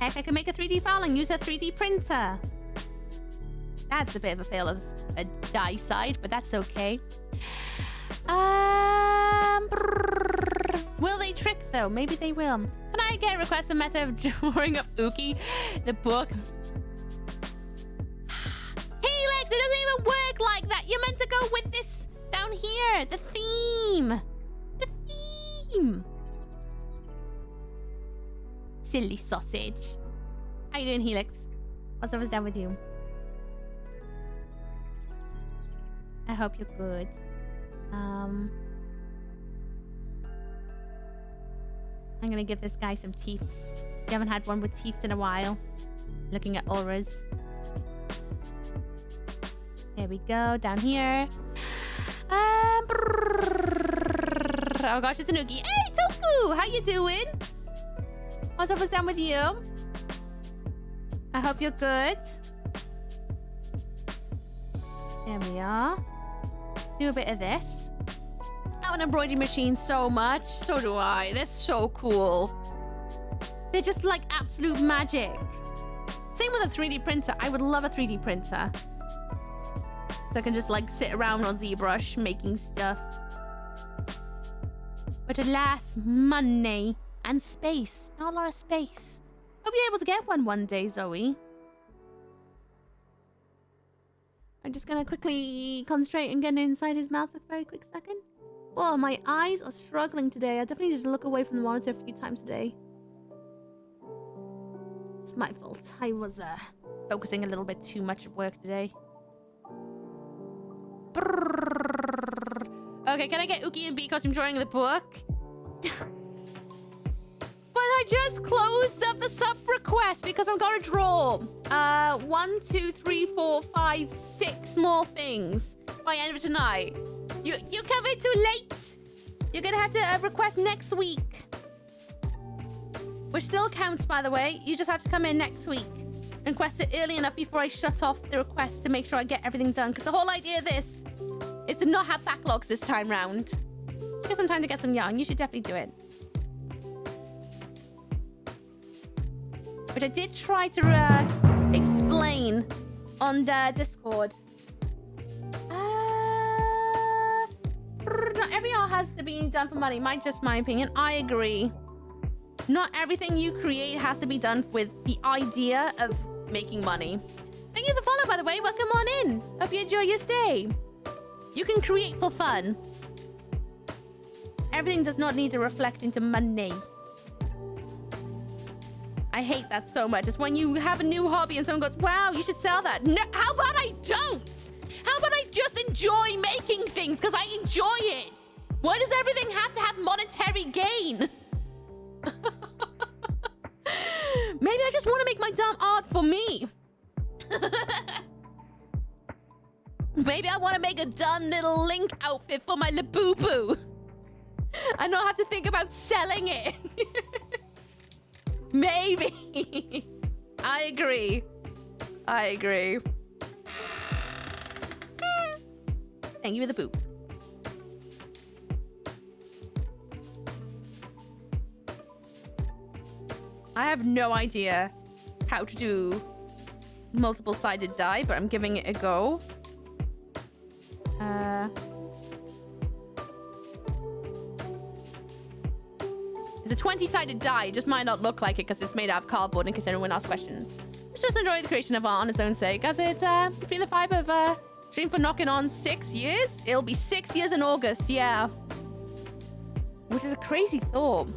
Heck, I can make a 3D file and use a 3D printer. That's a bit of a fail of a die side, but that's okay. Will they trick though? Maybe they will. Can I get a request a meta of drawing up Ooky, the book? Helix, it doesn't even work like that. You're meant to go with this down here. The theme. The theme. Silly sausage. How you doing, Helix? What's up with you? I hope you're good. I'm gonna give this guy some teeths. You haven't had one with teeths in a while. Looking at auras. There we go, down here. Oh gosh, it's an Ooky. Hey, Toku! How you doing? What's up with you? I hope you're good. There we are. Do a bit of this. I have an embroidery machine so much. So do I. That's so cool. They're just like absolute magic. Same with a 3D printer. I would love a 3D printer. So I can just like sit around on ZBrush making stuff. But alas, money and space. Not a lot of space. Hope you're able to get one day, Zoe. I'm just gonna quickly concentrate and get inside his mouth for a very quick second. Oh, my eyes are struggling today. I definitely need to look away from the monitor a few times a day. It's my fault. I was focusing a little bit too much at work today. Okay, can I get Ooky and B costume drawing in the book? But I just closed up the sub request because I'm gonna draw 1, 2, 3, 4, 5, 6 more things by end of tonight. You come in too late. You're gonna have to request next week. Which still counts, by the way. You just have to come in next week. Request it early enough before I shut off the request to make sure I get everything done. Because the whole idea of this is to not have backlogs this time round. Get some time to get some yarn. You should definitely do it. Which I did try to explain on the Discord. Not every art has to be done for money. Mine's just my opinion. I agree. Not everything you create has to be done with the idea of making money. Thank you for the follow, by the way. Welcome on in. Hope you enjoy your stay. You can create for fun. Everything does not need to reflect into money. I hate that so much. It's when you have a new hobby and someone goes, wow, you should sell that. No, how about I don't? How about I just enjoy making things because I enjoy it? Why does everything have to have monetary gain? Maybe I just want to make my dumb art for me. Maybe I want to make a dumb little Link outfit for my Labubu. And not have to think about selling it. Maybe. I agree. I agree. Thank you for the poop. I have no idea how to do multiple-sided die, but I'm giving it a go. It's a 20-sided die. It just might not look like it because it's made out of cardboard in case anyone asks questions. Let's just enjoy the creation of art on its own sake, as it's been the vibe of stream for knocking on 6 years. It'll be 6 years in August, yeah. Which is a crazy thought.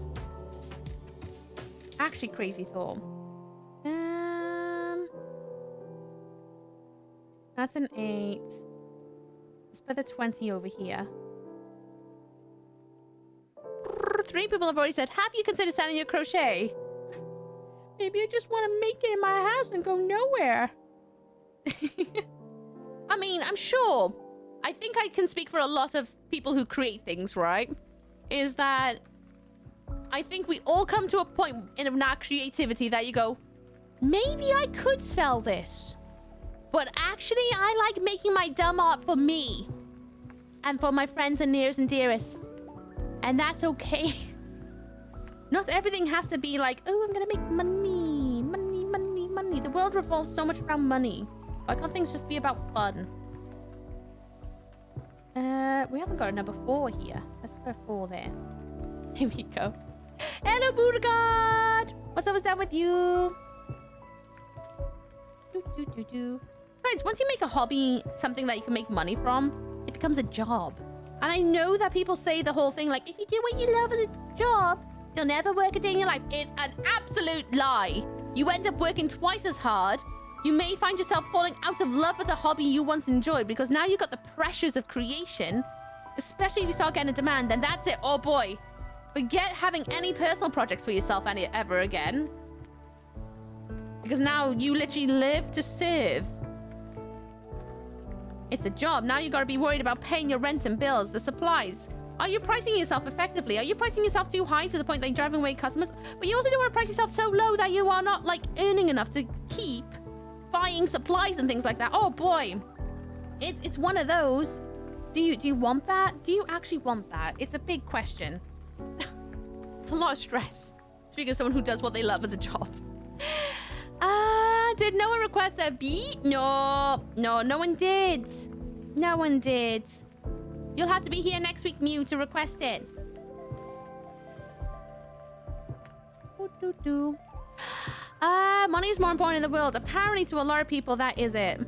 Actually crazy thought. That's an 8. Let's put the 20 over here. 3 people have already said, have you considered selling your crochet? Maybe I just want to make it in my house and go nowhere. I mean, I'm sure. I think I can speak for a lot of people who create things, right? Is that I think we all come to a point in our creativity that you go, maybe I could sell this. But actually, I like making my dumb art for me. And for my friends and nearest and dearest. And that's okay. Not everything has to be like, oh, I'm gonna make money. Money, money, money. The world revolves so much around money. Why can't things just be about fun? We haven't got a number 4 here. Let's put a 4 there. Here we go. Hello, Burgard! What's up, what's down with you? Besides, once you make a hobby something that you can make money from, it becomes a job. And I know that people say the whole thing, like, if you do what you love as a job, you'll never work a day in your life. It's an absolute lie. You end up working twice as hard. You may find yourself falling out of love with a hobby you once enjoyed because now you've got the pressures of creation, especially if you start getting a demand, then that's it. Oh boy. Forget having any personal projects for yourself ever again. Because now you literally live to serve. It's a job. Now you gotta be worried about paying your rent and bills, the supplies. Are you pricing yourself effectively? Are you pricing yourself too high to the point that you're driving away customers? But you also don't want to price yourself so low that you are not like earning enough to keep buying supplies and things like that. Oh boy. It's one of those. Do you want that? Do you actually want that? It's a big question. It's a lot of stress. Speaking of someone who does what they love as a job. Did no one request a beat? No, no one did. No one did. You'll have to be here next week, Mew, to request it. Money is more important in the world. Apparently, to a lot of people, that is it.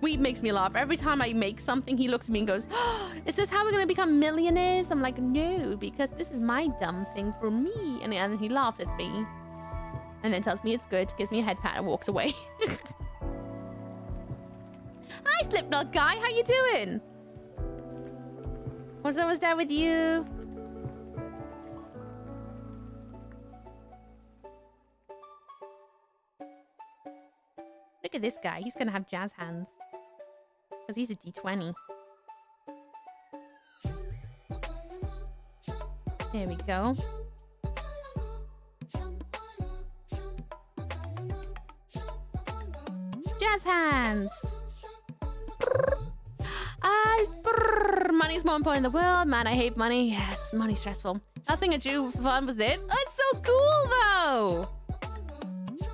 Weeb makes me laugh. Every time I make something, he looks at me and goes, oh, is this how we're going to become millionaires? I'm like, no, because this is my dumb thing for me. And then he laughs at me. And then tells me it's good, gives me a head pat and walks away. Hi, Slipknot guy. How you doing? What's almost there with you? Look at this guy. He's going to have jazz hands. Because he's a D20. There we go. Jazz hands. Money's more important in the world. Man, I hate money. Yes, money's stressful. Last thing I drew for fun was this. Oh, it's so cool, though.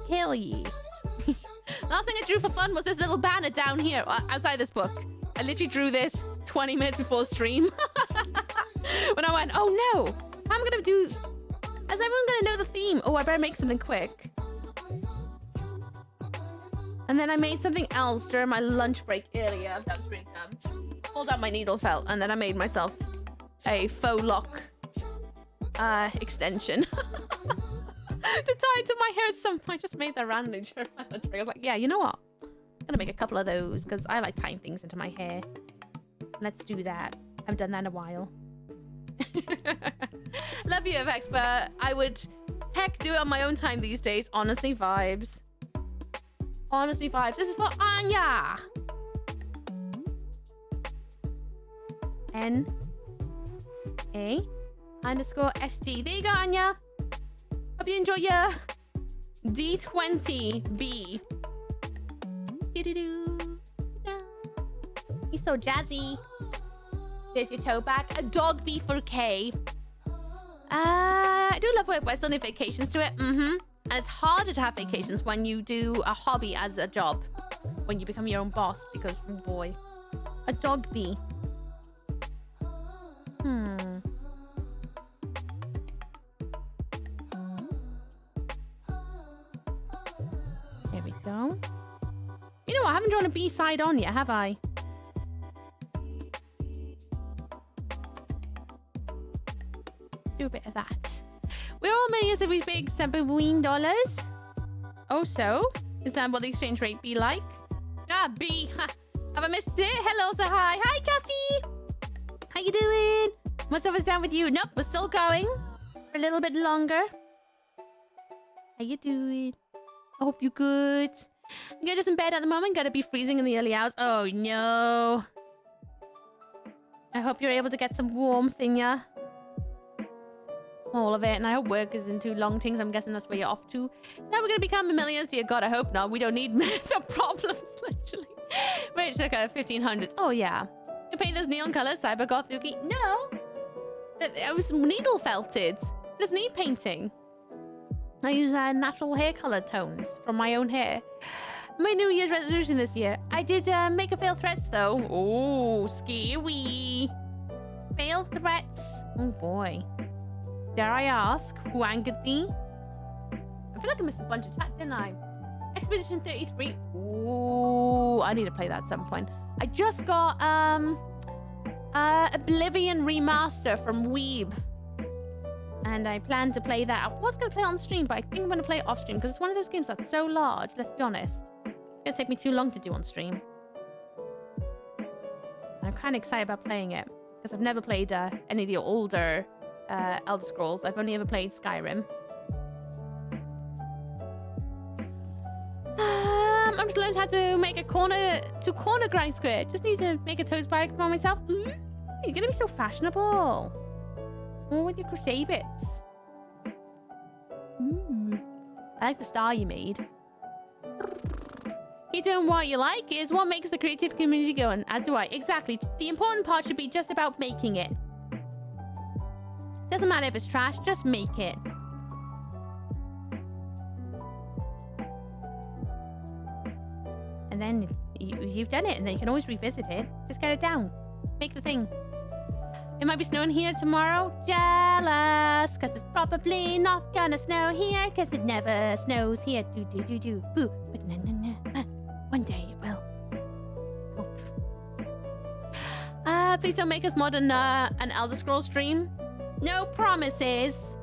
Hell yeah. Last thing I drew for fun was this little banner down here outside this book. I literally drew this 20 minutes before stream. When I went, oh no, how am I going to do... Is everyone going to know the theme? Oh, I better make something quick. And then I made something else during my lunch break earlier. That was really dumb. Pulled out my needle felt, and then I made myself a faux lock extension. To tie into my hair at some point. I just made that randomly during my lunch break. I was like, yeah, you know what? I'm gonna make a couple of those because I like tying things into my hair. Let's do that. I haven't done that in a while. Love you, FX, but I would heck do it on my own time these days. Honestly, vibes. Honestly, vibes. This is for Anya. NA_SG. There you go, Anya. Hope you enjoy your D20B. He's so jazzy. There's your toe back. A dog B for K. I do love work, but I still need vacations to it. And it's harder to have vacations when you do a hobby as a job. When you become your own boss, because, oh boy. A dog B. There we go. You know what? I haven't drawn a B side on yet, have I? Do a bit of that. We're all millions of these big $7 Oh, so? Is that what the exchange rate be like? Ah, B. Ha. Have I missed it? Hello, say hi. Hi, Cassie. How you doing? What's up is down with you? Nope, we're still going for a little bit longer. How you doing? I hope you're good. You're just in bed at the moment. Gotta be freezing in the early hours. Oh, no. I hope you're able to get some warmth in ya. All of it. And I hope work isn't too long things. I'm guessing that's where you're off to. Now we're gonna become a millionaire. Dear God, I hope not. We don't need the problems, literally. Rich, look at 1500s. Oh, yeah. You paint those neon colors, Cyber Goth Ooky? No. It was needle felted. It doesn't need painting. I use natural hair color tones from my own hair. My New Year's resolution this year. I did make a failed threats though. Oh, scary. Failed threats. Oh boy. Dare I ask who angered thee? I feel like I missed a bunch of chat, didn't I? Expedition 33. Ooh, I need to play that at some point. I just got Oblivion Remaster from Weeb. And I plan to play that. I was going to play it on stream, but I think I'm going to play it off stream because it's one of those games that's so large, let's be honest. It's going to take me too long to do on stream. I'm kind of excited about playing it because I've never played any of the older Elder Scrolls. I've only ever played Skyrim. I'm just learned how to make a corner grind square. Just need to make a toast bag for myself. Ooh, you're going to be so fashionable. Oh, with your crochet bits. Ooh. I like the star you made. Keep doing what you like is what makes the creative community going. As do I. Exactly. The important part should be just about making it. Doesn't matter if it's trash, just make it. And then you've done it, and then you can always revisit it. Just get it down. Make the thing. It might be snowing here tomorrow. Jealous, because it's probably not gonna snow here, because it never snows here. Do. Boo. But no. One day it will. Hope. Please don't make us mod an Elder Scrolls stream. No promises.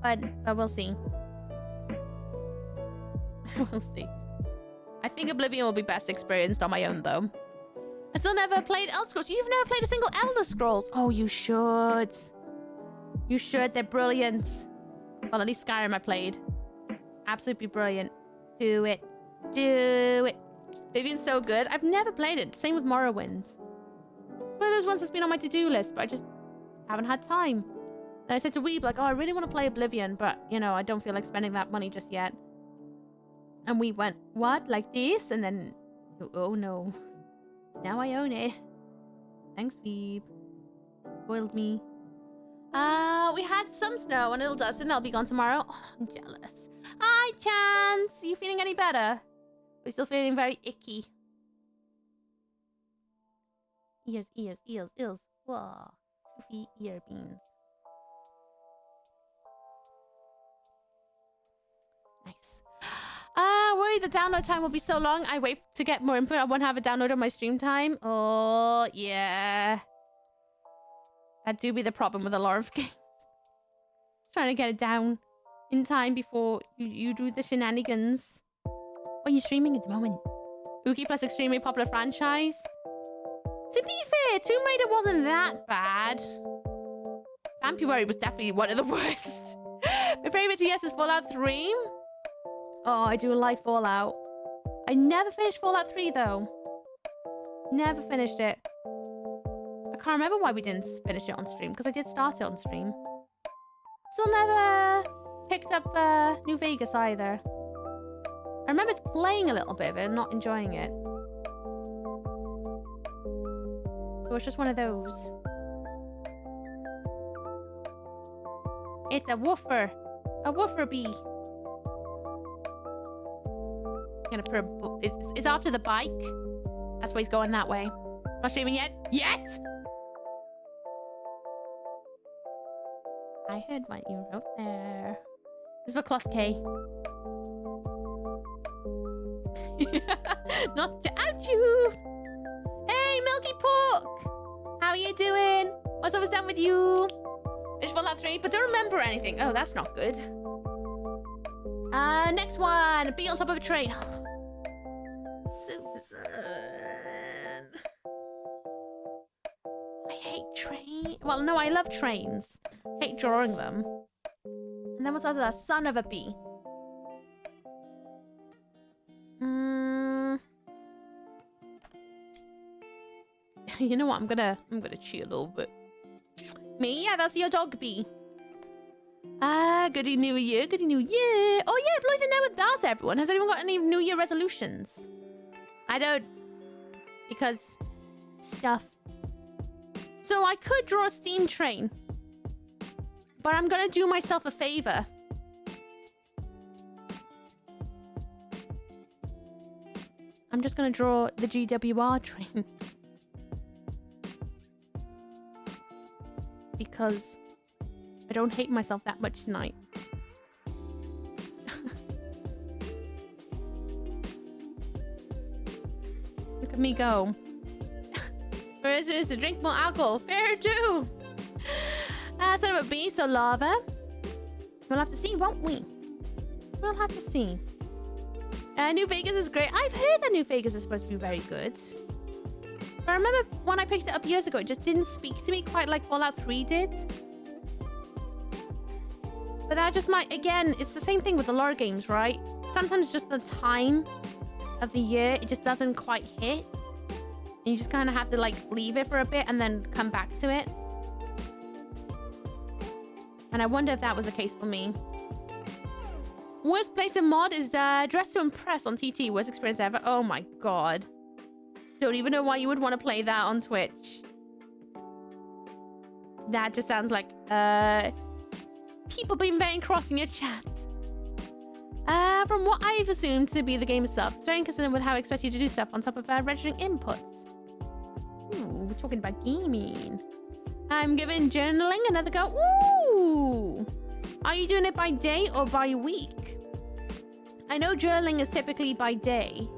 But we'll see. We'll see. I think Oblivion will be best experienced on my own, though. I still never played Elder Scrolls. You've never played a single Elder Scrolls. Oh, you should. You should. They're brilliant. Well, at least Skyrim I played. Absolutely brilliant. Do it. Do it. Oblivion's so good. I've never played it. Same with Morrowind. It's one of those ones that's been on my to-do list, but I just haven't had time. Then I said to Weeb, like, oh, I really want to play Oblivion, but, you know, I don't feel like spending that money just yet. And we went, what? Like this? And then, oh no. Now I own it. Thanks, Weeb. Spoiled me. We had some snow and it'll dust and I'll be gone tomorrow. Oh, I'm jealous. Hi, Chance. Are you feeling any better? We're still feeling very icky. Ears. Whoa. Goofy ear beans. Nice. Worried the download time will be so long. I wait to get more input. I won't have a download on my stream time. Oh, yeah. That do be the problem with a lot of games. Trying to get it down in time before you do the shenanigans. What are you streaming at the moment? Ooky plus extremely popular franchise. To be fair, Tomb Raider wasn't that bad. Vampire was definitely one of the worst. My favorite TS is Fallout 3. Oh, I do like Fallout. I never finished Fallout 3 though. Never finished it. I can't remember why we didn't finish it on stream, because I did start it on stream. Still never picked up New Vegas either. I remember playing a little bit of it and not enjoying it. It was just one of those. It's a woofer. A woofer bee. Gonna put it's after the bike. That's why he's going that way. Not streaming yet? Yet! I heard what you wrote there. This is for Class K. Not to out you! Hey, Milky Pork! How are you doing? What's almost done with you? It's Fallout 3, but don't remember anything. Oh, that's not good. Next one. Be on top of a train. Susan. I hate trains. Well, no, I love trains. Hate drawing them. And then what's after that? Son of a bee. You know what? I'm gonna cheat a little bit. Me? Yeah, that's your dog bee. Goody New Year, Goody New Year. Oh yeah, blow the know with that, everyone. Has anyone got any New Year resolutions? I don't. Because stuff. So I could draw a steam train. But I'm gonna do myself a favor. I'm just gonna draw the GWR train. Because I don't hate myself that much tonight. Look at me go. Or is it to drink more alcohol? Fair do. Son of a bee, so lava. We'll have to see, won't we? We'll have to see. New Vegas is great. I've heard that New Vegas is supposed to be very good. But I remember when I picked it up years ago, it just didn't speak to me quite like Fallout 3 did. But that just might, again, it's the same thing with a lot of games, right? Sometimes just the time of the year, it just doesn't quite hit. And you just kind of have to like leave it for a bit and then come back to it. And I wonder if that was the case for me. Worst place in mod is Dress to Impress on TT. Worst experience ever. Oh my god. Don't even know why you would want to play that on Twitch. That just sounds like people being very cross in your chat. From what I've assumed to be the game itself, it's very inconsistent with how I expect you to do stuff on top of registering inputs. Ooh, we're talking about gaming. I'm giving journaling another go. Ooh! Are you doing it by day or by week? I know journaling is typically by day.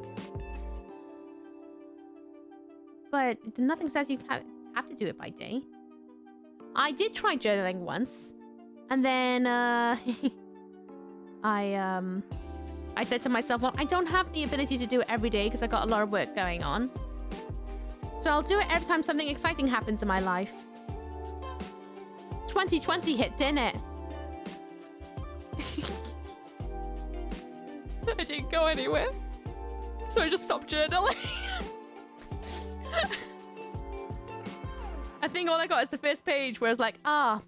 But nothing says you have to do it by day. I did try journaling once. And then, I said to myself, well, I don't have the ability to do it every day because I got a lot of work going on. So I'll do it every time something exciting happens in my life. 2020 hit, didn't it? I didn't go anywhere. So I just stopped journaling. I think all I got is the first page where it's like, the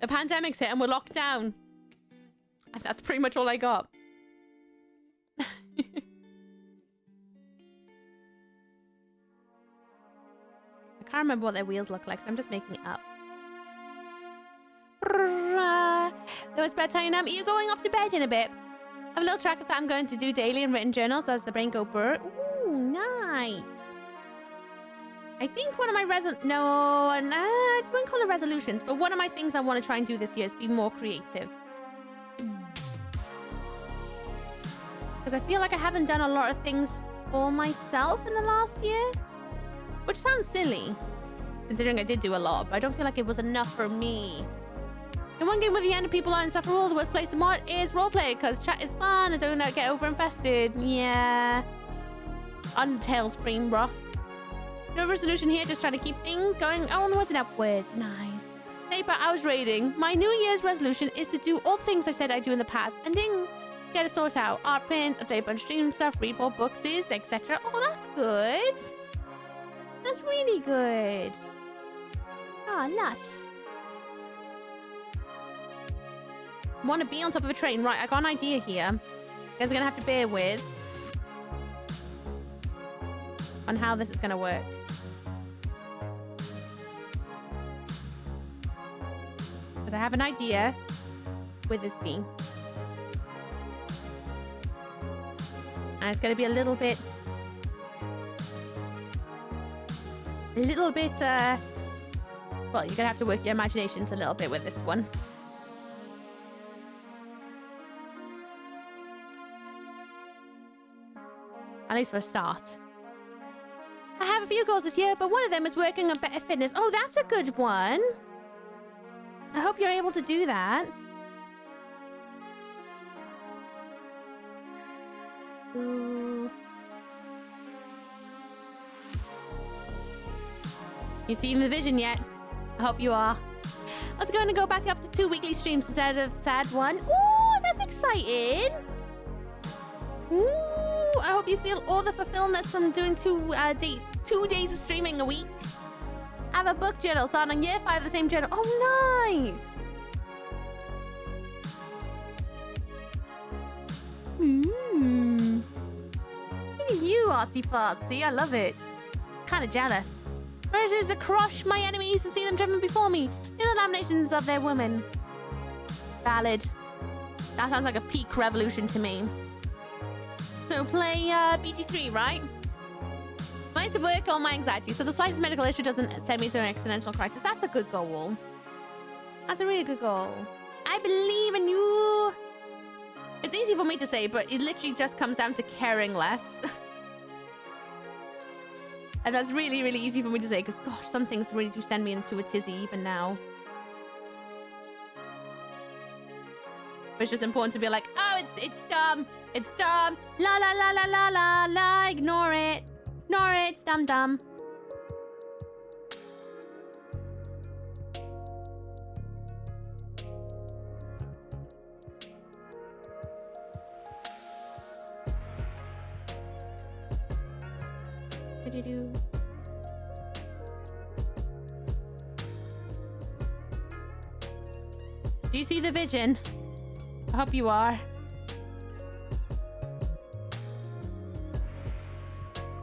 pandemic's hit and we're locked down. And that's pretty much all I got. I can't remember what their wheels look like, so I'm just making it up. Though it's bedtime now, are you going off to bed in a bit? I have a little tracker that I'm going to do daily in written journals as the brain go brr. Ooh, nice. I think one of my I wouldn't call it resolutions, but one of my things I want to try and do this year is be more creative. Because I feel like I haven't done a lot of things for myself in the last year. Which sounds silly, considering I did do a lot, but I don't feel like it was enough for me. In one game with the end of people aren't insuffer all, the worst place to mod is roleplay, because chat is fun and don't get over-infested. Yeah. Undertale's pretty rough. No resolution here, just trying to keep things going onwards and upwards. Nice. Neighbor, I was raiding. My New Year's resolution is to do all the things I said I'd do in the past. And ding, get it sorted out. Art prints, update a bunch of stream stuff, read more books, etc. Oh, that's good. That's really good. Ah, lush. Want to be on top of a train. Right, I got an idea here. You guys are going to have to bear with on how this is going to work. Because I have an idea with this bee. And it's going to be a little bit, well, you're going to have to work your imaginations a little bit with this one. At least for a start. I have a few goals this year, but one of them is working on better fitness. Oh, that's a good one. I hope you're able to do that. Ooh. You seen the vision yet? I hope you are. I was going to go back up to 2 weekly streams instead of sad one. Ooh, that's exciting. Ooh, I hope you feel all the fulfillment from doing 2 days of streaming a week. I have a book journal starting on year 5 of the same journal. Oh, nice. Look at you, artsy fartsy. I love it. Kind of jealous. First is to crush my enemies and see them driven before me. Do the laminations of their women. Valid. That sounds like a peak revolution to me. So play BG3, right? I used to work on my anxiety, so the slightest medical issue doesn't send me to an existential crisis. That's a good goal. That's a really good goal. I believe in you. It's easy for me to say, but it literally just comes down to caring less. And that's really, really easy for me to say, because gosh, some things really do send me into a tizzy even now. But it's just important to be like, oh, it's dumb. It's dumb. La la la la la la la. Ignore it. Ignore it. It's dumb dumb. Do you see the vision? I hope you are.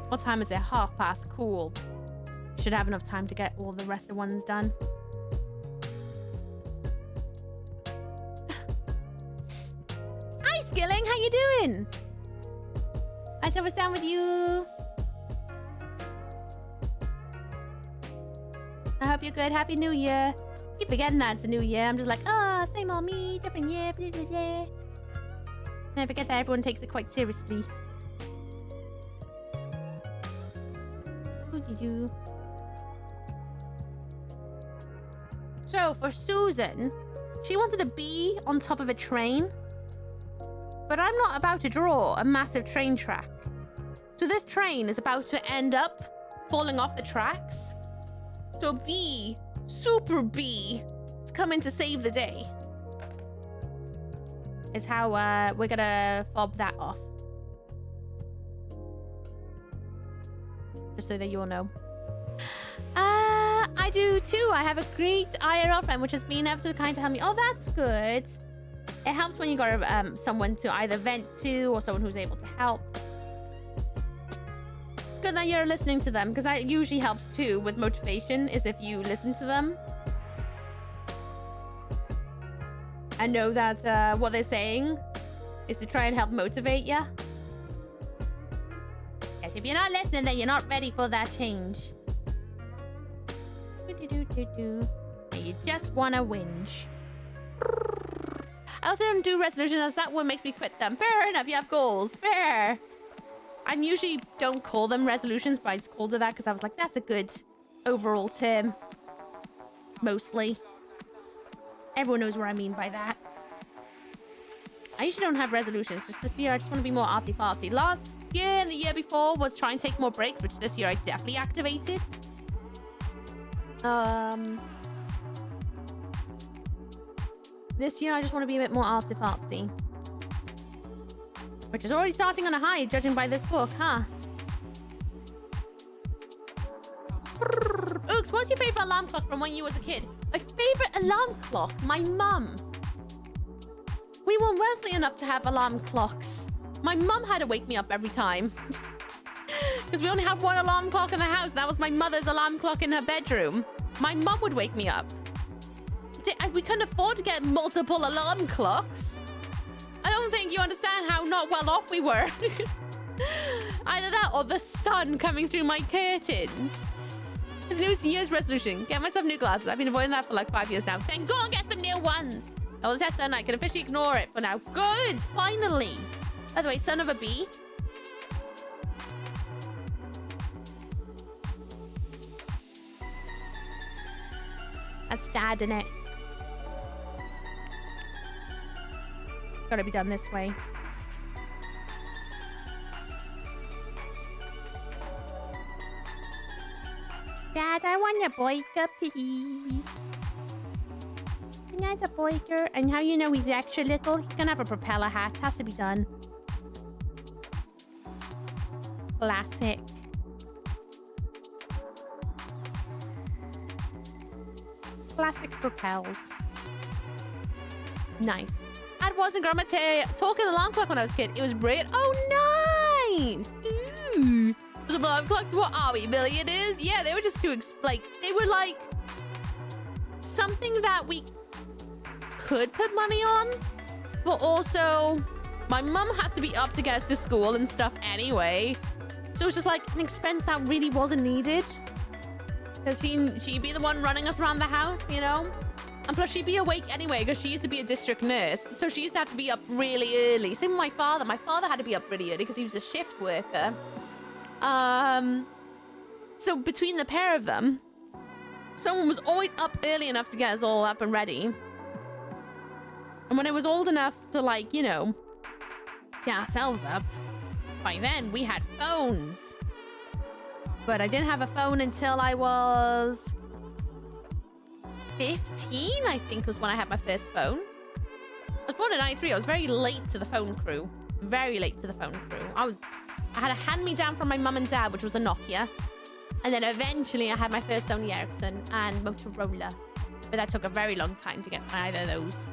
What time is it? 1:30. Cool. Should have enough time to get all the rest of the ones done. Hi, Skilling. How you doing? I said, what's down with you? I hope you're good. Happy New Year. Keep forgetting that it's a new year. I'm just like, oh, same old me, different year, blah, blah, blah. And I forget that everyone takes it quite seriously. Ooh-dee-doo. So for Susan, she wanted to be on top of a train, but I'm not about to draw a massive train track. So this train is about to end up falling off the tracks. So B, Super B, is coming to save the day. Is how we're gonna fob that off. Just so that you all know. I do too. I have a great IRL friend, which has been ever so kind to help me. Oh, that's good. It helps when you got someone to either vent to or someone who's able to help. It's good that you're listening to them, because that usually helps too with motivation, is if you listen to them. I know that what they're saying is to try and help motivate you. Yes, if you're not listening, then you're not ready for that change. And you just want to whinge. I also don't do resolutions, as that one makes me quit them. Fair enough, you have goals. Fair. I usually don't call them resolutions, but I just called it that because I was like, that's a good overall term. Mostly. Everyone knows what I mean by that. I usually don't have resolutions. Just this year, I just want to be more arty-farty. Last year and the year before was try and take more breaks, which this year I definitely activated. This year, I just want to be a bit more arty-farty. Which is already starting on a high, judging by this book, huh? Ooks, what's your favorite alarm clock from when you was a kid? My favorite alarm clock? My mum. We weren't wealthy enough to have alarm clocks. My mum had to wake me up every time. Because we only have one alarm clock in the house. That was my mother's alarm clock in her bedroom. My mum would wake me up. We couldn't afford to get multiple alarm clocks. I don't think you understand how not well off we were. Either that or the sun coming through my curtains. It's New Year's resolution. Get myself new glasses. I've been avoiding that for like 5 years now. Then go and get some new ones. Oh, the test done. I can officially ignore it for now. Good. Finally. By the way, son of a bee. That's dad, innit? Gotta be done this way. Dad, I want a boyka, please. That's a boyker. And how you know he's extra little? He's gonna have a propeller hat. Has to be done. Classic. Classic propels. Nice. Dad wasn't Grandma talking alarm clock when I was a kid. It was brilliant. Oh, nice. Ooh. Was alarm clocks? What are we, millionaires? Yeah, they were just too they were like something that we could put money on, but also my mum has to be up to get us to school and stuff anyway. So it's just like an expense that really wasn't needed. Because she'd be the one running us around the house, you know? And plus she'd be awake anyway because she used to be a district nurse. So she used to have to be up really early. Same with my father. My father had to be up really early because he was a shift worker. So between the pair of them, someone was always up early enough to get us all up and ready. And when I was old enough to, like, you know, get ourselves up, by then we had phones. But I didn't have a phone until I was 15, I think, was when I had my first phone. I was born in 93. I was very late to the phone crew. Very late to the phone crew. I had a hand-me-down from my mum and dad, which was a Nokia. And then eventually I had my first Sony Ericsson and Motorola. But that took a very long time to get either of those.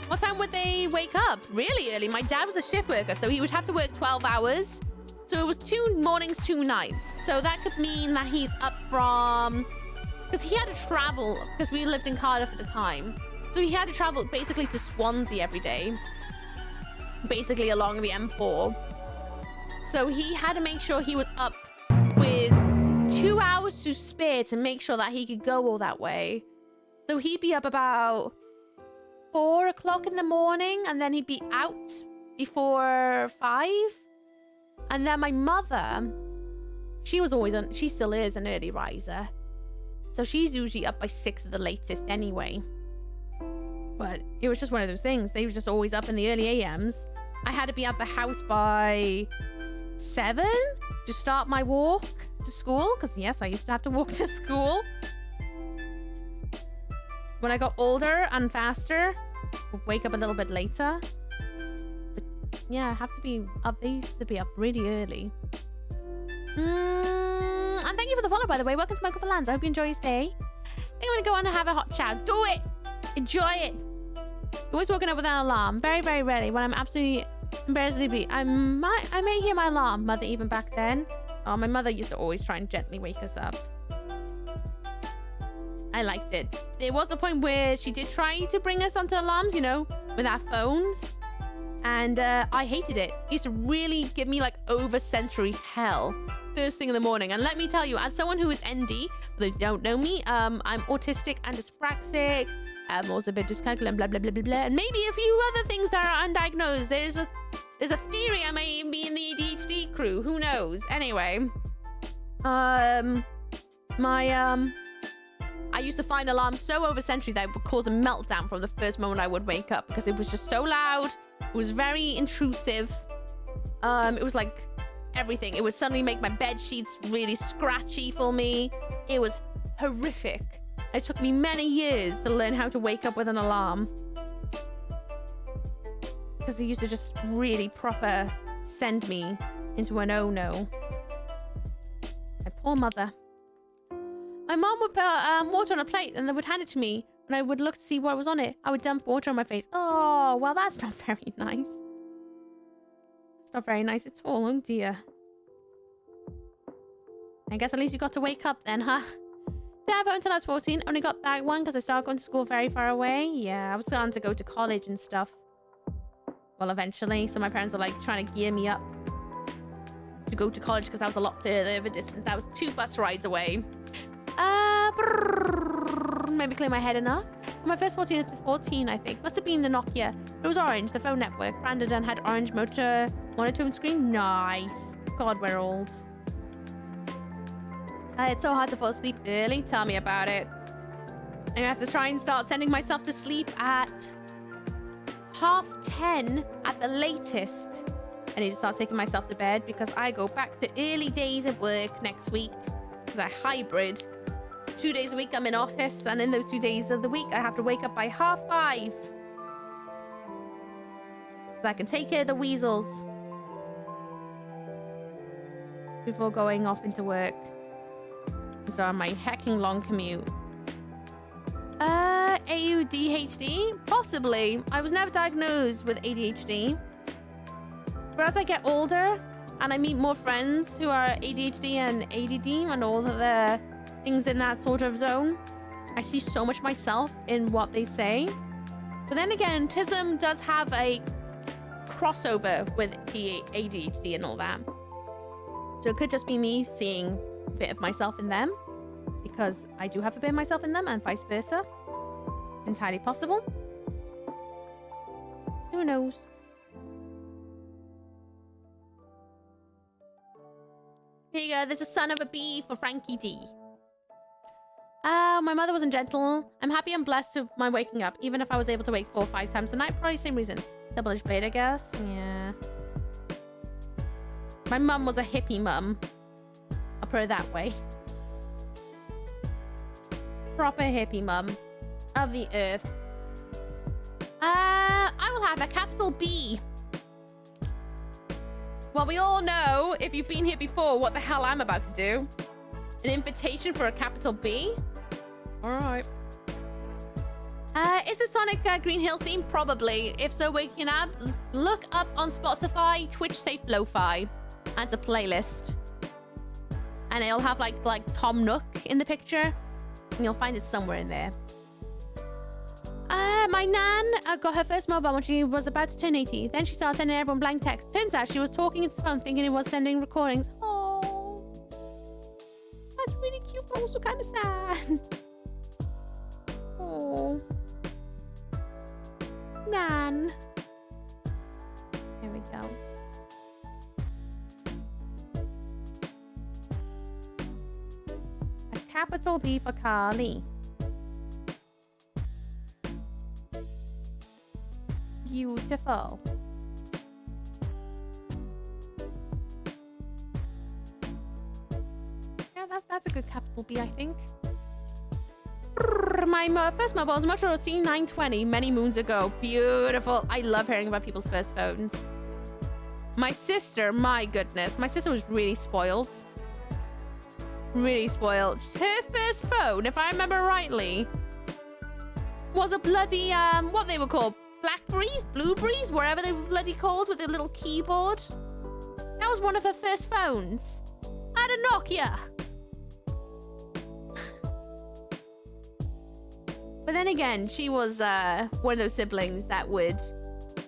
What time would they wake up? Really early. My dad was a shift worker, so he would have to work 12 hours. So it was 2 mornings, 2 nights. So that could mean that he's up from... Because he had to travel, because we lived in Cardiff at the time. So he had to travel basically to Swansea every day. basically along the M4. So he had to make sure he was up with 2 hours to spare to make sure that he could go all that way. So he'd be up about 4 o'clock in the morning, and then he'd be out before 5. And then my mother, she still is an early riser. So she's usually up by 6 at the latest anyway. But it was just one of those things. They were just always up in the early AMs. I had to be at the house by 7 to start my walk to school. Because yes, I used to have to walk to school. When I got older and faster, I'd wake up a little bit later. But yeah, I have to be up. They used to be up really early. And thank you for the follow, by the way. Welcome to Mocha for Lands. I hope you enjoy your stay. I think I'm going to go on and have a hot shower. Do it! Enjoy it! Always woken up without an alarm. Very, very rarely. When I'm absolutely embarrassingly bleak. I may hear my alarm. Mother, even back then. Oh, my mother used to always try and gently wake us up. I liked it. There was a point where she did try to bring us onto alarms, you know, with our phones. And I hated it. It used to really give me like over-sensory hell first thing in the morning. And let me tell you, as someone who is ND, for those who don't know me, I'm autistic and dyspraxic. I'm also a bit dyscalculic and blah, blah, blah, blah, blah. And maybe a few other things that are undiagnosed. There's a theory I may be in the ADHD crew. Who knows? Anyway. I used to find alarms so over-sensory that it would cause a meltdown from the first moment I would wake up because it was just so loud. It was very intrusive. It was like everything. It would suddenly make my bed sheets really scratchy for me. It was horrific. It took me many years to learn how to wake up with an alarm. Because it used to just really proper send me into an oh-no. My poor mother. My mom would put water on a plate and they would hand it to me. When I would look to see what was on it, I would dump water on my face. Oh, well, that's not very nice. It's not very nice at all. Oh, dear. I guess at least you got to wake up then, huh? Didn't have it until I was 14. Only got that one because I started going to school very far away. Yeah, I was starting to go to college and stuff. Well, eventually. So my parents were like trying to gear me up to go to college because that was a lot further of a distance. That was 2 bus rides away. Maybe clear my head enough. My first 14, I think. Must have been the Nokia. It was orange, the phone network. Branded and had orange monitor and screen. Nice. God, we're old. It's so hard to fall asleep early. Tell me about it. I have to try and start sending myself to sleep at 10:30 at the latest. I need to start taking myself to bed because I go back to early days at work next week because I hybrid. 2 days a week I'm in office, and in those 2 days of the week I have to wake up by 5:30 so I can take care of the weasels before going off into work. So on my hecking long commute. ADHD? Possibly. I was never diagnosed with ADHD. But as I get older and I meet more friends who are ADHD and ADD and all the things in that sort of zone, I see so much myself in what they say. But then again, TISM does have a crossover with ADHD and all that. So it could just be me seeing a bit of myself in them, because I do have a bit of myself in them and vice versa. It's entirely possible. Who knows? Here you go. There's a son of a bee for Frankie D. My mother wasn't gentle. I'm happy and blessed with my waking up, even if I was able to wake 4 or 5 times a night. Probably same reason. Double-edged blade, I guess. Yeah. My mum was a hippie mum. I'll put it that way. Proper hippie mum of the earth. I will have a capital B. Well, we all know, if you've been here before, what the hell I'm about to do. An invitation for a capital B? Alright. Is the Sonic Green Hills theme? Probably. If so, waking up, look up on Spotify, Twitch Safe Lo-Fi. That's a playlist. And it'll have like Tom Nook in the picture. And you'll find it somewhere in there. My nan got her first mobile when she was about to turn 80. Then she started sending everyone blank text. Turns out she was talking into the phone thinking it was sending recordings. Oh, that's really cute, but also kind of sad. Oh, Nan. Here we go. A capital B for Carly. Beautiful. Yeah, that's a good capital B, I think. My first mobile was a Motorola C920 many moons ago. Beautiful. I love hearing about people's first phones. My sister, my goodness, my sister was really spoiled. Really spoiled. Her first phone, if I remember rightly, was a bloody, what they were called? Blackberries? Blueberries? Wherever they were bloody called, with a little keyboard. That was one of her first phones. I had a Nokia. But then again, she was one of those siblings that would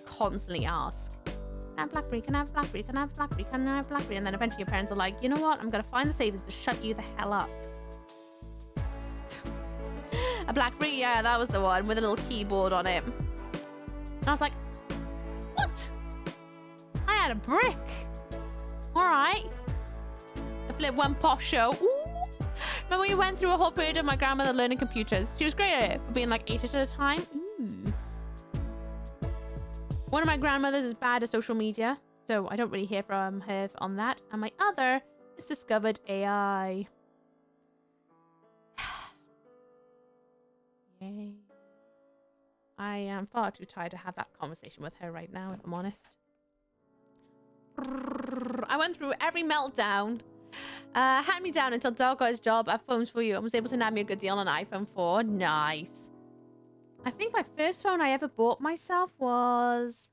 constantly ask, can I have Blackberry? Can I have Blackberry? Can I have Blackberry? Can I have Blackberry? And then eventually your parents are like, you know what? I'm going to find the savings to shut you the hell up. A Blackberry? Yeah, that was the one with a little keyboard on it. And I was like, what? I had a brick. All right. I flipped one posh show. Ooh. Remember we went through a whole period of my grandmother learning computers. She was great at it, for being like 8 at a time. Ooh. One of my grandmothers is bad at social media, so I don't really hear from her on that. And my other is discovered AI. Yay. I am far too tired to have that conversation with her right now, if I'm honest. I went through every meltdown. Hand me down until Dog got his job at Phones For You. I was able to nab me a good deal on an iPhone 4. Nice. I think my first phone I ever bought myself was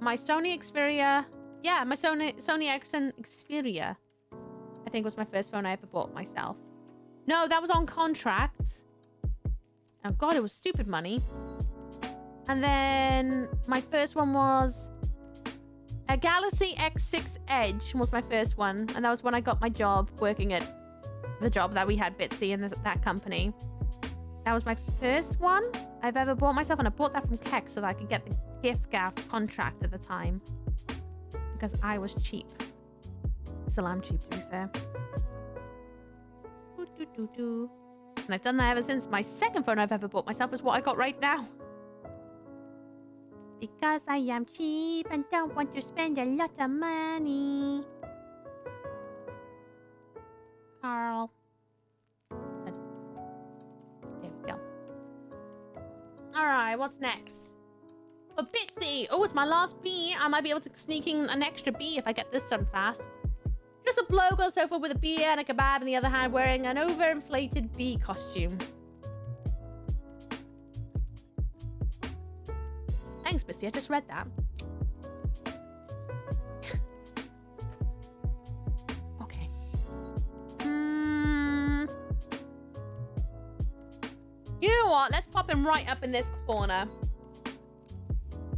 my Sony Xperia. Yeah, my Sony Ericsson Xperia, I think, was my first phone I ever bought myself. No, that was on contract. Oh god, it was stupid money. And then my first one was a Galaxy X6 Edge was my first one. And that was when I got my job working at the job that we had, Bitsy, in that company. That was my first one I've ever bought myself. And I bought that from Keck so that I could get the gift gaff contract at the time. Because I was cheap. Still am cheap, to be fair. And I've done that ever since. My second phone I've ever bought myself is what I got right now. Because I am cheap and don't want to spend a lot of money. Carl. Good. There we go. Alright, what's next? Oh, Bitsy! Oh, it's my last B. I might be able to sneak in an extra B if I get this done fast. Just a bloke on a sofa with a beer and a kebab in the other hand wearing an overinflated bee costume. Thanks, Bitsy. I just read that. Okay. You know what? Let's pop him right up in this corner.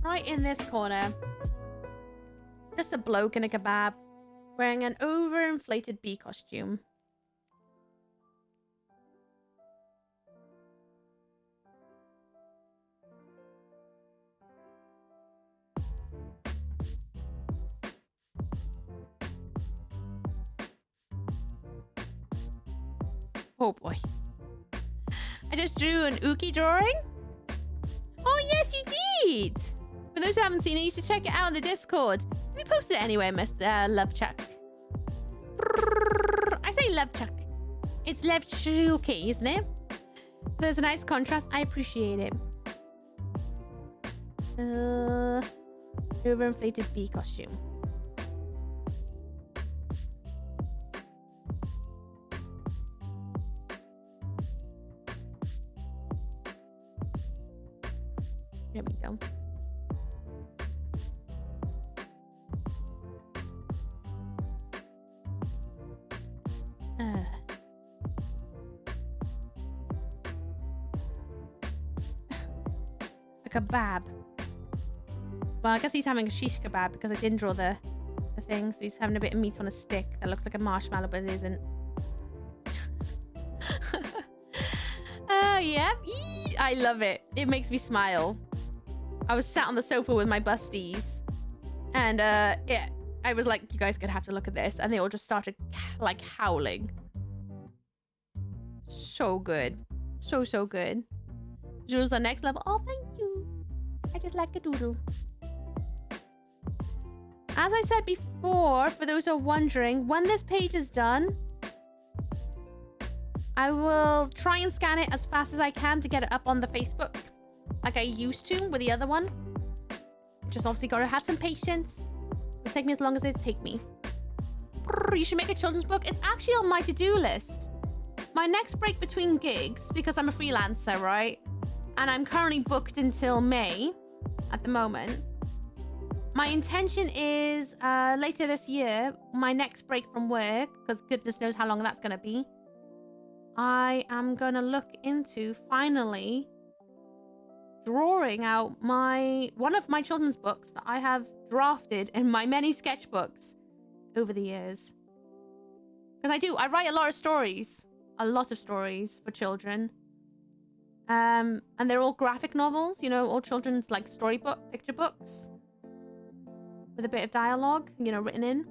Right in this corner. Just a bloke in a kebab wearing an overinflated bee costume. Oh boy. I just drew an Ooky drawing. Oh yes, you did. For those who haven't seen it, you should check it out on the Discord. Let me post it anyway, Mr. Lovechuck. I say Lovechuck. It's Lovechucky, isn't it? There's a nice contrast. I appreciate it. Overinflated bee costume. There we go. kebab. Well, I guess he's having a shish kebab because I didn't draw the thing. So he's having a bit of meat on a stick that looks like a marshmallow, but it isn't. Yep. Yeah. I love it. It makes me smile. I was sat on the sofa with my busties. And yeah, I was like, you guys are gonna have to look at this. And they all just started like howling. So good. So good. Jules on next level. Oh, thank you. I just like a doodle. As I said before, for those who are wondering, when this page is done, I will try and scan it as fast as I can to get it up on the Facebook, like I used to with the other one. Just obviously gotta have some patience. It'll take me as long as it take me. You should make a children's book. It's actually on my to-do list. My next break between gigs, because I'm a freelancer, right? And I'm currently booked until May at the moment. My intention is later this year, my next break from work, because goodness knows how long that's going to be, I am going to look into finally drawing out one of my children's books that I have drafted in my many sketchbooks over the years. Because I write a lot of stories for children. And they're all graphic novels, you know, all children's like storybook, picture books. With a bit of dialogue, you know, written in.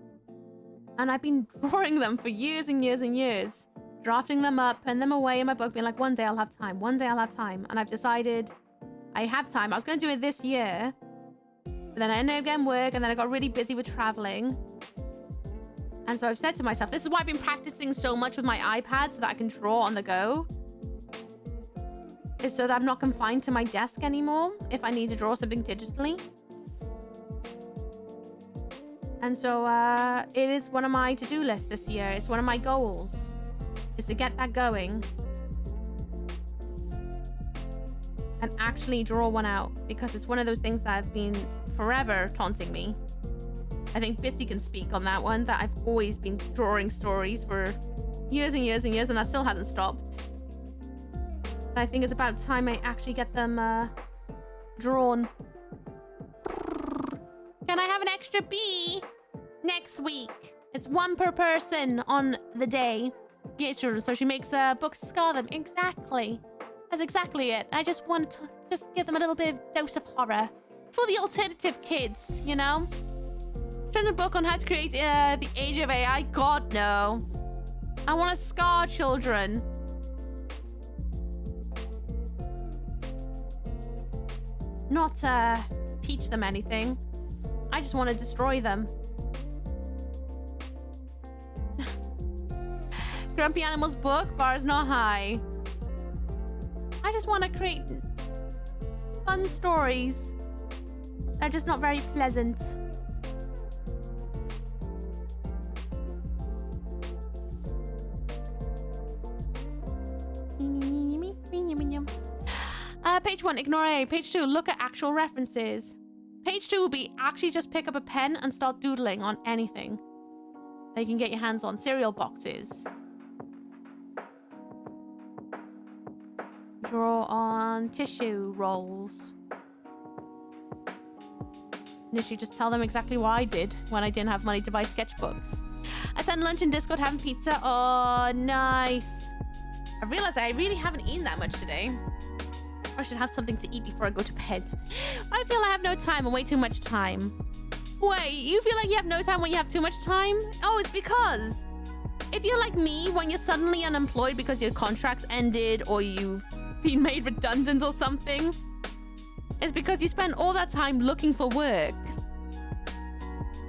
And I've been drawing them for years and years and years. Drafting them up, putting them away in my book, being like, one day I'll have time. One day I'll have time. And I've decided I have time. I was going to do it this year. But then I ended up getting work, and then I got really busy with traveling. And so I've said to myself, this is why I've been practicing so much with my iPad so that I can draw on the go. Is so that I'm not confined to my desk anymore if I need to draw something digitally. And so it is one of my to-do lists this year. It's one of my goals, is to get that going. And actually draw one out, because it's one of those things that have been forever taunting me. I think Bitsy can speak on that one, that I've always been drawing stories for years and years and years, and that still hasn't stopped. I think it's about time I actually get them drawn. Can I have an extra bee next week? It's one per person on the day. Yeah, sure. So she makes books to scar them. Exactly. That's exactly it. I just want to just give them a little bit of dose of horror. For the alternative kids, you know? Trying a book on how to create the age of AI? God, no. I want to scar children. Not teach them anything. I just want to destroy them. Grumpy Animals book, bar's not high. I just want to create fun stories. They're just not very pleasant. Page 1, ignore A. Page 2, look at actual references. Page 2 will be actually just pick up a pen and start doodling on anything that you can get your hands on. Cereal boxes. Draw on tissue rolls. Literally just tell them exactly what I did when I didn't have money to buy sketchbooks. I sent lunch in Discord having pizza. Oh, nice. I realized I really haven't eaten that much today. I should have something to eat before I go to bed. I feel I have no time and way too much time. Wait, you feel like you have no time when you have too much time? Oh, it's because if you're like me, when you're suddenly unemployed because your contract's ended or you've been made redundant or something, it's because you spend all that time looking for work.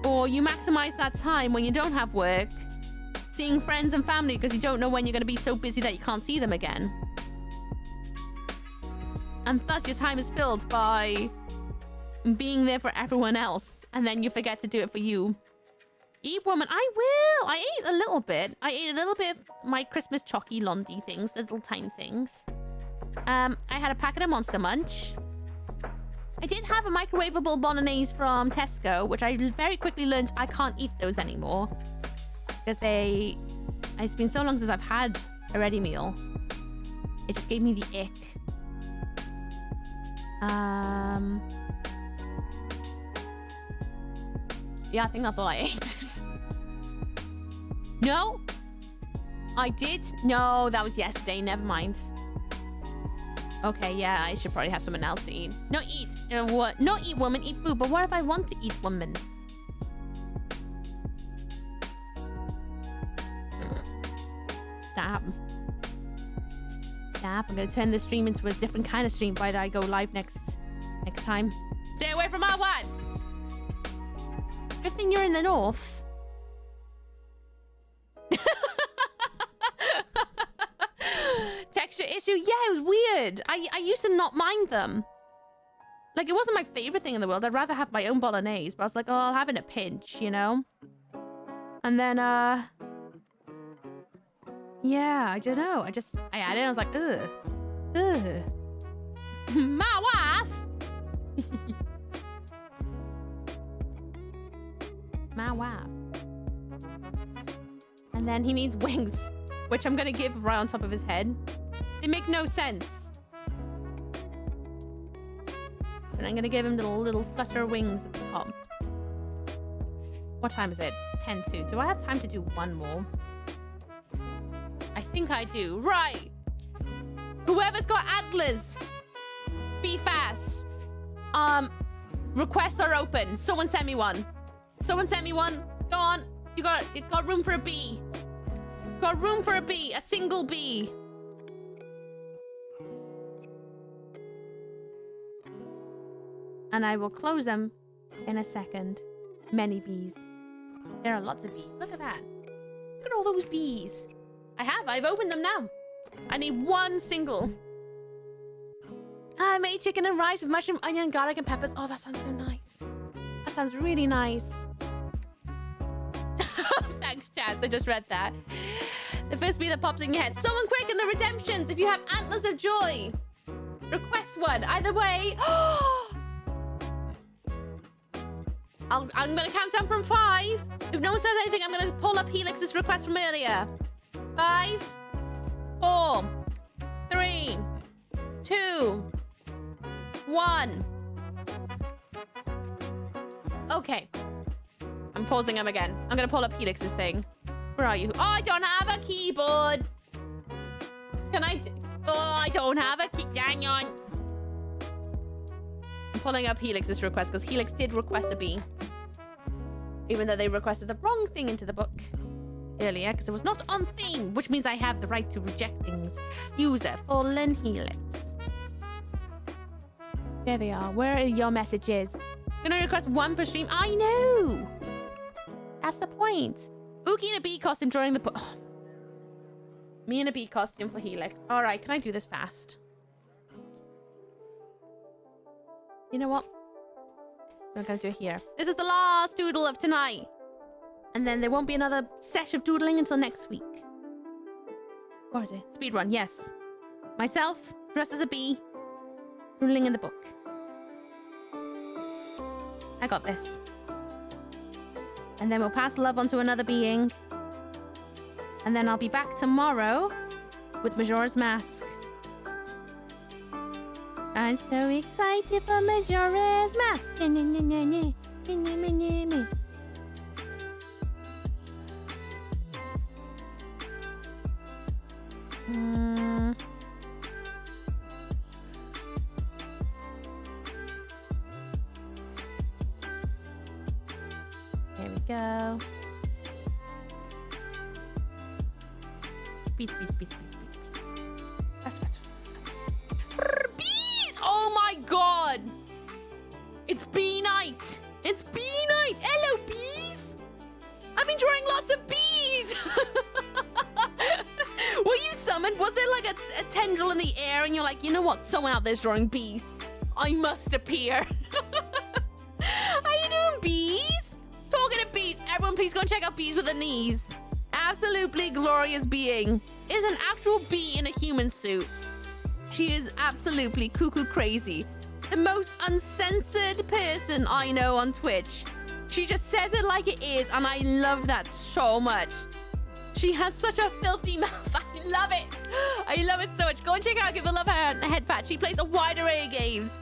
Or you maximize that time when you don't have work, seeing friends and family because you don't know when you're going to be so busy that you can't see them again. And thus your time is filled by being there for everyone else. And then you forget to do it for you. Eat, woman. I will. I ate a little bit. I ate a little bit of my Christmas chocky Londi things. Little tiny things. I had a packet of Monster Munch. I did have a microwavable bolognese from Tesco, which I very quickly learned I can't eat those anymore. Because it's been so long since I've had a ready meal. It just gave me the ick. Yeah, I think that's all I ate. No, I did. No, that was yesterday. Never mind. Okay, yeah, I should probably have someone else to eat. Not eat. What? Not eat woman, eat food. But what if I want to eat woman? Stop. Stop. I'm gonna turn this stream into a different kind of stream by the I go live next time. Stay away from my wife. Good thing you're in the north. Texture issue. Yeah, it was weird. I used to not mind them. Like, it wasn't my favorite thing in the world. I'd rather have my own bolognese. But I was like, oh, I'll have it in a pinch, you know? And then, yeah, I don't know. I added it and I was like, ugh. Ugh. My wife! My wife. And then he needs wings, which I'm gonna give right on top of his head. They make no sense. And I'm gonna give him little flutter wings at the top. What time is it? 10:02. Do I have time to do one more? I think I do. Right. Whoever's got antlers, be fast. Requests are open. Someone sent me one. Someone sent me one. Go on. You got room for a bee. Got room for a bee. A single bee. And I will close them in a second. Many bees. There are lots of bees. Look at that. Look at all those bees. I've opened them now. I need one single. I made chicken and rice with mushroom, onion, garlic, and peppers. Oh, that sounds so nice. That sounds really nice. Thanks, Chats. I just read that. The first bee that pops in your head. Someone quick in the redemptions. If you have antlers of joy, request one. Either way. I'm going to count down from 5. If no one says anything, I'm going to pull up Helix's request from earlier. 5, 4, 3, 2, 1. Okay. I'm pausing him again. I'm going to pull up Helix's thing. Where are you? Oh, I don't have a keyboard. Can I? Oh, I don't have a key. Hang on. I'm pulling up Helix's request because Helix did request a bee. Even though they requested the wrong thing into the book earlier because it was not on theme, which means I have the right to reject things. User, Fallen Helix. There they are. Where are your messages? I'm gonna request one per stream. I know. That's the point. Ooky in a bee costume during the... Oh. Me in a bee costume for Helix. All right, can I do this fast? You know what? I'm not gonna do it here. This is the last doodle of tonight. And then there won't be another sesh of doodling until next week. What is it? Speedrun, yes. Myself, dressed as a bee, doodling in the book. I got this. And then we'll pass love on to another being. And then I'll be back tomorrow with Majora's Mask. I'm so excited for Majora's Mask. There we go. Beats. Fast. Bees! Oh my god! It's bee night! It's bee night! Hello, bees! I've been drawing lots of bees! Were you summoned? Was there like a tendril in the air and you're like, you know what? Someone out there's drawing bees. I must appear. How you doing, bees? Talking to bees. Everyone please go and check out Bees with the Knees. Absolutely glorious being. Is an actual bee in a human suit. She is absolutely cuckoo crazy. The most uncensored person I know on Twitch. She just says it like it is, and I love that so much. She has such a filthy mouth. I love it. I love it so much. Go and check it out. Give her love her head pat. She plays a wide array of games.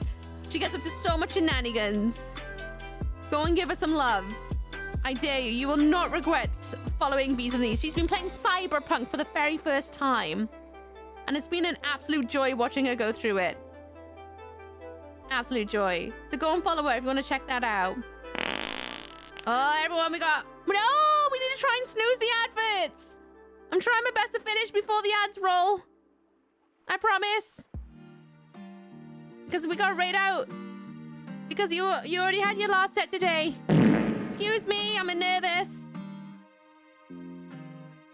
She gets up to so much shenanigans. Go and give her some love. I dare you. You will not regret following Bees and These. She's been playing Cyberpunk for the very first time. And it's been an absolute joy watching her go through it. Absolute joy. So go and follow her if you want to check that out. Oh, everyone, we got... No! We need to try and snooze the adverts! I'm trying my best to finish before the ads roll. I promise. Because we got to raid out. Because you already had your last set today. Excuse me, I'm nervous.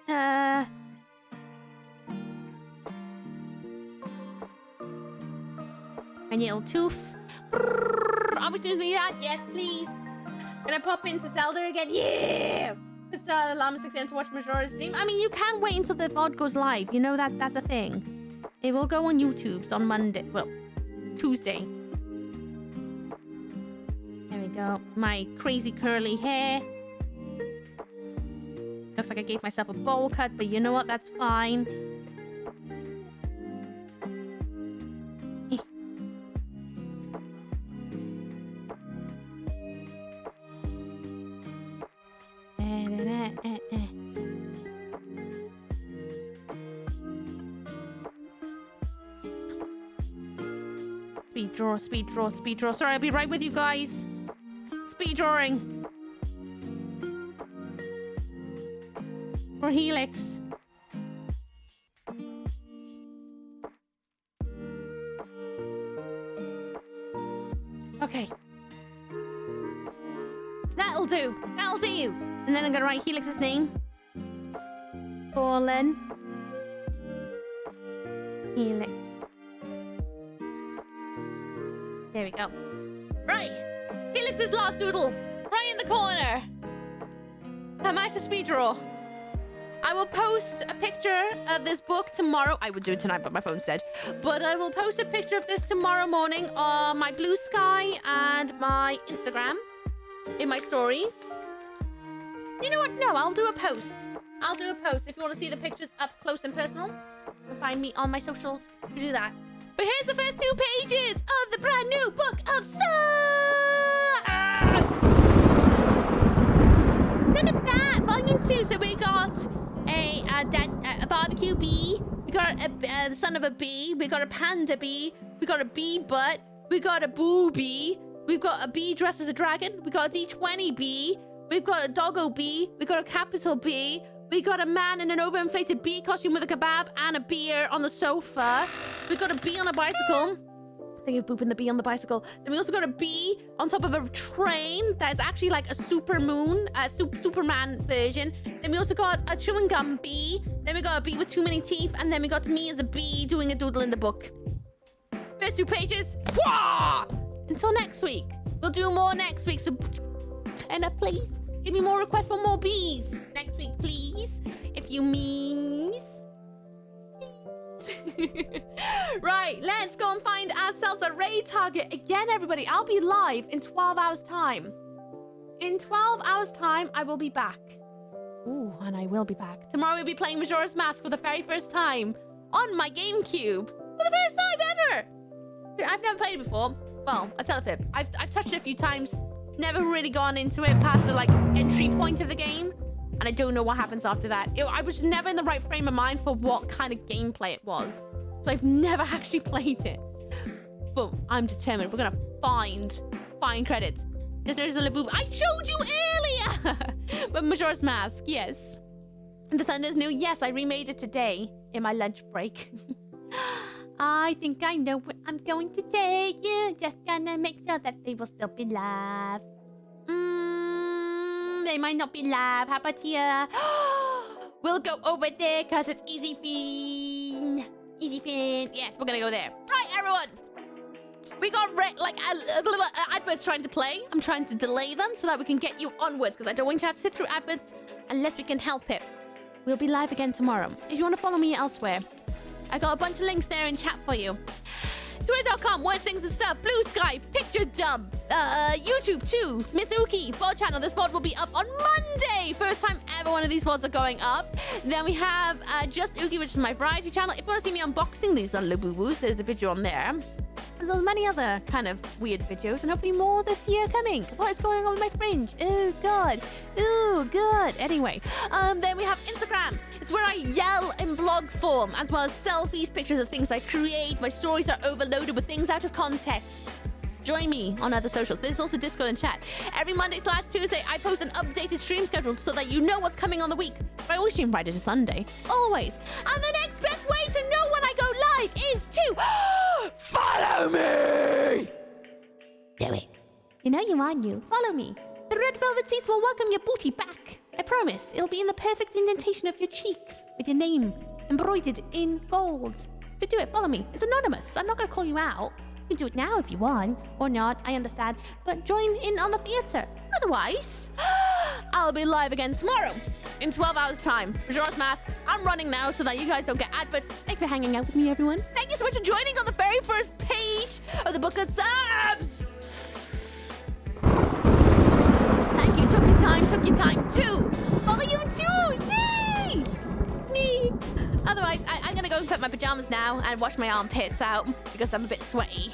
My little tooth. Are we snoozing that? Yes, please. Gonna pop into Zelda again. Yeah! It's alarm at 6 a.m. to watch Majora's stream. I mean, you can wait until the VOD goes live. You know that's a thing. It will go on YouTube's on Monday. Well, Tuesday. There we go. My crazy curly hair. Looks like I gave myself a bowl cut, but you know what? That's fine. Speed draw. Sorry, I'll be right with you guys. Speed drawing. For Helix. Okay. That'll do. And then I'm gonna write Helix's name. Fallen. Helix. There we go. Right. Felix's last doodle. Right in the corner. I managed to speed draw. I will post a picture of this book tomorrow. I would do it tonight, but my phone's dead. But I will post a picture of this tomorrow morning on my Bluesky and my Instagram. In my stories. You know what? No, I'll do a post. If you want to see the pictures up close and personal. You can find me on my socials to do that. But here's the first 2 pages of the brand new book of Soaps. Look at that, volume 2. So we got a barbecue bee. We got a son of a bee. We got a panda bee. We got a bee butt. We got a boo bee. We've got a bee dressed as a dragon. We got a D20 bee. We've got a doggo bee. We got a capital bee. We got a man in an overinflated bee costume with a kebab and a beer on the sofa. We got a bee on a bicycle. I think of booping the bee on the bicycle. Then we also got a bee on top of a train that is actually like a Superman version. Then we also got a chewing gum bee. Then we got a bee with too many teeth. And then we got me as a bee doing a doodle in the book. First 2 pages. Wah! Until next week. We'll do more next week. So turn up, please. Give me more requests for more bees next week, please. If you means. Right, let's go and find ourselves a raid target. Again, everybody, I'll be live in 12 hours' time. In 12 hours' time, I will be back. Ooh, and I will be back. Tomorrow we'll be playing Majora's Mask for the very first time on my GameCube. For the first time ever! I've never played it before. Well, I tell a fib. I've touched it a few times. Never really gone into it past the entry point of the game, and I don't know what happens after that. I was never in the right frame of mind for what kind of gameplay it was, so I've never actually played it. But I'm determined. We're gonna find credits. Just noticed a little boob. I showed you earlier. But Majora's Mask, yes. And the Thunder's new. Yes, I remade it today in my lunch break. I think I know what I'm going to take you. Just gonna make sure that they will still be live. They might not be live. How about here? We'll go over there because it's easy fin. Easy fin. Yes, we're gonna go there. Right, everyone. We got adverts trying to play. I'm trying to delay them so that we can get you onwards because I don't want you to have to sit through adverts unless we can help it. We'll be live again tomorrow. If you want to follow me elsewhere, I got a bunch of links there in chat for you. Twitter.com, Words, Things and Stuff, Bluesky, Picture Dub, YouTube too, Miss Ooky, VOD channel. This VOD will be up on Monday. First time ever one of these VODs are going up. Then we have Just Ooky, which is my variety channel. If you want to see me unboxing these on Labubu's, there's a video on there. There's many other kind of weird videos, and hopefully more this year coming. What is going on with my fringe? Oh, God. Oh, God. Anyway, then we have Instagram. It's where I yell in blog form, as well as selfies, pictures of things I create. My stories are overloaded with things out of context. Join me on other socials. There's also Discord and chat. Every Monday/Tuesday, I post an updated stream schedule so that you know what's coming on the week. But I always stream Friday to Sunday. Always. And the next best way to know when I go live is to follow me! Do it. You know you want you. Follow me. The red velvet seats will welcome your booty back. I promise. It'll be in the perfect indentation of your cheeks with your name embroidered in gold. So do it. Follow me. It's anonymous. I'm not going to call you out. You can do it now if you want, or not, I understand. But join in on the theatre. Otherwise, I'll be live again tomorrow in 12 hours' time. Majora's Mask. I'm running now so that you guys don't get adverts. Thanks for hanging out with me, everyone. Thank you so much for joining on the very first page of the Book of Subs. Thank you. Took your time too. Follow you too. Yay! Me. Otherwise, I'm gonna go and put my pajamas now and wash my armpits out because I'm a bit sweaty.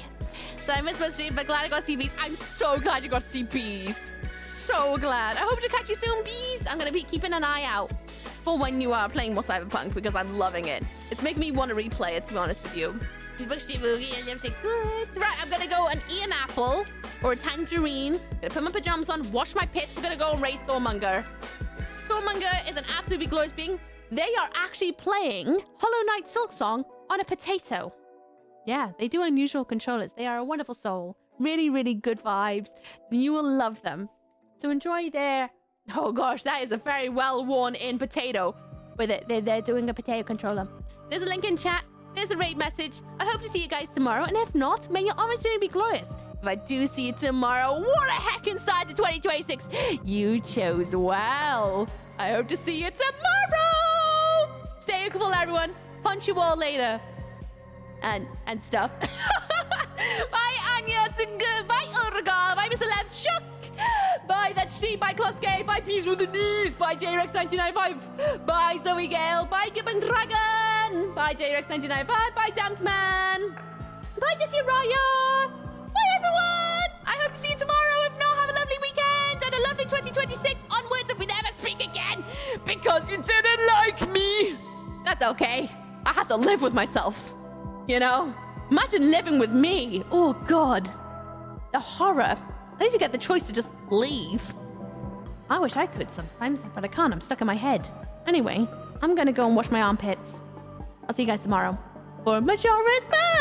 So I missed my stream, but glad I got to see bees. I'm so glad you got to see bees. So glad. I hope to catch you soon, bees. I'm gonna be keeping an eye out for when you are playing more Cyberpunk because I'm loving it. It's making me want to replay it, to be honest with you. Good. Right, I'm gonna go and eat an apple or a tangerine. Gonna put my pajamas on, wash my pits. We're gonna go and raid Thormonger. Thormonger is an absolutely glorious being. They are actually playing Hollow Knight Silk Song on a potato. Yeah, they do unusual controllers. They are a wonderful soul. Really, really good vibes. You will love them. So enjoy their... Oh gosh, that is a very well worn in potato. With it, they're doing a potato controller. There's a link in chat. There's a raid message. I hope to see you guys tomorrow. And if not, may your almost journey be glorious. If I do see you tomorrow, what a heckin' start to 2026. You chose well. I hope to see you tomorrow. Stay cool, everyone. Punch you all later. And stuff. Bye, Anya. Bye, Urga. Bye, Mr. Lemchuk. Bye, that Steve. Bye, Kloske. Bye, Peace with the Knees. Bye, JREX995. Bye, Zoe Gale. Bye, Gibbon Dragon. Bye, JREX995. Bye, Damped Man. Bye, Jessie Raya. Bye, everyone. I hope to see you tomorrow. If not, have a lovely weekend and a lovely 2026 onwards if we never speak again because you didn't like me. That's okay. I have to live with myself. You know? Imagine living with me. Oh, God. The horror. At least you get the choice to just leave. I wish I could sometimes, but I can't. I'm stuck in my head. Anyway, I'm gonna go and wash my armpits. I'll see you guys tomorrow for Majora's Mask.